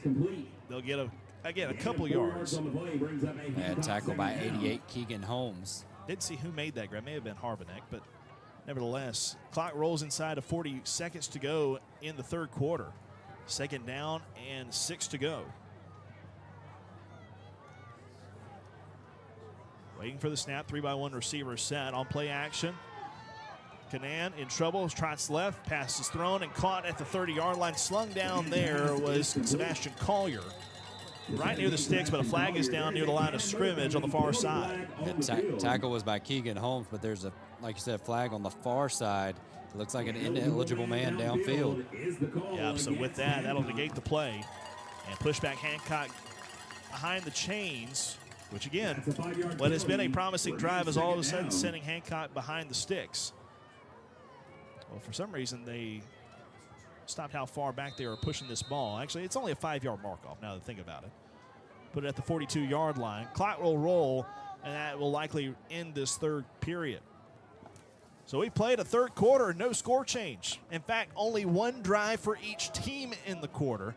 they'll get, a couple yards. And tackle by 88, Keegan Holmes. Didn't see who made that grab. May have been Harvinek, but nevertheless, clock rolls inside of 40 seconds to go in the third quarter. Second down and 6 to go. Waiting for the snap, 3-by-1 receiver set on play action. Canaan in trouble, trots left, pass is thrown and caught at the 30-yard line. Slung down there was Sebastian Collier. Right near the sticks, but a flag is down near the line of scrimmage on the far side. Tackle was by Keegan Holmes, but there's a, like you said, flag on the far side. It looks like an ineligible man downfield. Yeah, so with that, that'll negate the play. And push back Hancock behind the chains, which again, what has been a promising drive is all of a sudden sending Hancock behind the sticks. Well, for some reason, they stopped how far back they were pushing this ball. Actually, it's only a 5-yard mark-off now that I think about it. Put it at the 42-yard line. Clock will roll, and that will likely end this third period. So we played a third quarter, no score change. In fact, only 1 drive for each team in the quarter.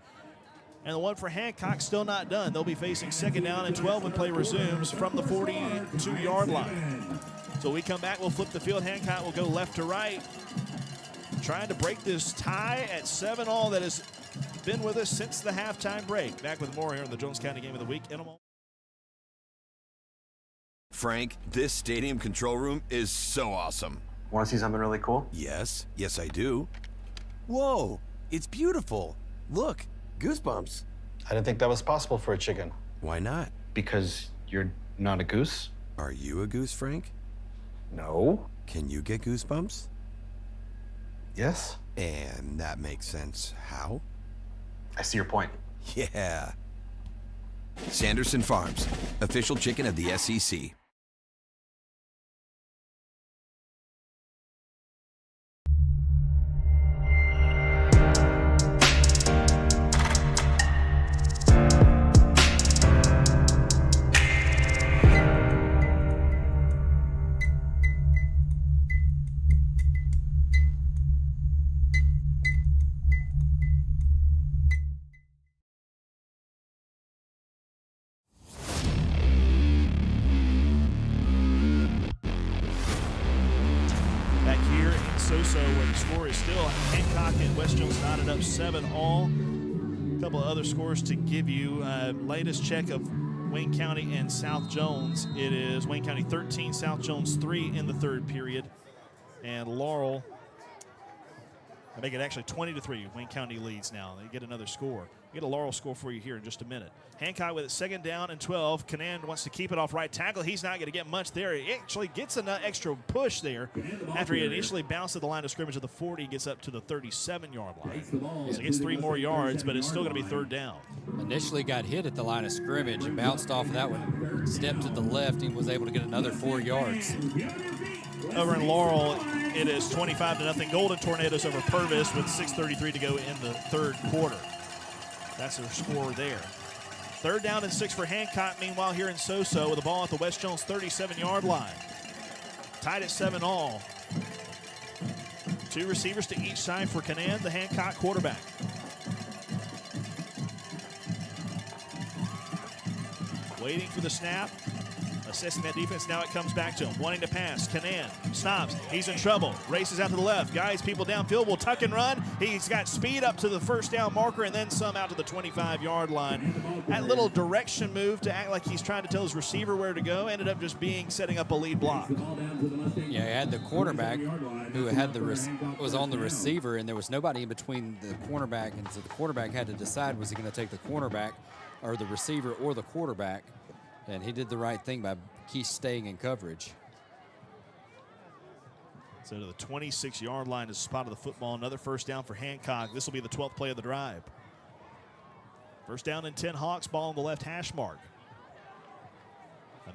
And the one for Hancock still not done. They'll be facing second down and 12 when play resumes from the 42-yard line. So we come back, we'll flip the field. Hancock will go left to right, trying to break this tie at 7-all that has been with us since the halftime break. Back with more here on the Jones County Game of the Week in a moment. Frank, this stadium control room is so awesome. Want to see something really cool? Yes, I do. Whoa, it's beautiful. Look, goosebumps. I didn't think that was possible for a chicken. Why not? Because you're not a goose? Are you a goose, Frank? No. Can you get goosebumps? Yes. And that makes sense. How? I see your point. Yeah. Sanderson Farms, official chicken of the SEC. Where the score is still Hancock and West Jones knotted up 7-all. A couple of other scores to give you. Latest check of Wayne County and South Jones. It is Wayne County 13, South Jones 3 in the third period. And Laurel, I make it actually 20-3. Wayne County leads now. They get another score. We'll get a Laurel score for you here in just a minute. Hancock with it, second down and 12. Canaan wants to keep it off right tackle. He's not going to get much there. He actually gets an extra push there after he initially bounced at the line of scrimmage at the 40. He gets up to the 37-yard line. So he gets 3 more yards, but it's still going to be third down. Initially got hit at the line of scrimmage and bounced off of that one. Stepped to the left. He was able to get another 4 yards. Over in Laurel, it is 25-0 Golden Tornadoes over Purvis with 6:33 to go in the third quarter. That's their score there. Third down and 6 for Hancock. Meanwhile, here in Soso with the ball at the West Jones 37-yard line. Tied at 7-all. 2 receivers to each side for Canaan, the Hancock quarterback. Waiting for the snap. Assessing that defense, now it comes back to him. Wanting to pass, Canaan stops. He's in trouble. Races out to the left. Guides people downfield. Will tuck and run. He's got speed up to the first down marker and then some out to the 25-yard line. That little direction move to act like he's trying to tell his receiver where to go ended up just being setting up a lead block. Yeah, he had the quarterback who had was on the receiver, and there was nobody in between the cornerback, and so the quarterback had to decide, was he going to take the cornerback or the receiver or the quarterback? And he did the right thing by staying in coverage. So to the 26-yard line is the spot of the football. Another first down for Hancock. This will be the 12th play of the drive. First down and 10 Hawks, ball on the left hash mark.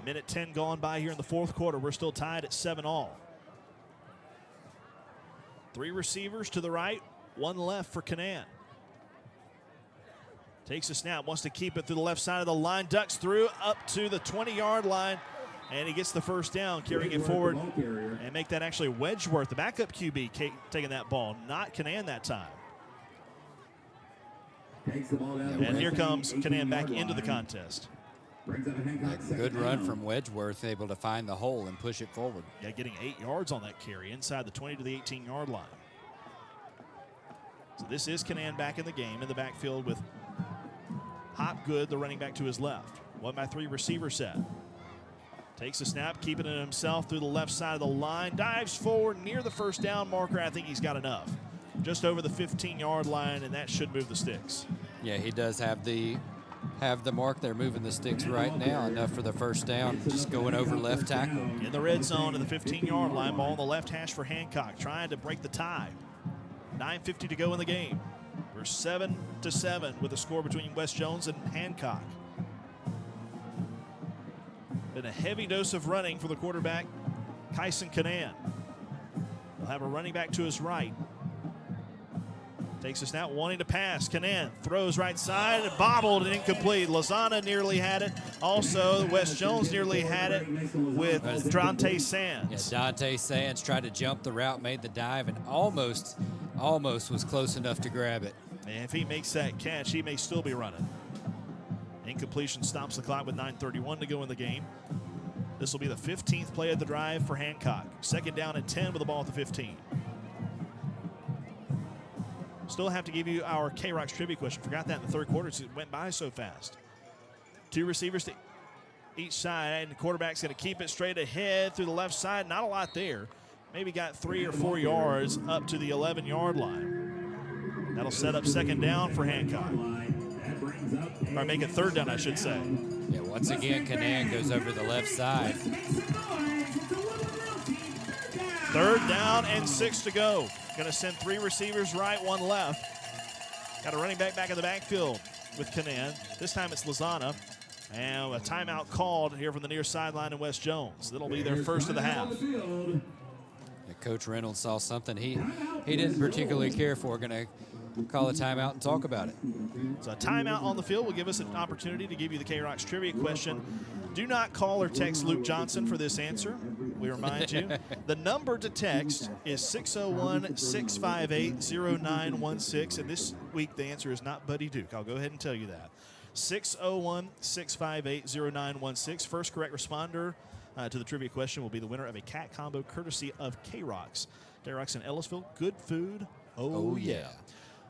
1:10 gone by here in the fourth quarter. We're still tied at 7-all. 3 receivers to the right, 1 left for Canaan. Takes a snap, wants to keep it through the left side of the line, ducks through up to the 20-yard line, and he gets the first down, carrying it forward, and make that actually Wedgeworth, the backup QB, taking that ball, not Canaan that time. And here comes Canaan back into the contest. Good run from Wedgeworth, able to find the hole and push it forward. Yeah, getting 8 yards on that carry, inside the 20 to the 18-yard line. So this is Canaan back in the game, in the backfield with Hopgood, the running back to his left. 1x3 receiver set. Takes a snap, keeping it himself through the left side of the line. Dives forward near the first down marker. I think he's got enough. Just over the 15-yard line, and that should move the sticks. Yeah, he does have the mark there, moving the sticks right now. Enough for the first down, just going over left tackle. In the red zone to the 15-yard line. Ball on the left hash for Hancock, trying to break the tie. 9:50 to go in the game. We're 7-7 with a score between West Jones and Hancock. Been a heavy dose of running for the quarterback, Kyson Canaan. He'll have a running back to his right. Takes a snap, wanting to pass. Canaan throws right side, bobbled and incomplete. Lozana nearly had it. Also, West Jones nearly had it with Dante Sands. Yeah, Dante Sands tried to jump the route, made the dive, and almost was close enough to grab it. And if he makes that catch, he may still be running. Incompletion stops the clock with 9:31 to go in the game. This will be the 15th play of the drive for Hancock. Second down and 10 with the ball at the 15. Still have to give you our K-Rocks trivia question. Forgot that in the third quarter. It went by so fast. 2 receivers to each side, and the quarterback's going to keep it straight ahead through the left side. Not a lot there. Maybe got 3 or 4 yards up to the 11-yard line. That'll set up second down for Hancock. Or make it third down, I should say. Yeah, once again, Canaan goes over the left side. Third down and 6 to go. Going to send 3 receivers right, 1 left. Got a running back in the backfield with Canaan. This time it's Lozana. And a timeout called here from the near sideline in West Jones. That'll be their first of the half. Yeah, Coach Reynolds saw something he didn't particularly care for. Going to call a timeout and talk about it. So a timeout on the field will give us an opportunity to give you the K-Rocks trivia question. Do not call or text Luke Johnson for this answer. We remind you, the number to text is 601-658-0916. And this week the answer is not Buddy Duke. I'll go ahead and tell you that. 601-658-0916. First correct responder to the trivia question will be the winner of a cat combo courtesy of K-Rocks. K-Rocks in Ellisville, good food. Oh yeah.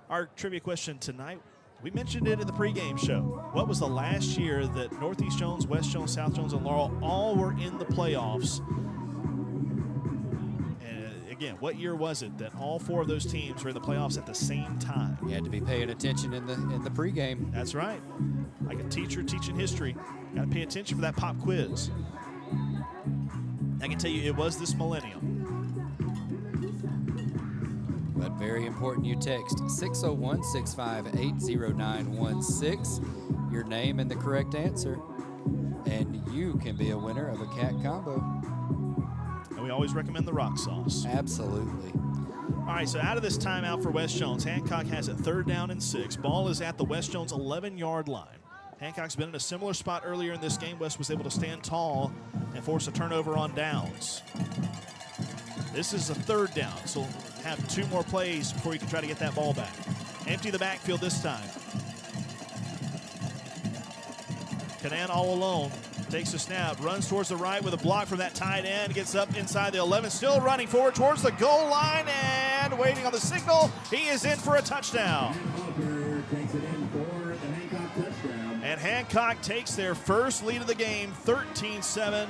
Our trivia question tonight, we mentioned it in the pregame show. What was the last year that Northeast Jones, West Jones, South Jones, and Laurel all were in the playoffs? And again, what year was it that all 4 of those teams were in the playoffs at the same time? You had to be paying attention in the pregame. That's right. Like a teacher teaching history, got to pay attention for that pop quiz. I can tell you it was this millennium. But very important you text 601-658-0916, your name and the correct answer, and you can be a winner of a cat combo. And we always recommend the rock sauce. Absolutely. All right, so out of this timeout for West Jones, Hancock has it 3rd down and 6. Ball is at the West Jones 11-yard line. Hancock's been in a similar spot earlier in this game. West was able to stand tall and force a turnover on downs. This is a 3rd down, so have 2 more plays before you can try to get that ball back. Empty the backfield this time. Canaan all alone, takes a snap, runs towards the right with a block from that tight end, gets up inside the 11, still running forward towards the goal line and waiting on the signal. He is in for a touchdown. And Hancock takes their first lead of the game, 13-7,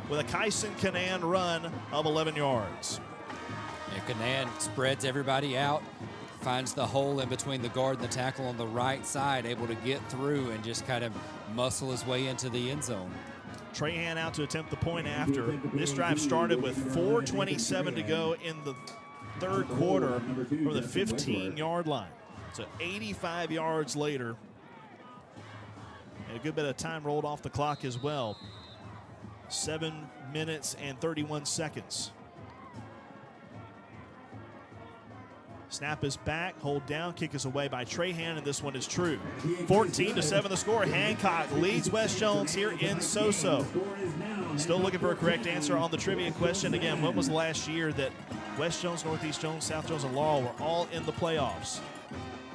with a Kyson Canaan run of 11 yards. And Canaan spreads everybody out, finds the hole in between the guard and the tackle on the right side, able to get through and just kind of muscle his way into the end zone. Trahan out to attempt the point after. This drive started with 4:27 to go in the 3rd quarter from the 15-yard line. So 85 yards later. And a good bit of time rolled off the clock as well. 7 minutes and 31 seconds. Snap is back, hold down, kick is away by Trahan, and this one is true. 14-7 the score. Hancock leads West Jones here in Soso. Still looking for a correct answer on the trivia question. Again, when was the last year that West Jones, Northeast Jones, South Jones, and Laurel were all in the playoffs?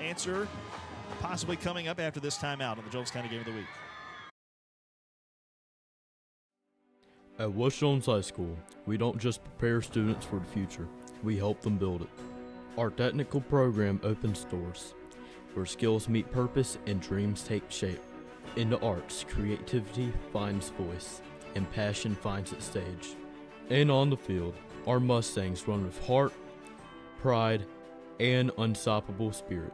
Answer possibly coming up after this timeout on the Jones County Game of the Week. At West Jones High School, we don't just prepare students for the future, we help them build it. Our technical program opens doors, where skills meet purpose and dreams take shape. In the arts, creativity finds voice, and passion finds its stage. And on the field, our Mustangs run with heart, pride, and unstoppable spirit.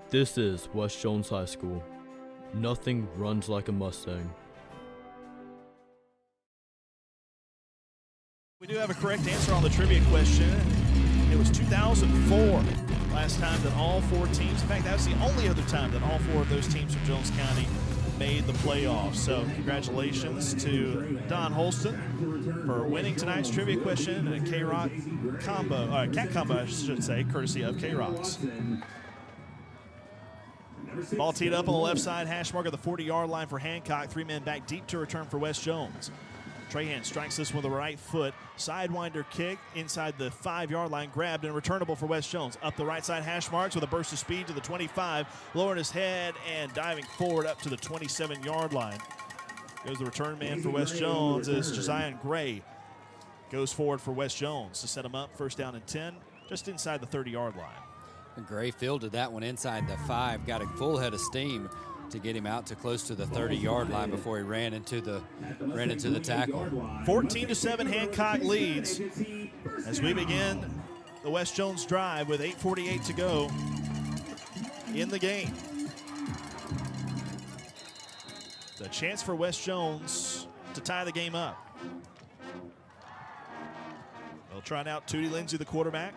This is West Jones High School. Nothing runs like a Mustang. We do have a correct answer on the trivia question. It was 2004 last time that all 4 teams, in fact, that was the only other time that all 4 of those teams from Jones County made the playoffs. So congratulations to Don Holston for winning tonight's trivia question and a K-Rock combo, cat combo, I should say, courtesy of K-Rocks. Ball teed up on the left side, hash mark at the 40-yard line for Hancock. 3 men back deep to return for West Jones. Trahan strikes this with the right foot. Sidewinder kick inside the 5-yard line, grabbed and returnable for West Jones. Up the right side hash marks with a burst of speed to the 25, lowering his head and diving forward up to the 27-yard line. Goes the return man for West Jones as Josiah Gray goes forward for West Jones to set him up. 1st down and 10, just inside the 30-yard line. And Gray fielded that one inside the 5, got a full head of steam to get him out to close to the 30-yard line before he ran into the tackle. 14-7 Hancock leads as we begin the West Jones drive with 8:48 to go in the game. It's a chance for West Jones to tie the game up. They'll try it out. Tootie Lindsay, the quarterback.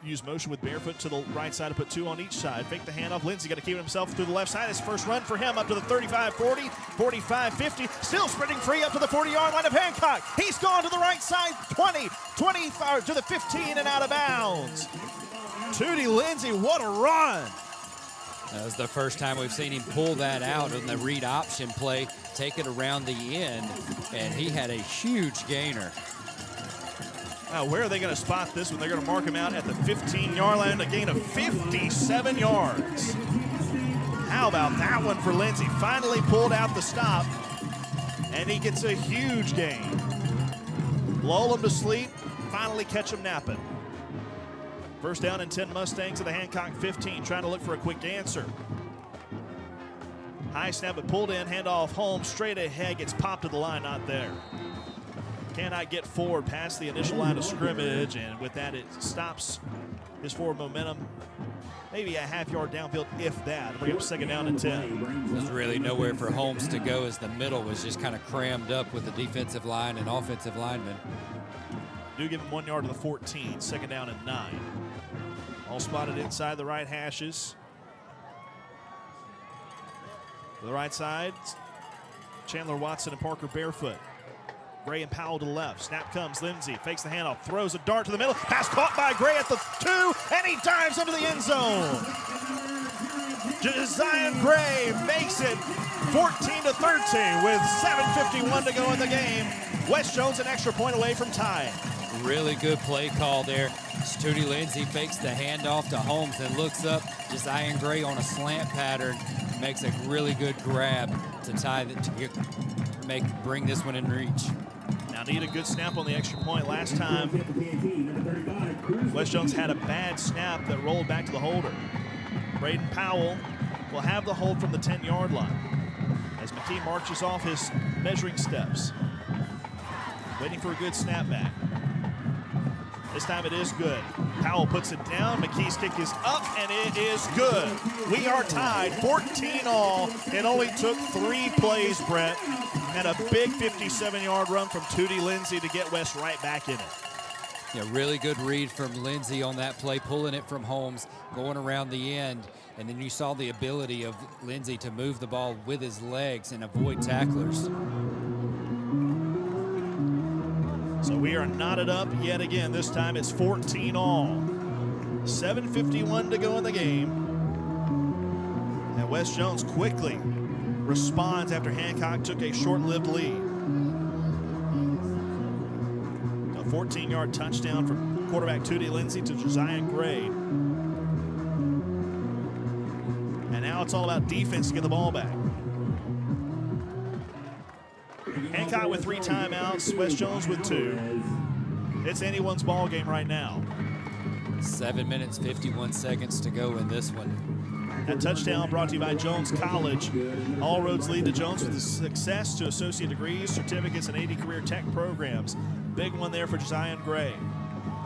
Use motion with barefoot to the right side to put 2 on each side. Fake the handoff. Lindsay got to keep it himself through the left side. His first run for him up to the 35-40, 45-50. Still sprinting free up to the 40-yard line of Hancock. He's gone to the right side, 20, 25 to the 15 and out of bounds. Tootie Lindsay, what a run. That was the first time we've seen him pull that out on the read option play, take it around the end, and he had a huge gainer. Now, where are they going to spot this one? They're going to mark him out at the 15-yard line, a gain of 57 yards. How about that one for Lindsay? Finally pulled out the stop, and he gets a huge gain. Lull him to sleep, finally catch him napping. First down and 10 Mustangs at the Hancock 15, trying to look for a quick answer. High snap, but pulled in, handoff home, straight ahead, gets popped to the line, not there. Cannot get forward past the initial line of scrimmage, and with that it stops his forward momentum. Maybe a half-yard downfield, if that. Bring up second down and 10. There's really nowhere for Holmes to go as the middle was just kind of crammed up with the defensive line and offensive linemen. Do give him 1 yard to the 14, second down and 9. All spotted inside the right hashes. To the right side, Chandler Watson and Parker barefoot. Gray and Powell to the left. Snap comes. Lindsay fakes the handoff. Throws a dart to the middle. Pass caught by Gray at the 2. And he dives into the end zone. Josiah Gray makes it 14-13 with 7:51 to go in the game. West Jones an extra point away from tie. Really good play call there. Tootie Lindsay fakes the handoff to Holmes and looks up. Josiah Gray on a slant pattern makes a really good grab to tie that, to bring this one in reach. Now need a good snap on the extra point. Last time, West Jones had a bad snap that rolled back to the holder. Braden Powell will have the hold from the 10-yard line as McKee marches off his measuring steps. Waiting for a good snap back. This time it is good. Powell puts it down. McKee's kick is up, and it is good. We are tied 14-all. It only took 3 plays, Brett, and a big 57-yard run from Tootie Lindsay to get West right back in it. Yeah, really good read from Lindsay on that play, pulling it from Holmes, going around the end. And then you saw the ability of Lindsay to move the ball with his legs and avoid tacklers. So we are knotted up yet again. This time it's 14-all. 7:51 to go in the game. And West Jones quickly responds after Hancock took a short-lived lead. A 14-yard touchdown from quarterback Tootie Lindsay to Josiah Gray. And now it's all about defense to get the ball back. Hancock with 3 timeouts, West Jones with 2. It's anyone's ball game right now. 7 minutes, 51 seconds to go in this one. That touchdown brought to you by Jones College. All roads lead to Jones with success to associate degrees, certificates, and 80 career tech programs. Big one there for Josiah Gray.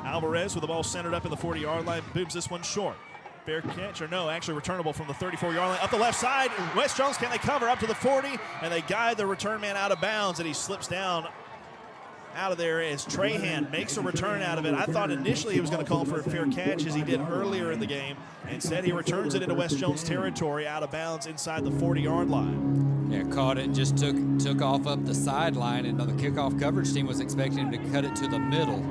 Alvarez with the ball centered up in the 40-yard line, booms this one short. Fair catch, or no, actually returnable from the 34-yard line. Up the left side, West Jones, can they cover up to the 40? And they guide the return man out of bounds, and he slips down out of there as Trahan makes a return out of it. I thought initially he was going to call for a fair catch as he did earlier in the game. Instead, he returns it into West Jones territory out of bounds inside the 40-yard line. Yeah, caught it and just took off up the sideline, and the kickoff coverage team was expecting him to cut it to the middle.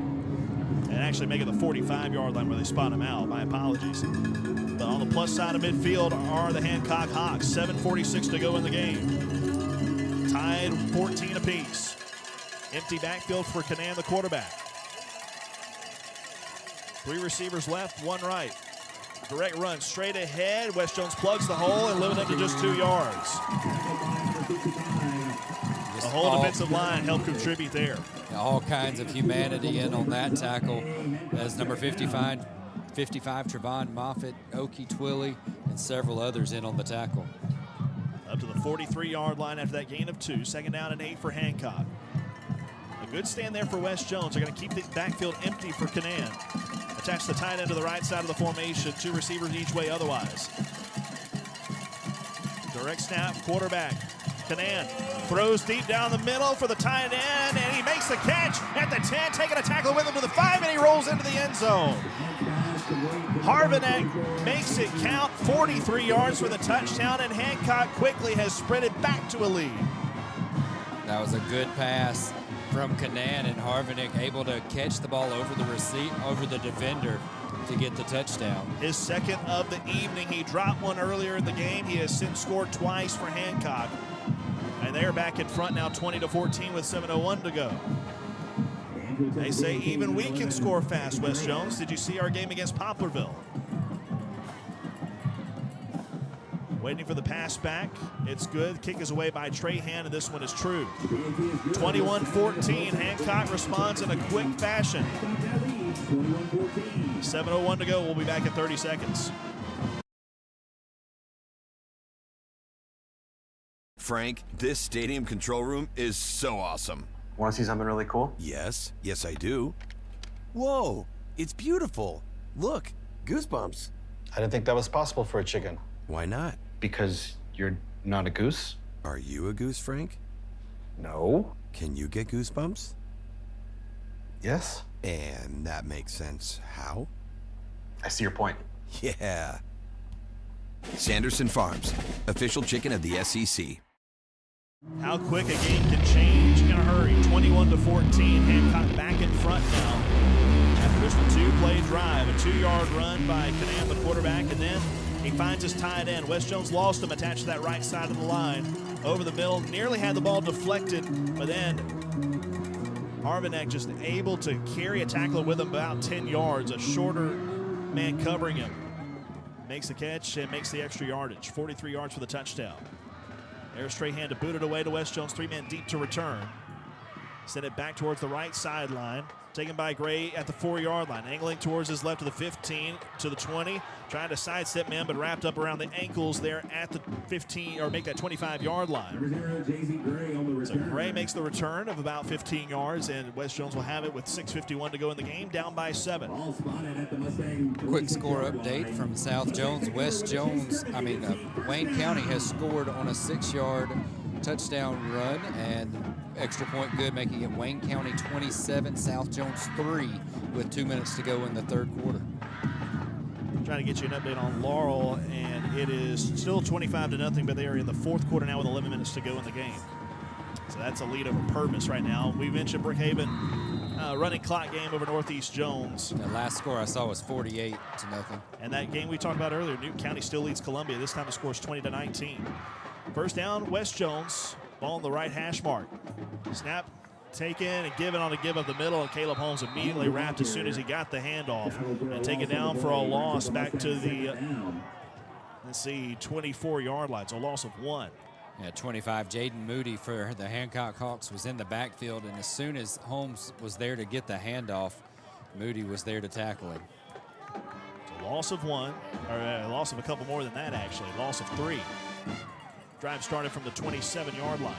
And actually make it the 45-yard line where they spot him out. My apologies. But on the plus side of midfield are the Hancock Hawks. 7:46 to go in the game. Tied 14 apiece. Empty backfield for Canan, the quarterback. 3 receivers left, 1 right. Direct run straight ahead. West Jones plugs the hole and limited to just 2 yards. The whole defensive line helped contribute there. All kinds of humanity in on that tackle as number 55 Trevon Moffitt, Okie Twilley, and several others in on the tackle. Up to the 43-yard line after that gain of 2. Second down and 8 for Hancock. A good stand there for West Jones. They're going to keep the backfield empty for Canan. Attach the tight end to the right side of the formation. 2 receivers each way otherwise. Direct snap, quarterback. Canan throws deep down the middle for the tight end, and he makes the catch at the 10, taking a tackle with him to the 5, and he rolls into the end zone. Harvinek makes it count, 43 yards for the touchdown, and Hancock quickly has sprinted back to a lead. That was a good pass from Canan, and Harvinek able to catch the ball over the defender to get the touchdown. His second of the evening. He dropped one earlier in the game. He has since scored twice for Hancock. And they're back in front now, 20-14 with 7:01 to go. They say even we can score fast, Wes Jones. Did you see our game against Poplarville? Waiting for the pass back. It's good. Kick is away by Trahan, and this one is true. 21-14. Hancock responds in a quick fashion. 7:01 to go. We'll be back in 30 seconds. Frank, this stadium control room is so awesome. Want to see something really cool? Yes, I do. Whoa, it's beautiful. Look, goosebumps. I didn't think that was possible for a chicken. Why not? Because you're not a goose? Are you a goose, Frank? No. Can you get goosebumps? Yes. And that makes sense. How? I see your point. Yeah. Sanderson Farms, official chicken of the SEC. How quick a game can change in a hurry. 21-14. Hancock back in front now. After just a two-play drive, a 2-yard run by Canan, the quarterback, and then he finds his tight end. Wes Jones lost him attached to that right side of the line. Over the middle, nearly had the ball deflected, but then Harvinek just able to carry a tackler with him about 10 yards, a shorter man covering him. Makes the catch and makes the extra yardage. 43 yards for the touchdown. There's Trahan to boot it away to Wes Jones, 3-man deep to return. Send it back towards the right sideline. Taken by Gray at the 4-yard line. Angling towards his left to the 15, to the 20. Trying to sidestep man, but wrapped up around the ankles there at the 15, or make that 25-yard line. So Gray makes the return of about 15 yards, and Wes Jones will have it with 6:51 to go in the game, down by 7. Quick score update from South Jones. Wayne County has scored on a 6-yard touchdown run, and extra point good, making it Wayne County 27, South Jones 3, with 2 minutes to go in the third quarter. Trying to get you an update on Laurel, and it is still 25-0, but they are in the fourth quarter now with 11 minutes to go in the game. So that's a lead over Purvis right now. We mentioned Brookhaven running clock game over Northeast Jones. The last score I saw was 48-0. And that game we talked about earlier, Newton County still leads Columbia. This time the score is 20-19. First down, Wes Jones. Ball on the right hash mark. Snap taken and given on a give up the middle, and Caleb Holmes immediately wrapped as soon as he got the handoff and taken down for a loss back to the 24-yard line. So a loss of 1. Yeah, 25. Jaden Moody for the Hancock Hawks was in the backfield, and as soon as Holmes was there to get the handoff, Moody was there to tackle him. So loss of 1, or a loss of a couple more than that actually. Loss of 3. Drive started from the 27-yard line.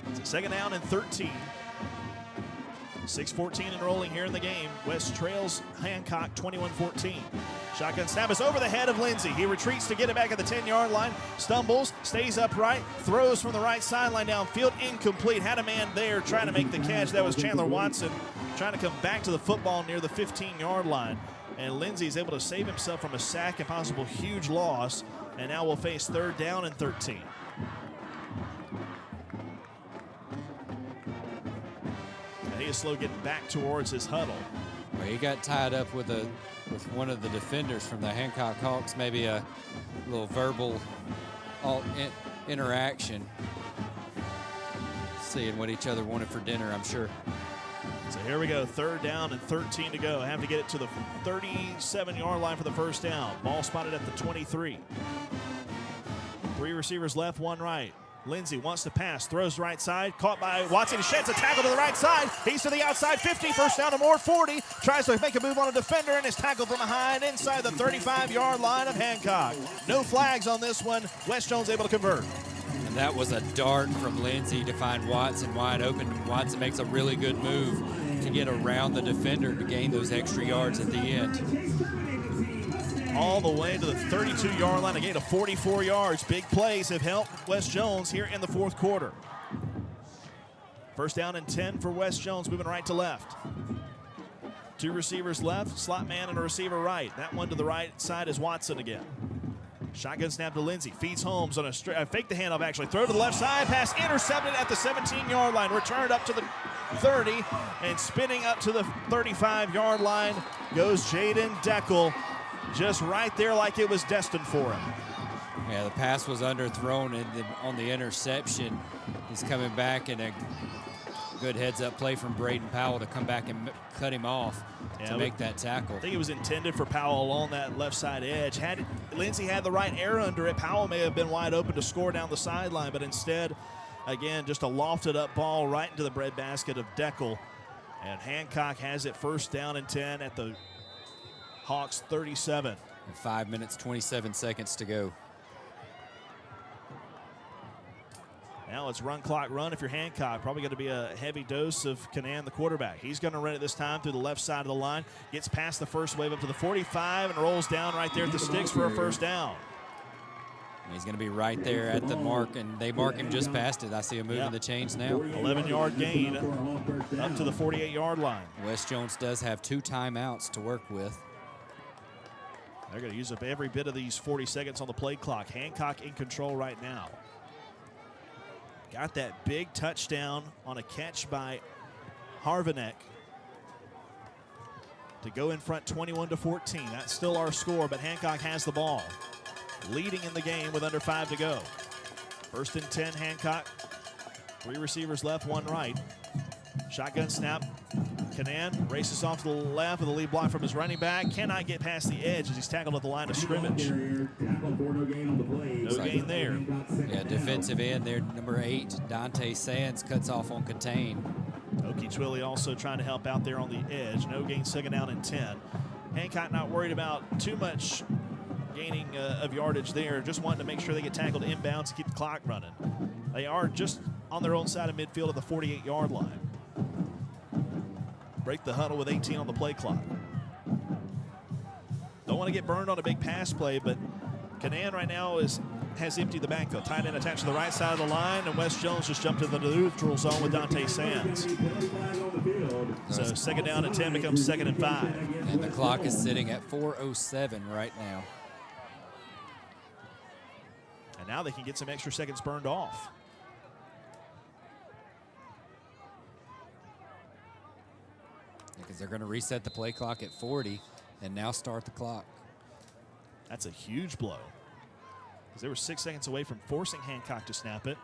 It's a second down and 13. 6:14 and rolling here in the game. West trails Hancock 21-14. Shotgun snap is over the head of Lindsey. He retreats to get it back at the 10-yard line. Stumbles, stays upright, throws from the right sideline downfield. Incomplete. Had a man there trying to make the catch. That was Chandler Watson trying to come back to the football near the 15-yard line. And Lindsey is able to save himself from a sack and possible huge loss. And now we'll face third down and 13. And he is slow getting back towards his huddle. Well, he got tied up with one of the defenders from the Hancock Hawks, maybe a little verbal interaction, seeing what each other wanted for dinner, I'm sure. So here we go, third down and 13 to go. Have to get it to the 37-yard line for the first down. Ball spotted at the 23. 3 receivers left, 1 right. Lindsey wants to pass, throws right side, caught by Watson. He sheds a tackle to the right side. He's to the outside 50, first down and more, 40. Tries to make a move on a defender and is tackled from behind inside the 35-yard line of Hancock. No flags on this one. Wes Jones able to convert. And that was a dart from Lindsey to find Watson wide open. Watson makes a really good move to get around the defender to gain those extra yards at the end. all the way to the 32-yard line, a gain of 44 yards. Big plays have helped West Jones here in the fourth quarter. First down and 10 for West Jones, moving right to left. 2 receivers left, slot man and a receiver right. That one to the right side is Watson again. Shotgun snap to Lindsey, feeds Holmes on a fake the handoff actually. Throw to the left side, pass intercepted at the 17-yard line. Returned up to the 30 and spinning up to the 35-yard line goes Jaden Deckel. Just right there like it was destined for him. Yeah, the pass was underthrown, and then on the interception, he's coming back, and a good heads-up play from Braden Powell to come back and cut him off to make that tackle. I think it was intended for Powell along that left side edge. Had Lindsey had the right air under it, Powell may have been wide open to score down the sideline, but instead, again, just a lofted up ball right into the breadbasket of Deckel. And Hancock has it first down and 10 at the Hawks 37. 5 minutes, 27 seconds to go. Now it's run clock run if you're Hancock. Probably going to be a heavy dose of Canan, the quarterback. He's going to run it this time through the left side of the line. Gets past the first wave up to the 45 and rolls down right there at the sticks for a first down. He's going to be right there at the mark, and they mark him just past it. I see him moving the chains now. 11-yard gain up to the 48-yard line. West Jones does have 2 timeouts to work with. They're going to use up every bit of these 40 seconds on the play clock. Hancock in control right now. Got that big touchdown on a catch by Harvanek to go in front 21-14. That's still our score, but Hancock has the ball, leading in the game with under 5 to go. First and 10, Hancock. 3 receivers left, 1 right. Shotgun snap. Canan races off to the left with a lead block from his running back. Cannot get past the edge as he's tackled at the line of scrimmage. No gain there. Yeah, defensive end there, number 8, Dante Sands cuts off on contain. Okie Twilly also trying to help out there on the edge. No gain, second down and 10. Hancock not worried about too much gaining of yardage there. Just wanting to make sure they get tackled inbounds to keep the clock running. They are just on their own side of midfield at the 48-yard line. Break the huddle with 18 on the play clock. Don't want to get burned on a big pass play, but Canan right now has emptied the backfield. Tight end attached to the right side of the line, and West Jones just jumped to the neutral zone with Dante Sands. So second down and 10 becomes second and 5. And the clock is sitting at 4:07 right now. And now they can get some extra seconds burned off. Because they're going to reset the play clock at 40 and now start the clock. That's a huge blow, because they were 6 seconds away from forcing Hancock to snap it,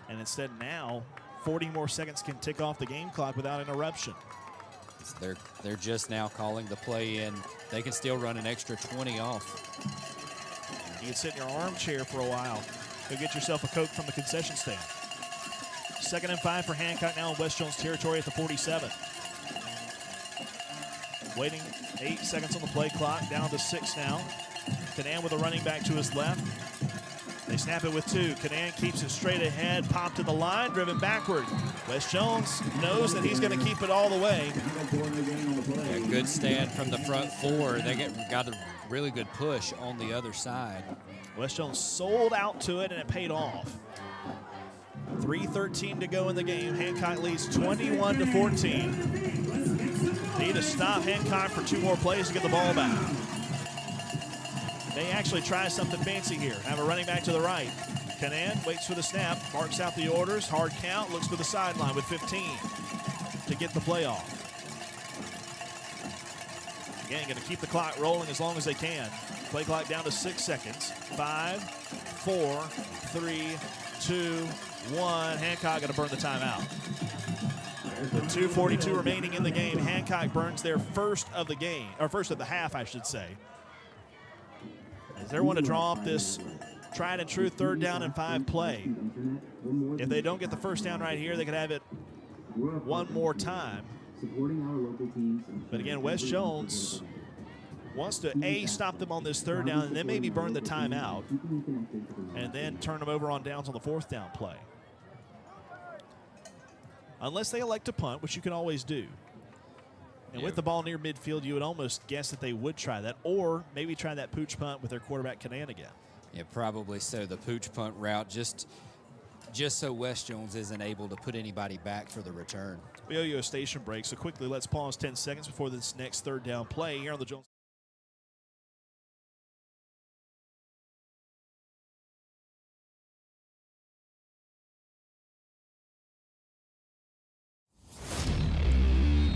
and instead now 40 more seconds can tick off the game clock without interruption. So they're just now calling the play in. They can still run an extra 20 off. You can sit in your armchair for a while. Go get yourself a Coke from the concession stand. Second and 5 for Hancock now in West Jones territory at the 47. Waiting 8 seconds on the play clock, down to 6 now. Canan with a running back to his left. They snap it with 2. Canan keeps it straight ahead, popped to the line, driven backward. West Jones knows that he's going to keep it all the way. Yeah, good stand from the front 4. They got a really good push on the other side. West Jones sold out to it, and it paid off. 3:13 to go in the game. Hancock leads 21-14. Need to stop Hancock for 2 more plays to get the ball back. They actually try something fancy here. Have a running back to the right. Canan waits for the snap, marks out the orders, hard count, looks for the sideline with 15 to get the play off. Again, going to keep the clock rolling as long as they can. Play clock down to 6 seconds. 5, 4, 3, 2, 1. Hancock going to burn the timeout. With 2:42 remaining in the game, Hancock burns their first of the game, or first of the half, I should say. As they want to draw up this tried and true 3rd down and 5 play. If they don't get the first down right here, they could have it one more time. But again, West Jones wants to stop them on this 3rd down and then maybe burn the timeout and then turn them over on downs on the 4th down play. Unless they elect to punt, which you can always do. And with the ball near midfield, you would almost guess that they would try that, or maybe try that pooch punt with their quarterback, Canan, again. Yeah, probably so. The pooch punt route, just so West Jones isn't able to put anybody back for the return. We owe you a station break, so quickly let's pause 10 seconds before this next third down play here on the Jones.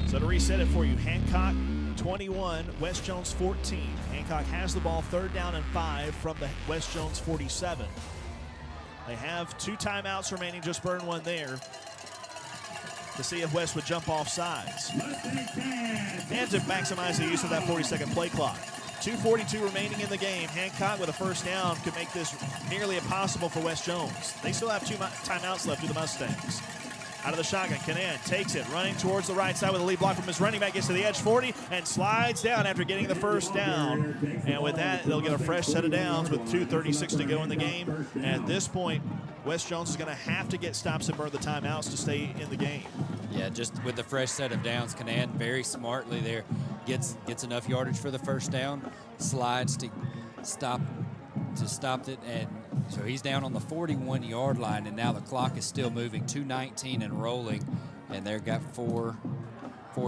So to reset it for you, Hancock 21, West Jones 14. Hancock has the ball, third down and 5 from the West Jones 47. They have 2 timeouts remaining, just burn one there to see if West would jump off sides. And to maximize the use of that 40-second play clock. 2:42 remaining in the game. Hancock with a first down could make this nearly impossible for West Jones. They still have 2 timeouts left to the Mustangs. Out of the shotgun, Canan takes it, running towards the right side with a lead block from his running back, gets to the edge 40, and slides down after getting the first down. And with that, they'll get a fresh set of downs with 2:36 to go in the game. And at this point, West Jones is going to have to get stops and burn the timeouts to stay in the game. Yeah, just with the fresh set of downs, Canan very smartly there gets enough yardage for the first down, slides to stop it, and so he's down on the 41-yard line, and now the clock is still moving, 2:19 and rolling, and they've got four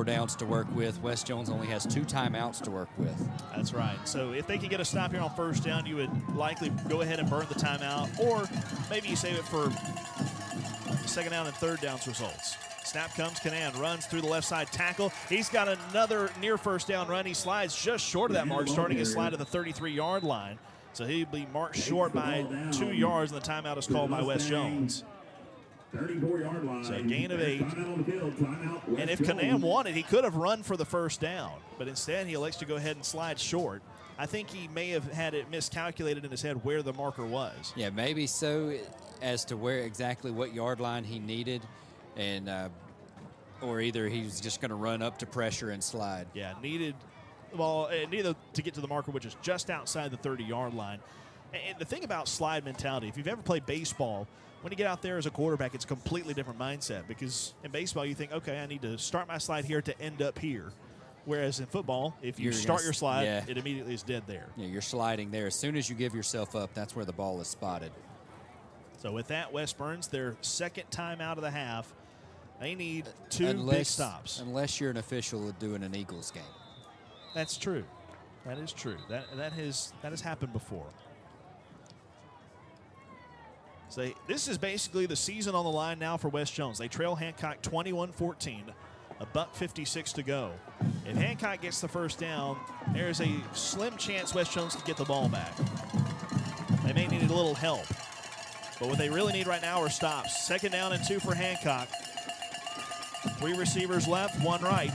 downs to work with. West Jones only has 2 timeouts to work with. That's right. So if they can get a stop here on first down, you would likely go ahead and burn the timeout, or maybe you save it for second down and third downs results. Snap comes, Canan runs through the left side tackle. He's got another near first down run. He slides just short of that mark, starting his slide at the 33-yard line. So he'll be marked short by 2 yards, and the timeout is called by West Jones. 34-yard line. So a gain of 8. And if Canan wanted, he could have run for the first down, but instead he elects to go ahead and slide short. I think he may have had it miscalculated in his head where the marker was. Yeah, maybe so, as to where exactly what yard line he needed, and or either he was just going to run up to pressure and slide. Yeah, needed to get to the marker, which is just outside the 30-yard line. And the thing about slide mentality, if you've ever played baseball, when you get out there as a quarterback, it's a completely different mindset, because in baseball you think, okay, I need to start my slide here to end up here. Whereas in football, if you start your slide, it immediately is dead there. Yeah, you're sliding there. As soon as you give yourself up, that's where the ball is spotted. So with that, West burns their second time out of the half. They need 2 big stops. Unless you're an official doing an Eagles game. That's true. That is true. That has happened before. So this is basically the season on the line now for West Jones. They trail Hancock 21-14, $1:56 to go. If Hancock gets the first down, there's a slim chance West Jones can get the ball back. They may need a little help. But what they really need right now are stops. Second down and 2 for Hancock. 3 receivers left, 1 right.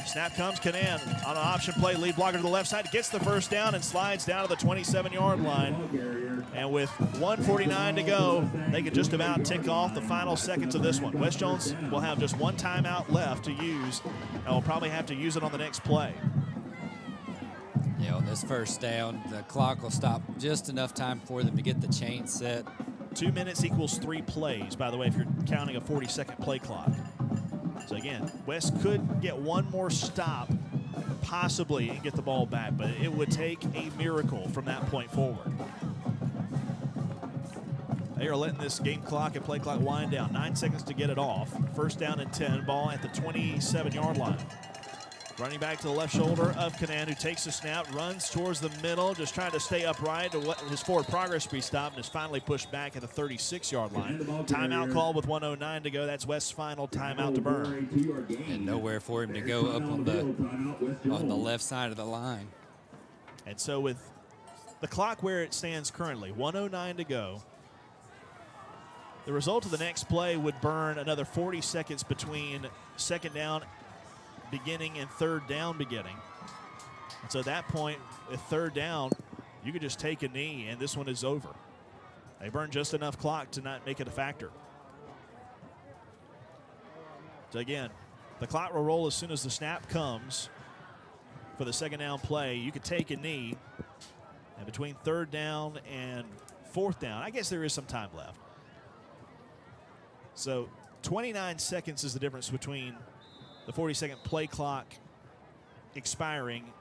Snap comes, Canan on an option play, lead blocker to the left side, gets the first down and slides down to the 27-yard line. And with 1:49 to go, they can just about tick off the final seconds of this one. West Jones will have just 1 timeout left to use, and will probably have to use it on the next play. Yeah, on this first down, the clock will stop just enough time for them to get the chain set. 2 minutes equals 3 plays, by the way, if you're counting a 40-second play clock. So again, West could get 1 more stop, possibly, and get the ball back, but it would take a miracle from that point forward. They are letting this game clock and play clock wind down. 9 seconds to get it off. First down and 10, ball at the 27-yard line. Running back to the left shoulder of Canan, who takes the snap, runs towards the middle, just trying to stay upright to let his forward progress be stopped, and is finally pushed back at the 36-yard line. Timeout call with 1:09 to go. That's West's final timeout to burn. And nowhere for him to go up on the left side of the line. And so with the clock where it stands currently, 1:09 to go, the result of the next play would burn another 40 seconds between second down beginning and third down beginning. And so at that point, with third down, you could just take a knee and this one is over. They burn just enough clock to not make it a factor. So again, the clock will roll as soon as the snap comes for the second down play. You could take a knee, and between third down and fourth down, I guess there is some time left. So 29 seconds is the difference between the 40-second play clock expiring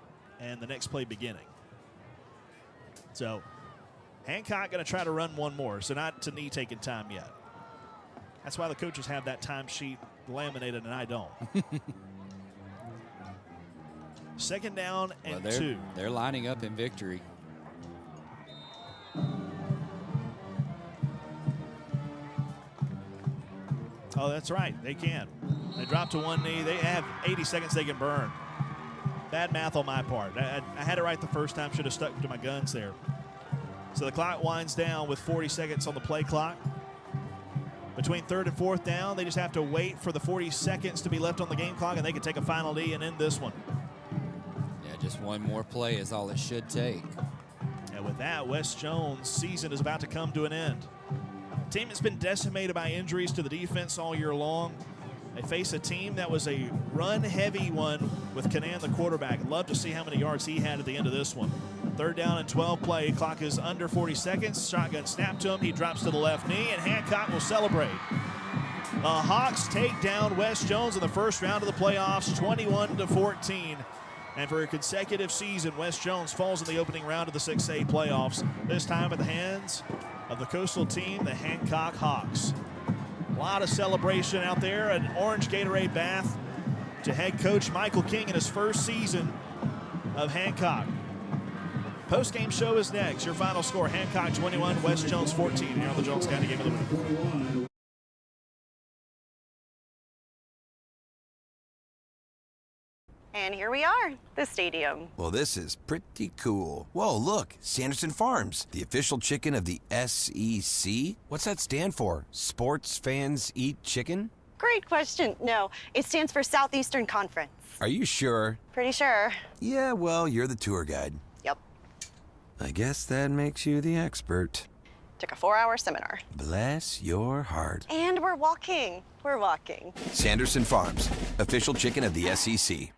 and the next play beginning. So Hancock going to try to run one more, so not to knee taking time yet. That's why the coaches have that time sheet laminated and I don't. Second down and Well, 2. They're lining up in victory. Oh, that's right. They can. They drop to one knee. They have 80 seconds they can burn. Bad math on my part. I had it right the first time. Should have stuck to my guns there. So the clock winds down with 40 seconds on the play clock. Between third and fourth down, they just have to wait for the 40 seconds to be left on the game clock, and they can take a final knee and end this one. Yeah, just one more play is all it should take. And with that, West Jones' season is about to come to an end. The team has been decimated by injuries to the defense all year long. They face a team that was a run-heavy one with Canan, the quarterback. Love to see how many yards he had at the end of this one. Third down and 12 play. Clock is under 40 seconds. Shotgun snap to him. He drops to the left knee, and Hancock will celebrate. The Hawks take down West Jones in the first round of the playoffs, 21-14. And for a consecutive season, West Jones falls in the opening round of the 6A playoffs, this time at the hands of the coastal team, the Hancock Hawks. A lot of celebration out there, an orange Gatorade bath to head coach Michael King in his first season of Hancock. Post-game show is next. Your final score, Hancock 21, West Jones 14 here on the Jones County Game of the Week. And here we are, the stadium. Well, this is pretty cool. Whoa, look, Sanderson Farms, the official chicken of the SEC. What's that stand for? Sports Fans Eat Chicken? Great question. No, it stands for Southeastern Conference. Are you sure? Pretty sure. Yeah, well, you're the tour guide. Yep. I guess that makes you the expert. Took a 4-hour seminar. Bless your heart. And we're walking. We're walking. Sanderson Farms, official chicken of the SEC.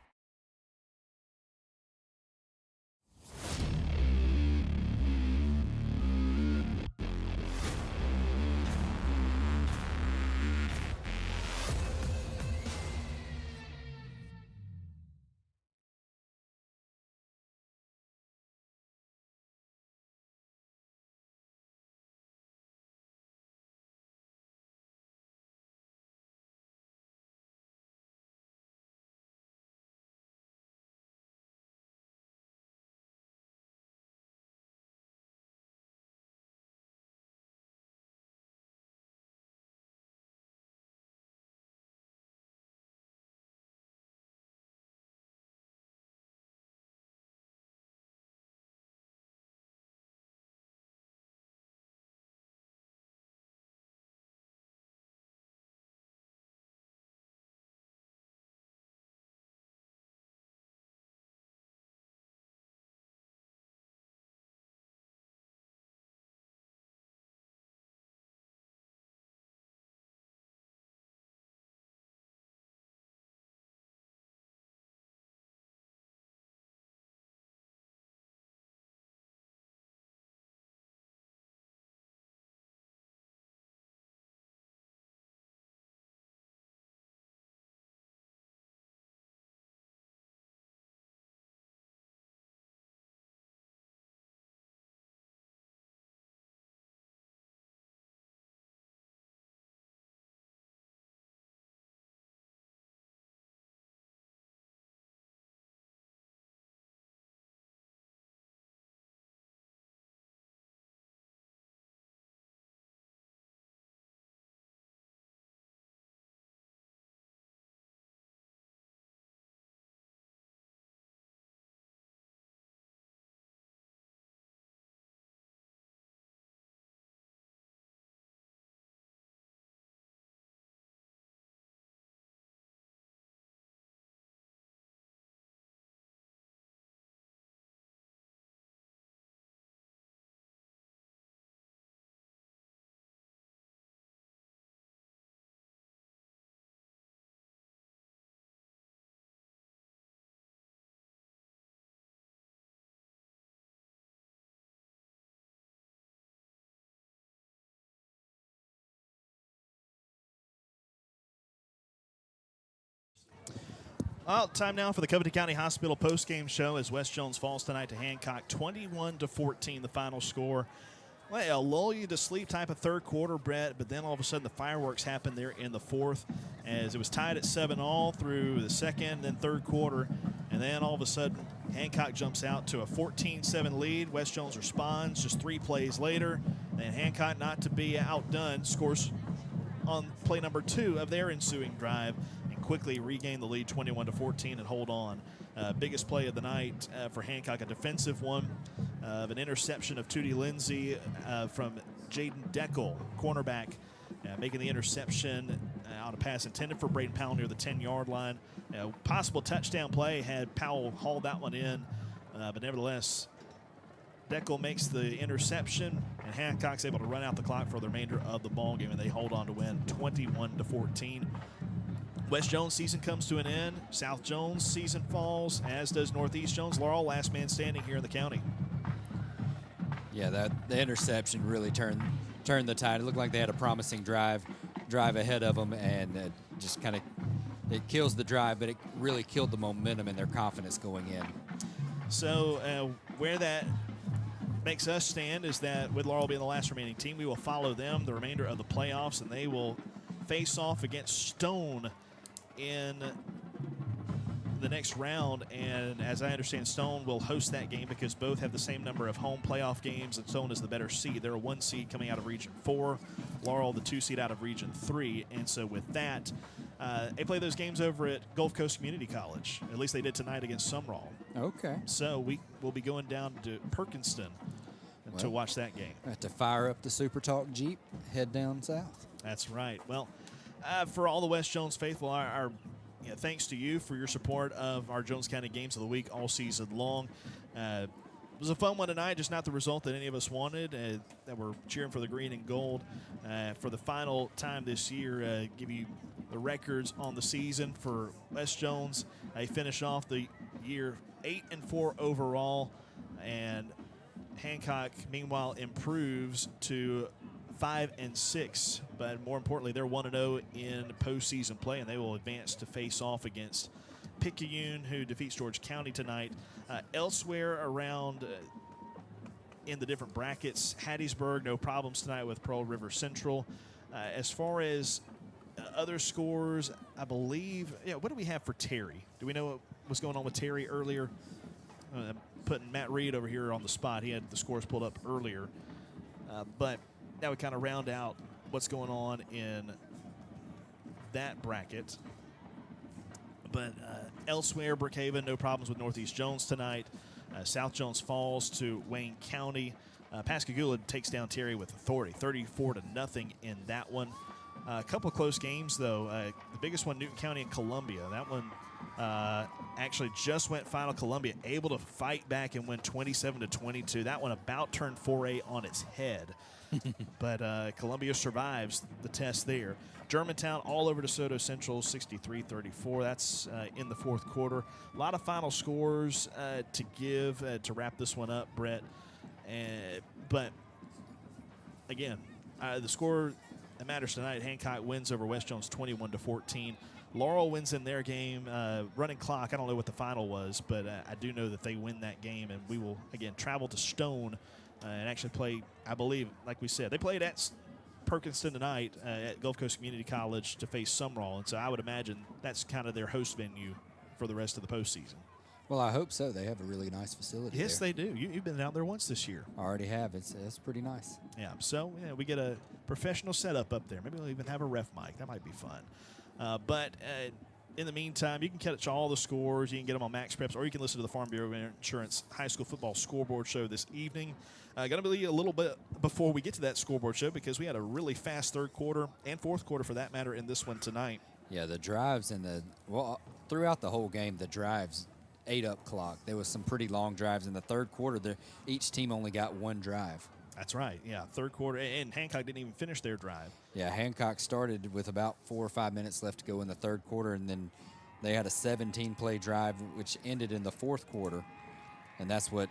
Well, time now for the Covington County Hospital postgame show as West Jones falls tonight to Hancock, 21-14, the final score. Well, a lull you to sleep type of third quarter, Brett, but then all of a sudden the fireworks happened there in the fourth as it was tied at 7-all through the second and third quarter, and then all of a sudden Hancock jumps out to a 14-7 lead. West Jones responds just 3 plays later, and Hancock, not to be outdone, scores on play number 2 of their ensuing drive and quickly regain the lead 21-14 and hold on. Biggest play of the night for Hancock, a defensive one of an interception of Tootie Lindsay from Jaden Deckel, cornerback, making the interception on a pass intended for Braden Powell near the 10-yard line. Possible touchdown play had Powell hauled that one in, but nevertheless, Deckel makes the interception, and Hancock's able to run out the clock for the remainder of the ball game, and they hold on to win 21-14. West Jones season comes to an end. South Jones season falls, as does Northeast Jones. Laurel, last man standing here in the county. Yeah, the interception really turned the tide. It looked like they had a promising drive ahead of them, and just kind of it kills the drive, but it really killed the momentum and their confidence going in. So where that makes us stand is that with Laurel being the last remaining team, we will follow them the remainder of the playoffs, and they will face off against Stone in the next round. And as I understand, Stone will host that game because both have the same number of home playoff games, and Stone is the better seed. They're a 1 seed coming out of Region 4, Laurel the 2 seed out of Region 3. And so with that, they play those games over at Gulf Coast Community College. At least they did tonight against Sumrall. Okay. So we will be going down to Perkinston to watch that game. I have to fire up the Super Talk Jeep, head down south. That's right. Well, for all the West Jones faithful, our thanks to you for your support of our Jones County Games of the Week all season long. It was a fun one tonight, just not the result that any of us wanted. That we're cheering for the green and gold for the final time this year. Give you the records on the season for West Jones. They finish off the year 8-4 overall, and Hancock, meanwhile, improves to 5-6, but more importantly, they're 1-0 in postseason play, and they will advance to face off against Picayune, who defeats George County tonight. Elsewhere around in the different brackets, Hattiesburg, no problems tonight with Pearl River Central. As far as other scores, I believe, what do we have for Terry? Do we know what was going on with Terry earlier? Putting Matt Reed over here on the spot. He had the scores pulled up earlier. But that would kind of round out what's going on in that bracket. But elsewhere, Brookhaven, no problems with Northeast Jones tonight. South Jones falls to Wayne County. Pascagoula takes down Terry with authority, 34-0 in that one. A couple of close games, though. The biggest one, Newton County and Columbia. That one actually just went final. Columbia able to fight back and win 27-22. That one about turned 4A on its head. But Columbia survives the test there. Germantown all over DeSoto Central, 63-34. That's in the fourth quarter. A lot of final scores to give to wrap this one up, Brett. But, again, the score that matters tonight, Hancock wins over West Jones 21-14. Laurel wins in their game. Running clock, I don't know what the final was, but I do know that they win that game, and we will, again, travel to Stone and actually play, I believe, like we said, they played at Perkinston tonight at Gulf Coast Community College to face Sumrall, and so I would imagine that's kind of their host venue for the rest of the postseason. Well, I hope so. They have a really nice facility Yes, there. they do. You've been out there once this year. I already have. It's pretty nice. Yeah, so we get a professional setup up there. Maybe we'll even have a ref mic. That might be fun. But in the meantime, you can catch all the scores. You can get them on Max Preps, or you can listen to the Farm Bureau Insurance High School Football Scoreboard Show this evening. Going to be a little bit before we get to that scoreboard show because we had a really fast third quarter and fourth quarter, for that matter, in this one tonight. Yeah, the drives and throughout the whole game, the drives ate up clock. There was some pretty long drives in the third quarter. Each team only got one drive. That's right. Yeah, third quarter, and Hancock didn't even finish their drive. Yeah, Hancock started with about 4 or 5 minutes left to go in the third quarter, and then they had a 17-play drive, which ended in the fourth quarter, and that's where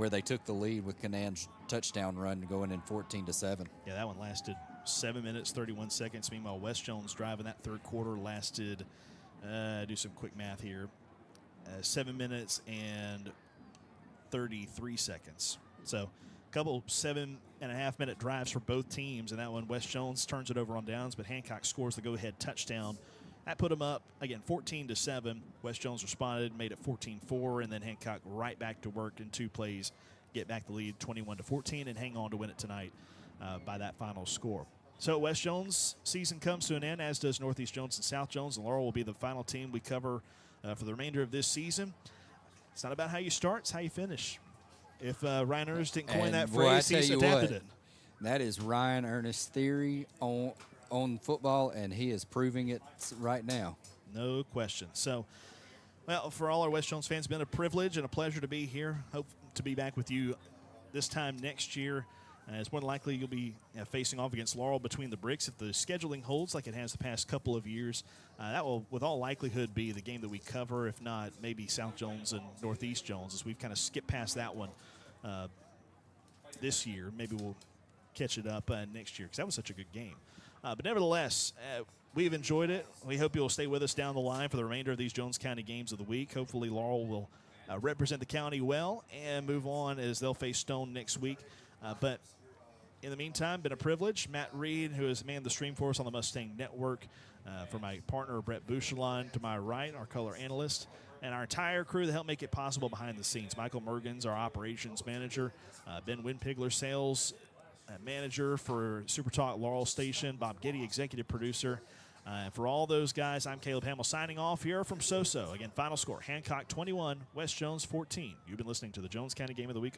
they took the lead with Canan's touchdown run going in 14-7. Yeah, that one lasted 7 minutes, 31 seconds. Meanwhile, West Jones' drive in that third quarter lasted Do some quick math here. 7 minutes and 33 seconds. So a couple 7.5-minute drives for both teams, and that one West Jones turns it over on downs, but Hancock scores the go-ahead touchdown. That put them up, again, 14-7. West Jones responded, made it 14-4, and then Hancock right back to work in 2 plays, get back the lead 21-14, and hang on to win it tonight by that final score. So West Jones season comes to an end, as does Northeast Jones and South Jones. And Laurel will be the final team we cover for the remainder of this season. It's not about how you start, it's how you finish. If Ryan Ernest didn't coin that phrase, he's adapted it. That is Ryan Ernest's theory on football, and he is proving it right now. No question. So, well, for all our West Jones fans, it's been a privilege and a pleasure to be here. Hope to be back with you this time next year. It's more than likely you'll be facing off against Laurel between the bricks if the scheduling holds like it has the past couple of years. That will, with all likelihood, be the game that we cover, if not maybe South Jones and Northeast Jones, as we've kind of skipped past that one this year. Maybe we'll catch it up next year because that was such a good game. But nevertheless, we've enjoyed it. We hope you'll stay with us down the line for the remainder of these Jones County games of the week. Hopefully Laurel will represent the county well and move on as they'll face Stone next week. But in the meantime, been a privilege. Matt Reed, who has manned the stream for us on the Mustang Network, for my partner, Brett Bouchelon, to my right, our color analyst, and our entire crew that helped make it possible behind the scenes. Michael Mergens, our operations manager, Ben Winpigler, sales manager for Super Talk Laurel Station, Bob Getty, executive producer. And for all those guys, I'm Caleb Hamill signing off here from SoSo. Again, final score, Hancock 21, West Jones 14. You've been listening to the Jones County Game of the Week